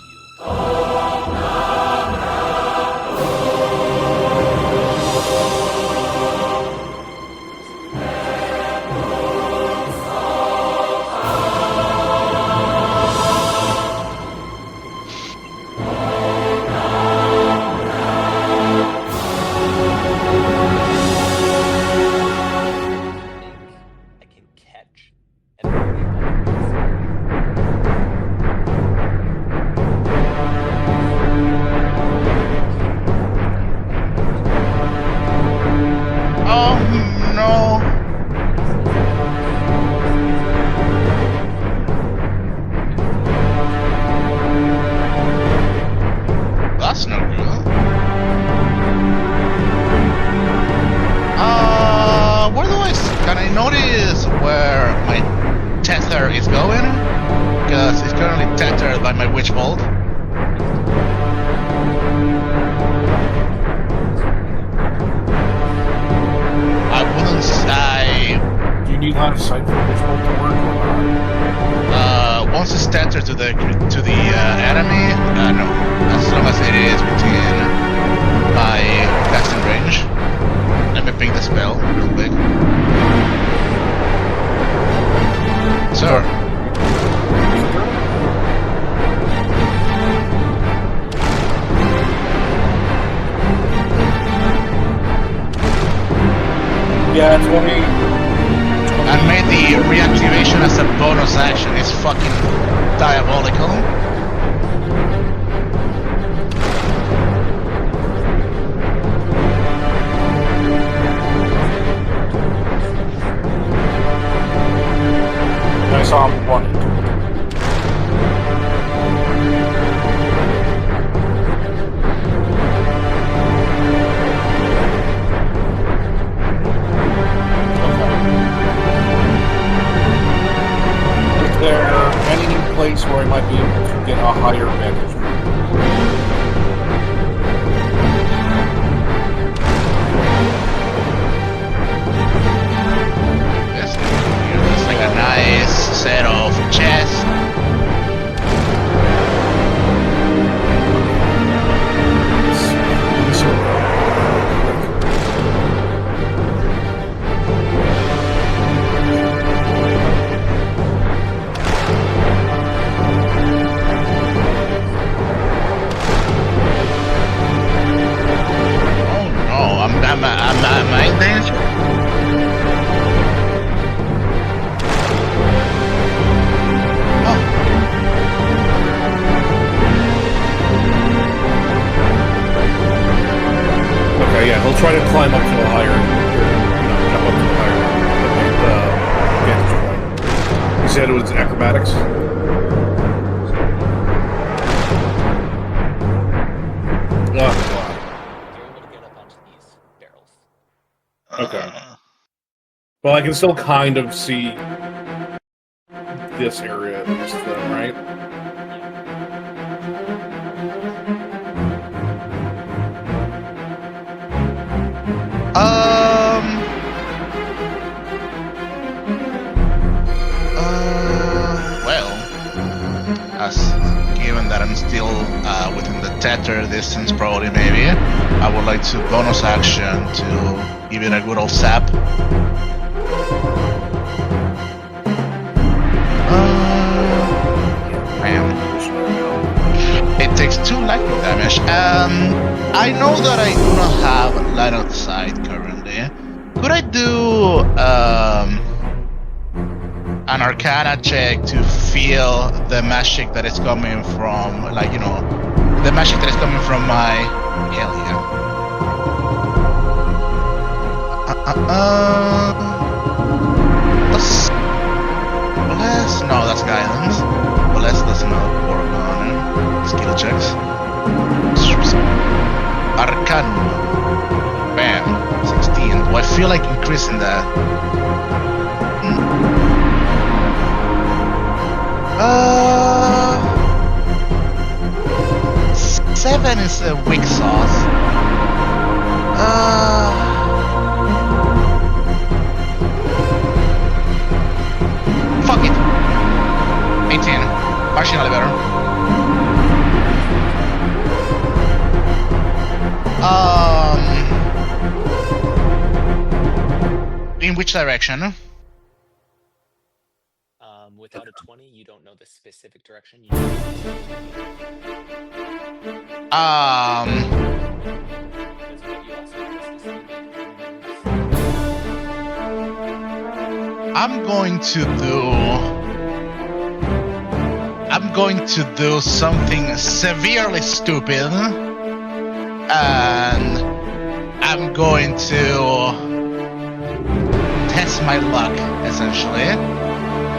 by my witch bolt. I wouldn't say. Do you need line of sight for which one to work or not? Once it's tethered to the enemy, no. As long as it is within my casting range. Let me ping the spell real quick. Sir. Yeah, 20. And made the reactivation as a bonus action is fucking diabolical. I saw him one. Is there any place where I might be able to get a higher vantage point? Yes, there's like a nice set of chests. Am I in danger? Okay, yeah, he'll try to climb up to a higher, jump up to a higher vantage point. You said it was acrobatics? Oh, You're able to get up onto these barrels. okay. Well, I can still kind of see this area at least, then, right? Well, as given that I'm still within the tether distance, probably maybe, I would like to bonus action to give it a good old zap. It takes 2 lightning damage. I know that I do not have line of sight currently. Could I do an Arcana check to feel the magic that is coming from, like, you know, the magic that is coming from my area? Bless? No, that's guidance. Bless does not work on skill checks. Arcanum. Bam. 16. Do I feel like increasing that? 7 is a weak sauce. Fuck it. 18. Marginally better. In which direction? Without a 20, you don't know the specific direction. I'm going to do something severely stupid, and I'm going to test my luck, essentially.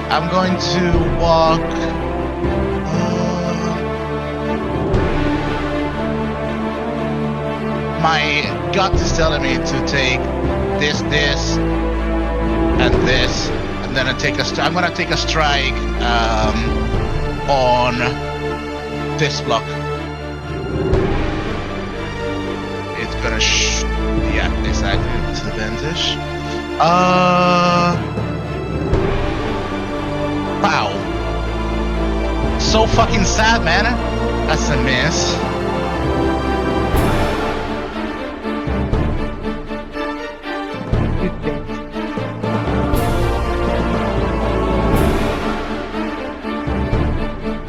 I'm going to walk. My gut is telling me to take this, and this, and then I'm gonna take a strike on this block. It's gonna yeah, exactly, disadvantage. Wow. So fucking sad, man. That's a miss.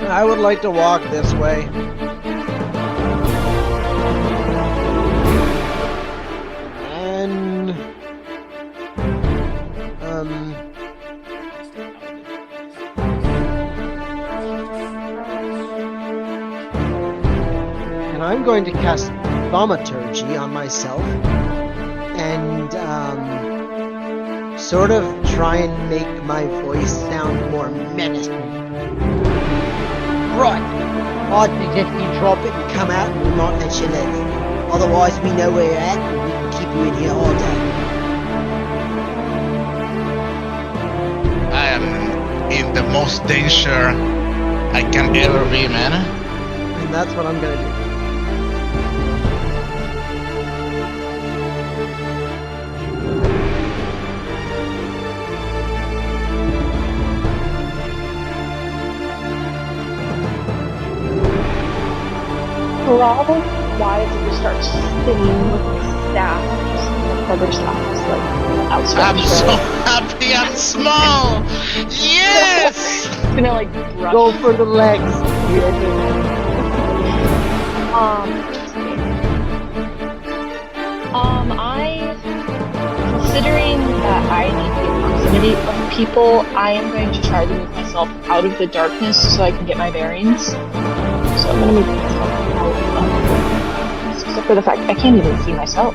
I would like to walk this way. And I'm going to cast Thaumaturgy on myself and sort of try and make my voice sound more menacing. Right, I suggest you drop it and come out and we might let you live. Otherwise we know where you're at and we can keep you in here all day. I am in the most danger I can ever be, man. And that's what I'm gonna do. Probably why did you start singing with the staff? Just the rubber staff is like outstretched. I'm so happy I'm small! Yes! It's gonna like brush. Go for the legs. Considering that I need the proximity of people, I am going to try to move myself out of the darkness so I can get my bearings. So I'm gonna move myself out of the darkness, except for the fact I can't even see myself.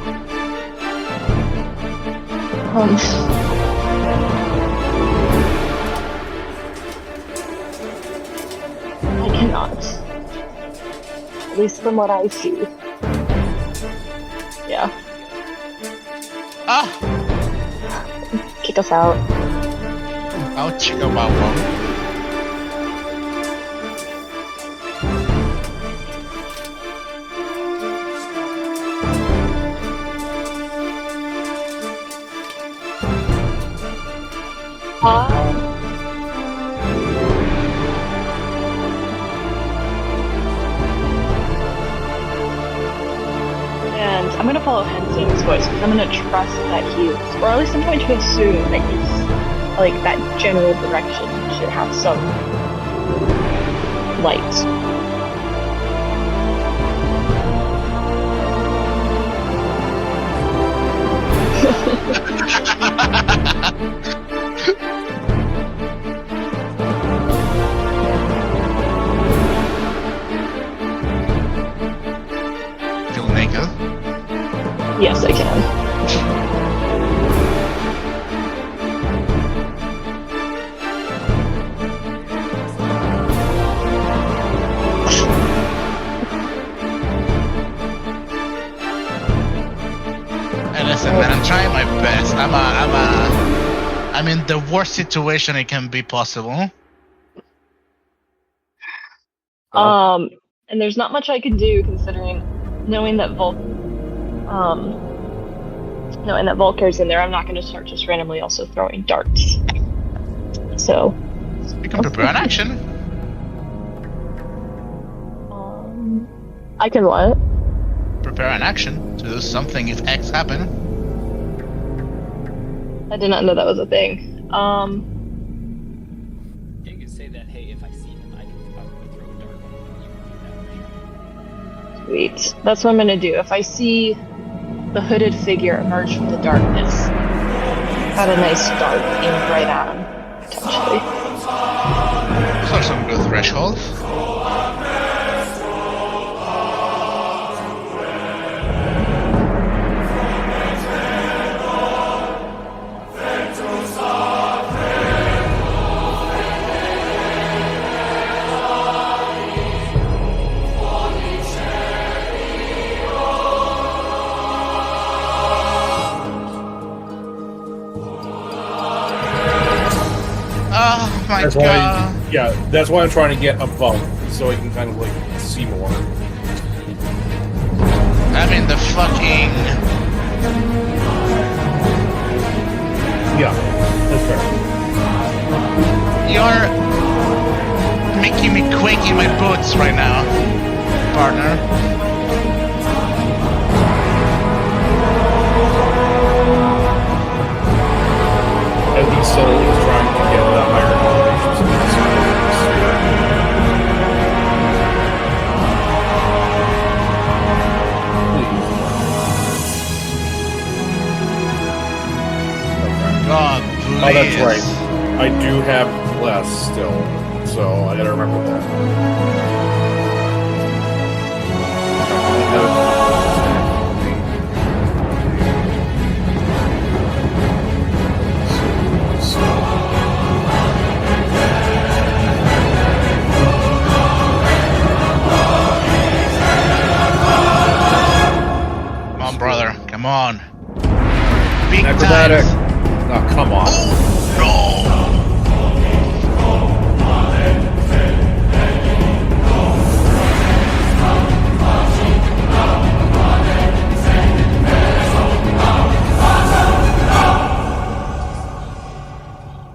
I cannot. At least from what I see. Yeah. Ah! Kick us out. Oh, chicka wow wow. And I'm gonna follow Hensing's voice because I'm gonna trust that he's, or at least I'm going to assume that he's, like, that general direction should have some light. Feel naked? Yes, I can. Hey, listen, man, I'm trying my best. I'm in the worst situation it can be possible. And there's not much I can do considering knowing that Volker's in there. I'm not going to start just randomly also throwing darts. So You can prepare an action. I can what? Prepare an action to do something if X happen. I did not know that was a thing. You can say that, hey, if I see him, I can probably throw a dart. You can do that. Sweet. That's what I'm gonna do. If I see the hooded figure emerge from the darkness, have a nice dart aimed right at him, potentially. Those are some good thresholds. Oh my That's god. why, yeah, that's why I'm trying to get above. so I can kind of like see more. I'm in the fucking. Yeah, that's fair. You're making me quake in my boots right now, partner. At least Soul is trying to get the higher elevations of this sphere. God, please. Oh, that's right. I do have less still, so I gotta remember that. Come on, brother. Come on. Big Acrobatic. times. Oh, come on.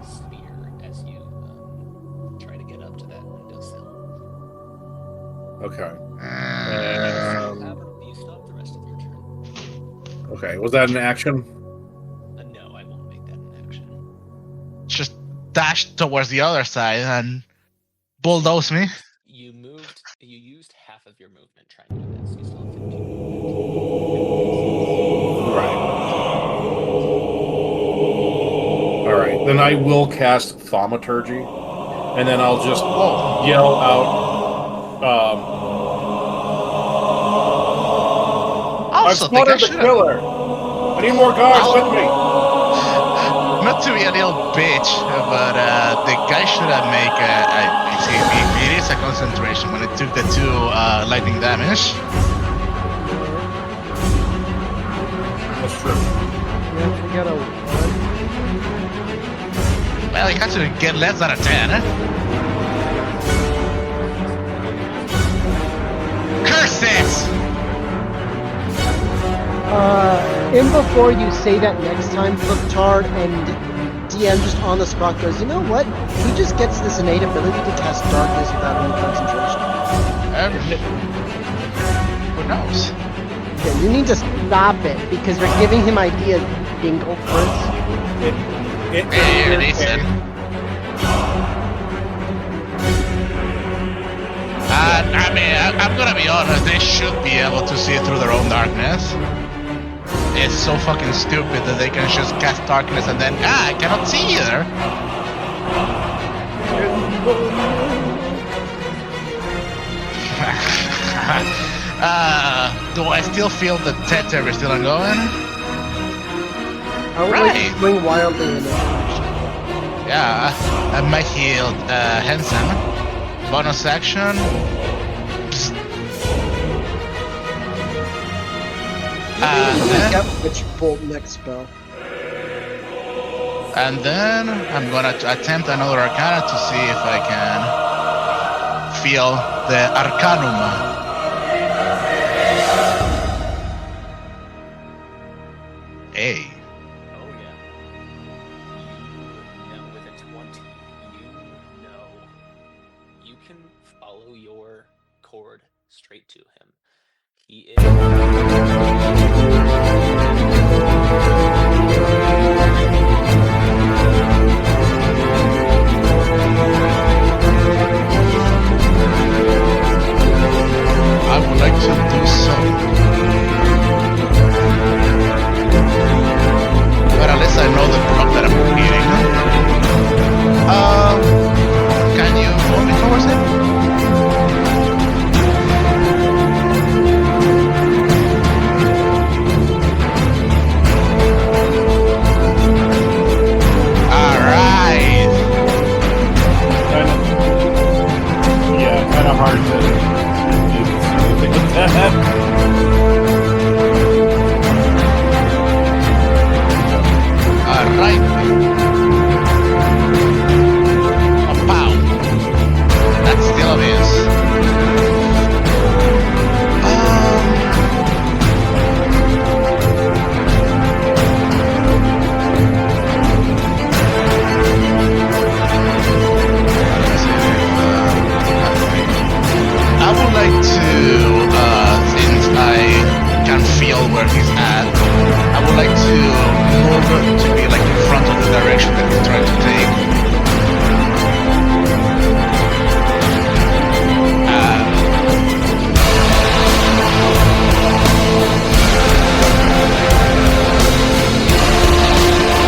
Spear as you try to get up to that windowsill. Okay. You still have the rest of your turn. Okay, was that an action? No, I won't make that an action. Just dash towards the other side and bulldoze me. You used half of your movement trying to do this. You still have 15 movement. Right. Alright, then I will cast Thaumaturgy, and then I'll just yell out, I've Also, think I spotted the should have. killer! I need more guards with me! Not to be a little bitch, but the guy should have made if it is a concentration when it took the 2 lightning damage. That's true. Yeah, we got a 1. Well, you have to get less than a 10. Curses! In before you say that next time, Fliptard, and DM just on the spot goes, you know what? He just gets this innate ability to cast darkness without any concentration. Who knows? Yeah, you need to stop it because you're giving him ideas, Dingle Prince. There, listen. I mean, I'm gonna be honest, they should be able to see through their own darkness. It's so fucking stupid that they can just cast darkness and then, I cannot see either. Do I still feel the tether is still ongoing? I would like to swing wildly in it. Yeah, I might heal Hansen. Bonus action. Yep, which bolt next spell. And then I'm gonna attempt another Arcana to see if I can feel the Arcanum. Hey. Oh yeah. You know with a 20, you know you can follow your cord straight to him. He is I would like to do so. But unless I know the block that I'm hitting. Can you move me towards him? Alright. Kind of hard to do anything with that. Alright. A pound. That's still a miss. would like to, since I can feel where he's at, I would like to move to be like in front of the direction that he's trying to take.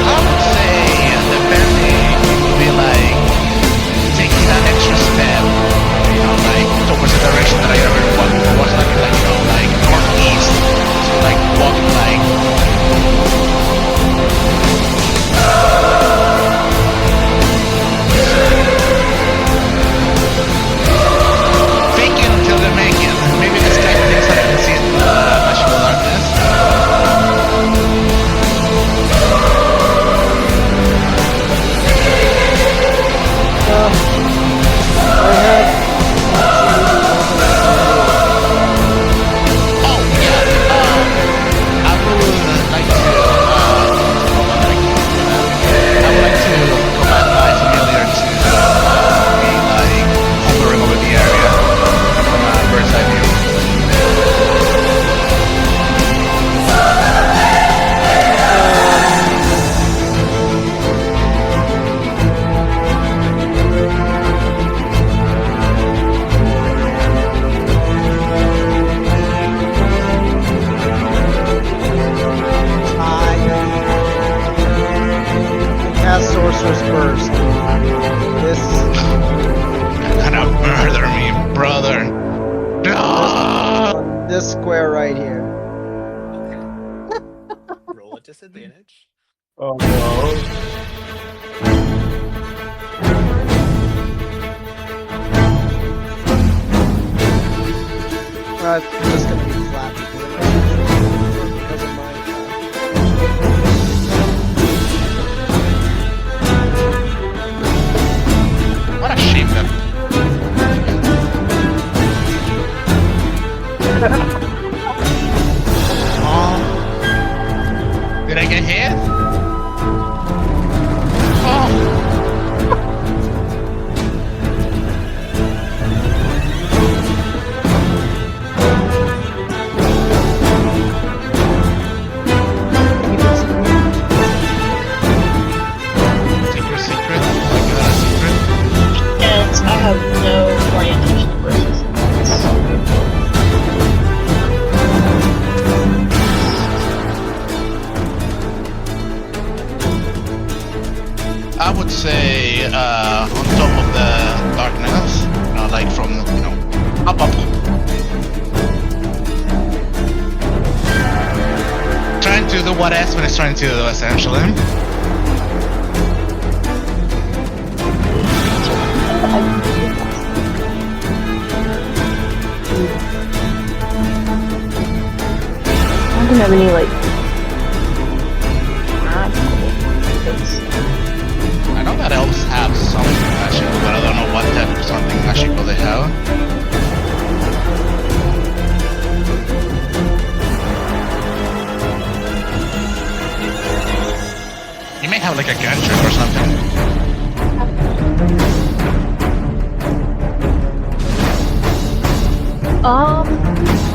I would say, depending, it would be like taking that extra step, you know, like towards the direction that I already walked towards, like you know, like northeast, so like walking like. Fake it until they make it. Maybe this guy thinks that I can see magical darkness. Oh yeah. I would like to. I would like to command my familiar to be like hovering over the area from a bird's eye view. Cast Sorcerer's Burst. This You're gonna murder me, brother. No! on this square right here. Roll at disadvantage. Oh no. It's just gonna be flat because of my. What a shame that. Oh. Did I get hit? Oh. Take your secret. I got a secret. And I have no orientation of resistance. I would say on top of the darkness, you know, like from, you know, up. Trying to do what Espen is trying to do, essentially. I don't have any like magical things. I know that elves have something magical, but I don't know what type of something magical they have. You may have like a cantrip or something.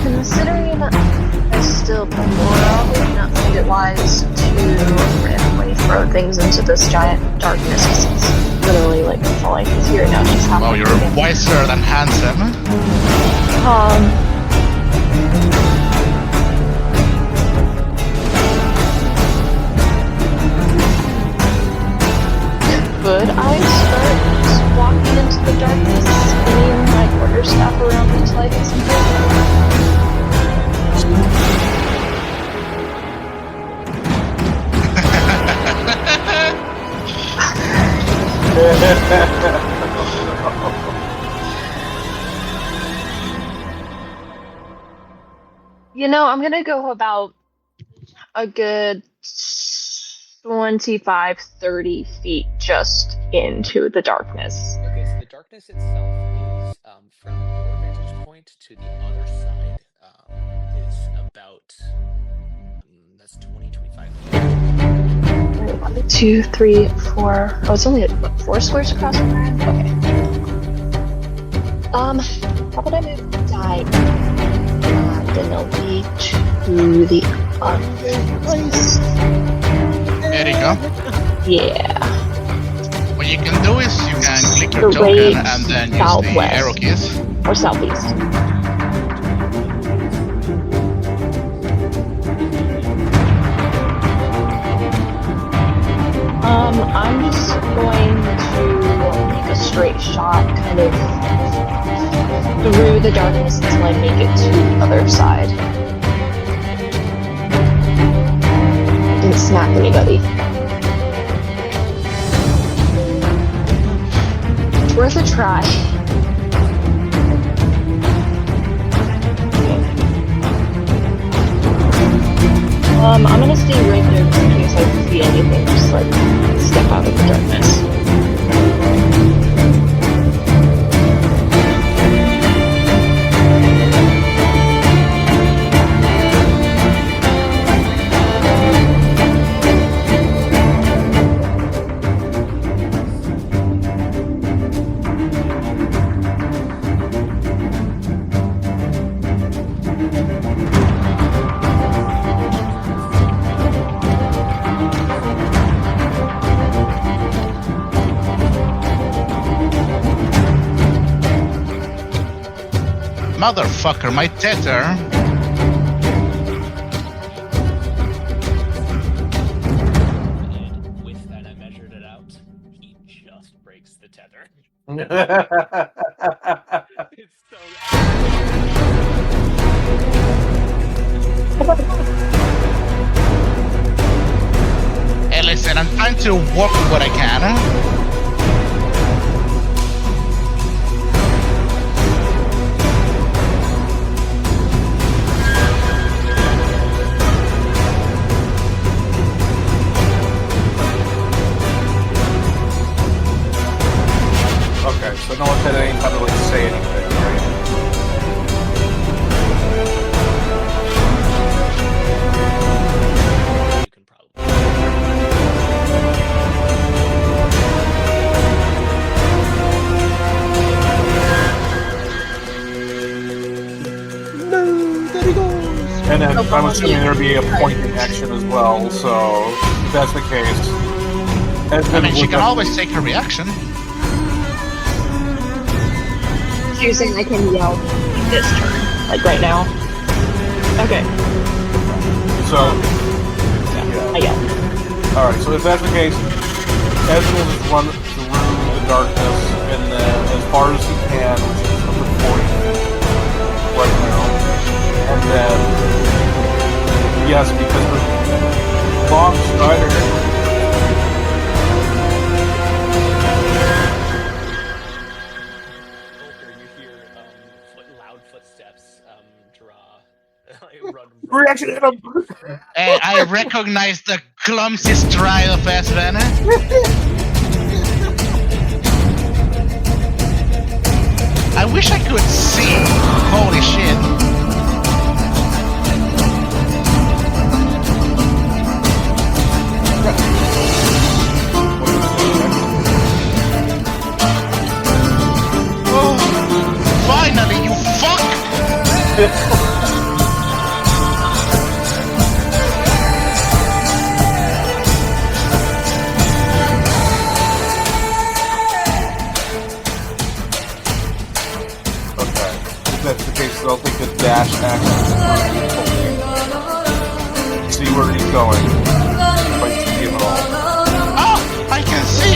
Considering I still play Laura, I would not find it wise to randomly throw things into this giant darkness because it's literally like falling easier now. She's half. Oh, you're wiser than handsome. Could I start walking into the darkness, spinning my quarterstaff around until I hit something? You know, I'm gonna go about a good 25, 30 feet just into the darkness. Okay, so the darkness itself is from your vantage point to the other side is about that's 20-25 feet. 1, 2, 3, 4. Oh, it's only what, 4 squares across the ground? Okay. How would I move? then they'll be to the Nice. There you go. yeah. What you can do is you can click your The token rate and then use the southwest. arrow keys. Or southeast. I'm just going to make a straight shot kind of through the darkness until I make it to the other side. Didn't snap anybody. It's worth a try. I'm gonna stay right there just in case I see anything, just like step out of the darkness. Motherfucker, my tether. And with that, I measured it out. He just breaks the tether. It's so. Hey, listen, I'm trying to work with what I can. Okay, so no one said any time to like say anything, right? You can probably. No, there he goes. And then No I'm problem. assuming there'd be a pointing action as well, so if that's the case. I mean, she can always take her reaction. So you're saying I can yell this turn, like right now? Okay. So, Yeah, I yell. alright, so if that's the case, Ezra will just run through the darkness, and then as far as he can, which is up to 40 right now, and then, yes, because the long strider. Volker, you hear loud footsteps run. Reaction hit him! Hey, I recognize the clumsy stride of Sven. I wish I could see. Holy shit. Oh, finally, you fuck! Okay, if that's the case, I'll take a dash action. See where he's going. If I see him at all. Oh, I can see!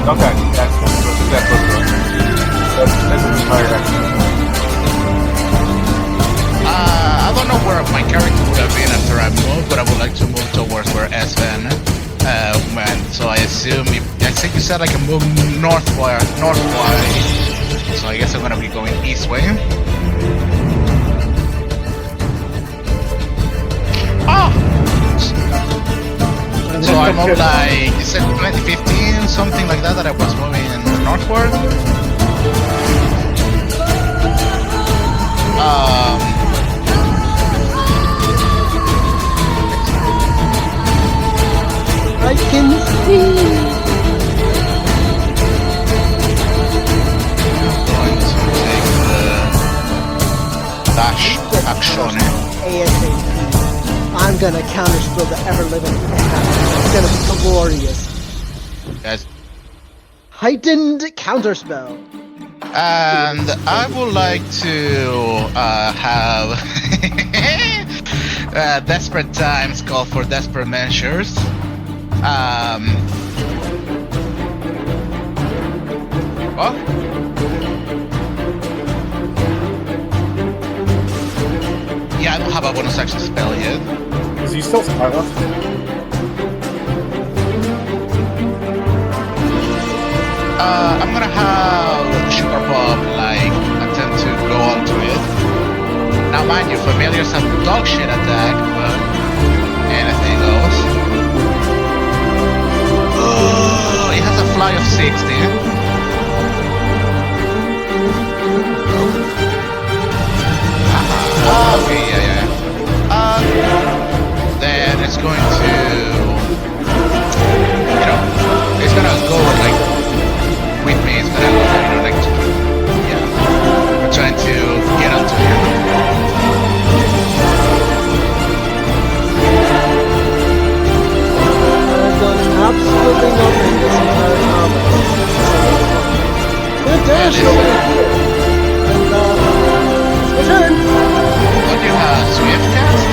Okay, that's what's good. That's an entire action. I don't know where my character would have been after I moved, but I would like to move towards where Sven went. So I assume, I think you said I can move northward. So I guess I'm gonna be going east way. Oh! So I moved like, you said 2015, something like that I was moving northward. Get action. ASAP. I'm gonna counterspell the ever-living hell. It's gonna be glorious. Guys, Heightened counterspell. and I would like to have desperate times call for desperate measures. What? Yeah, I don't have a bonus action spell yet. Is he still silent? I'm gonna have Sugar Bob like attempt to go onto it. Now, mind you, familiars have dog shit attack, but anything goes. Oh, it has a fly of 60. Okay, yeah. Then it's going to, it's gonna go like with me. It's gonna go, like, yeah. We're trying to get onto him. I've done absolutely nothing this entire combat. Good dash over here. And, it's my turn. What do you have? Swift cast?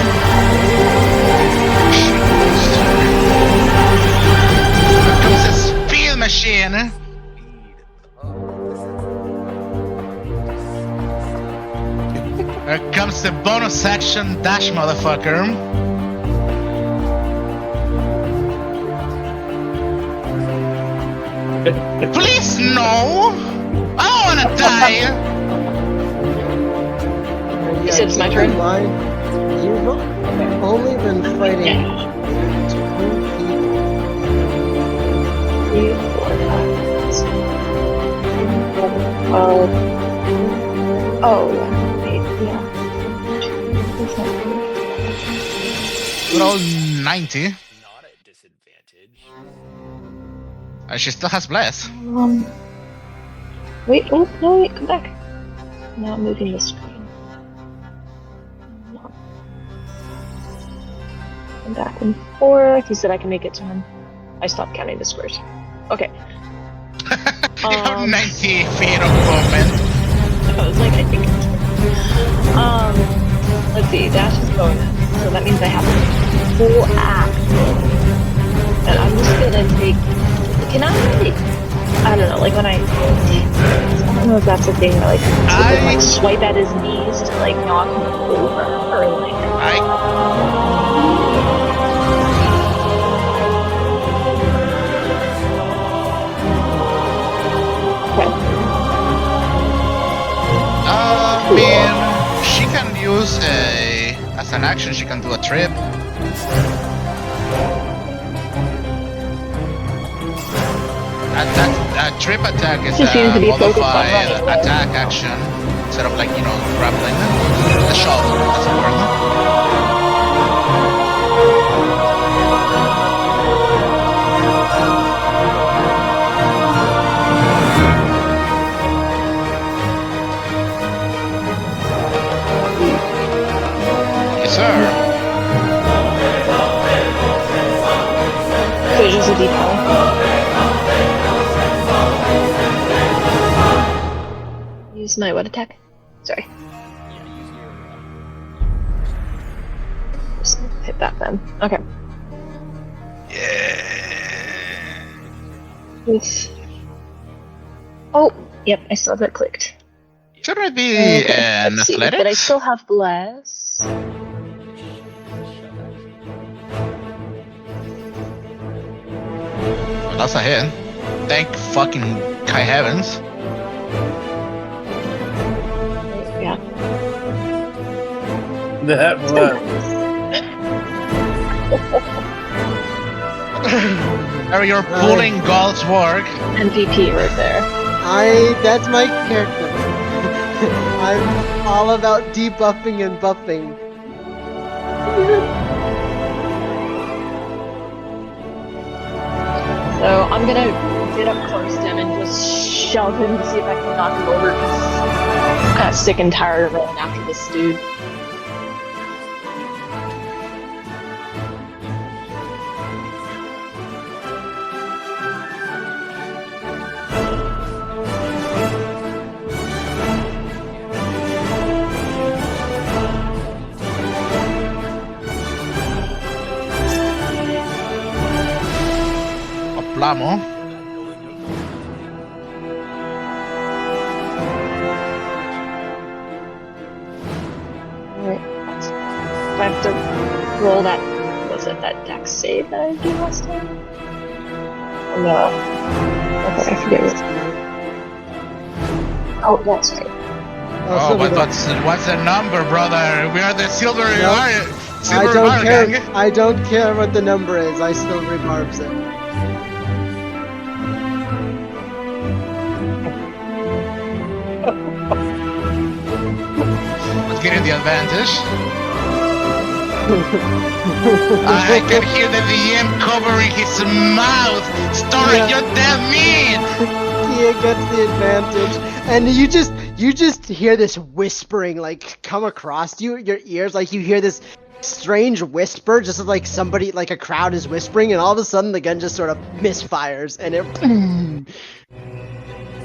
Here comes the speed machine. Here comes the bonus action dash, motherfucker. Please no! I don't wanna die! You said it's my turn? You've only been fighting 2 people. 3, 4, 5, 12. Oh, yeah. Wait, yeah. Good old 90. Not at disadvantage. And she still has bless. Wait, oh, no, wait, come back. Now I'm moving the screen. No. I'm back and forth. He said I can make it to him. I stopped counting the squares. Okay. You have 90 feet of movement. I was like, I think it's... let's see, dash is bonus. So that means I have a full action. And I'm just gonna take... Can I don't know, like when I don't know if that's a thing where like people can, like swipe at his knees to like knock him over or like I mean, she can use as an action, she can do a trip. A trip attack is She seems to a be focused on modified running away. attack action instead of like, grappling. The shot, that's the word. Yes, sir. so it's just a D20. Use my what attack? Sorry. Just hit that then. Okay. Yeah. With... Oh, yep, I still have that clicked. Shouldn't it be Okay, an let's see, athletics? but I still have bless. Well, that's a hit. Thank fucking high heavens. Yeah. That Or you're pulling Galt's work. MVP right there. That's my character. I'm all about debuffing and buffing. So I'm gonna get up close to him and just shove him to see if I can knock him over. Because I'm kind of sick and tired of running after this dude. Plamo. Alright. So I have to roll that. Was it that dex save that I did last time? Or no. Okay, I forget what. Oh, that's right. Oh, what's the number, brother? We are the Silver I don't care. I don't care what the number is. I still rebarbs it. Let's get in the advantage. I can hear the DM covering his mouth. Story, you're dead mean. Kia gets the advantage, and you just hear this whispering like come across your ears, like you hear this strange whisper, just like somebody, like a crowd is whispering, and all of a sudden the gun just sort of misfires, and it.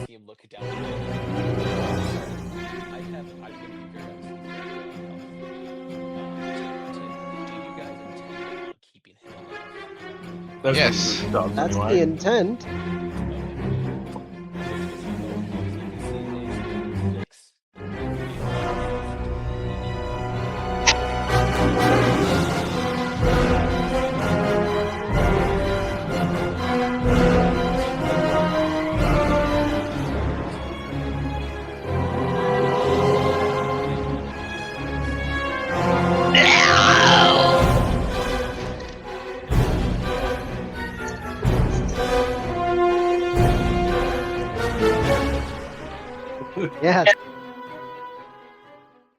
See him look down. I've been do you guys intend on keeping him alive? Yes. That's the intent. Yeah.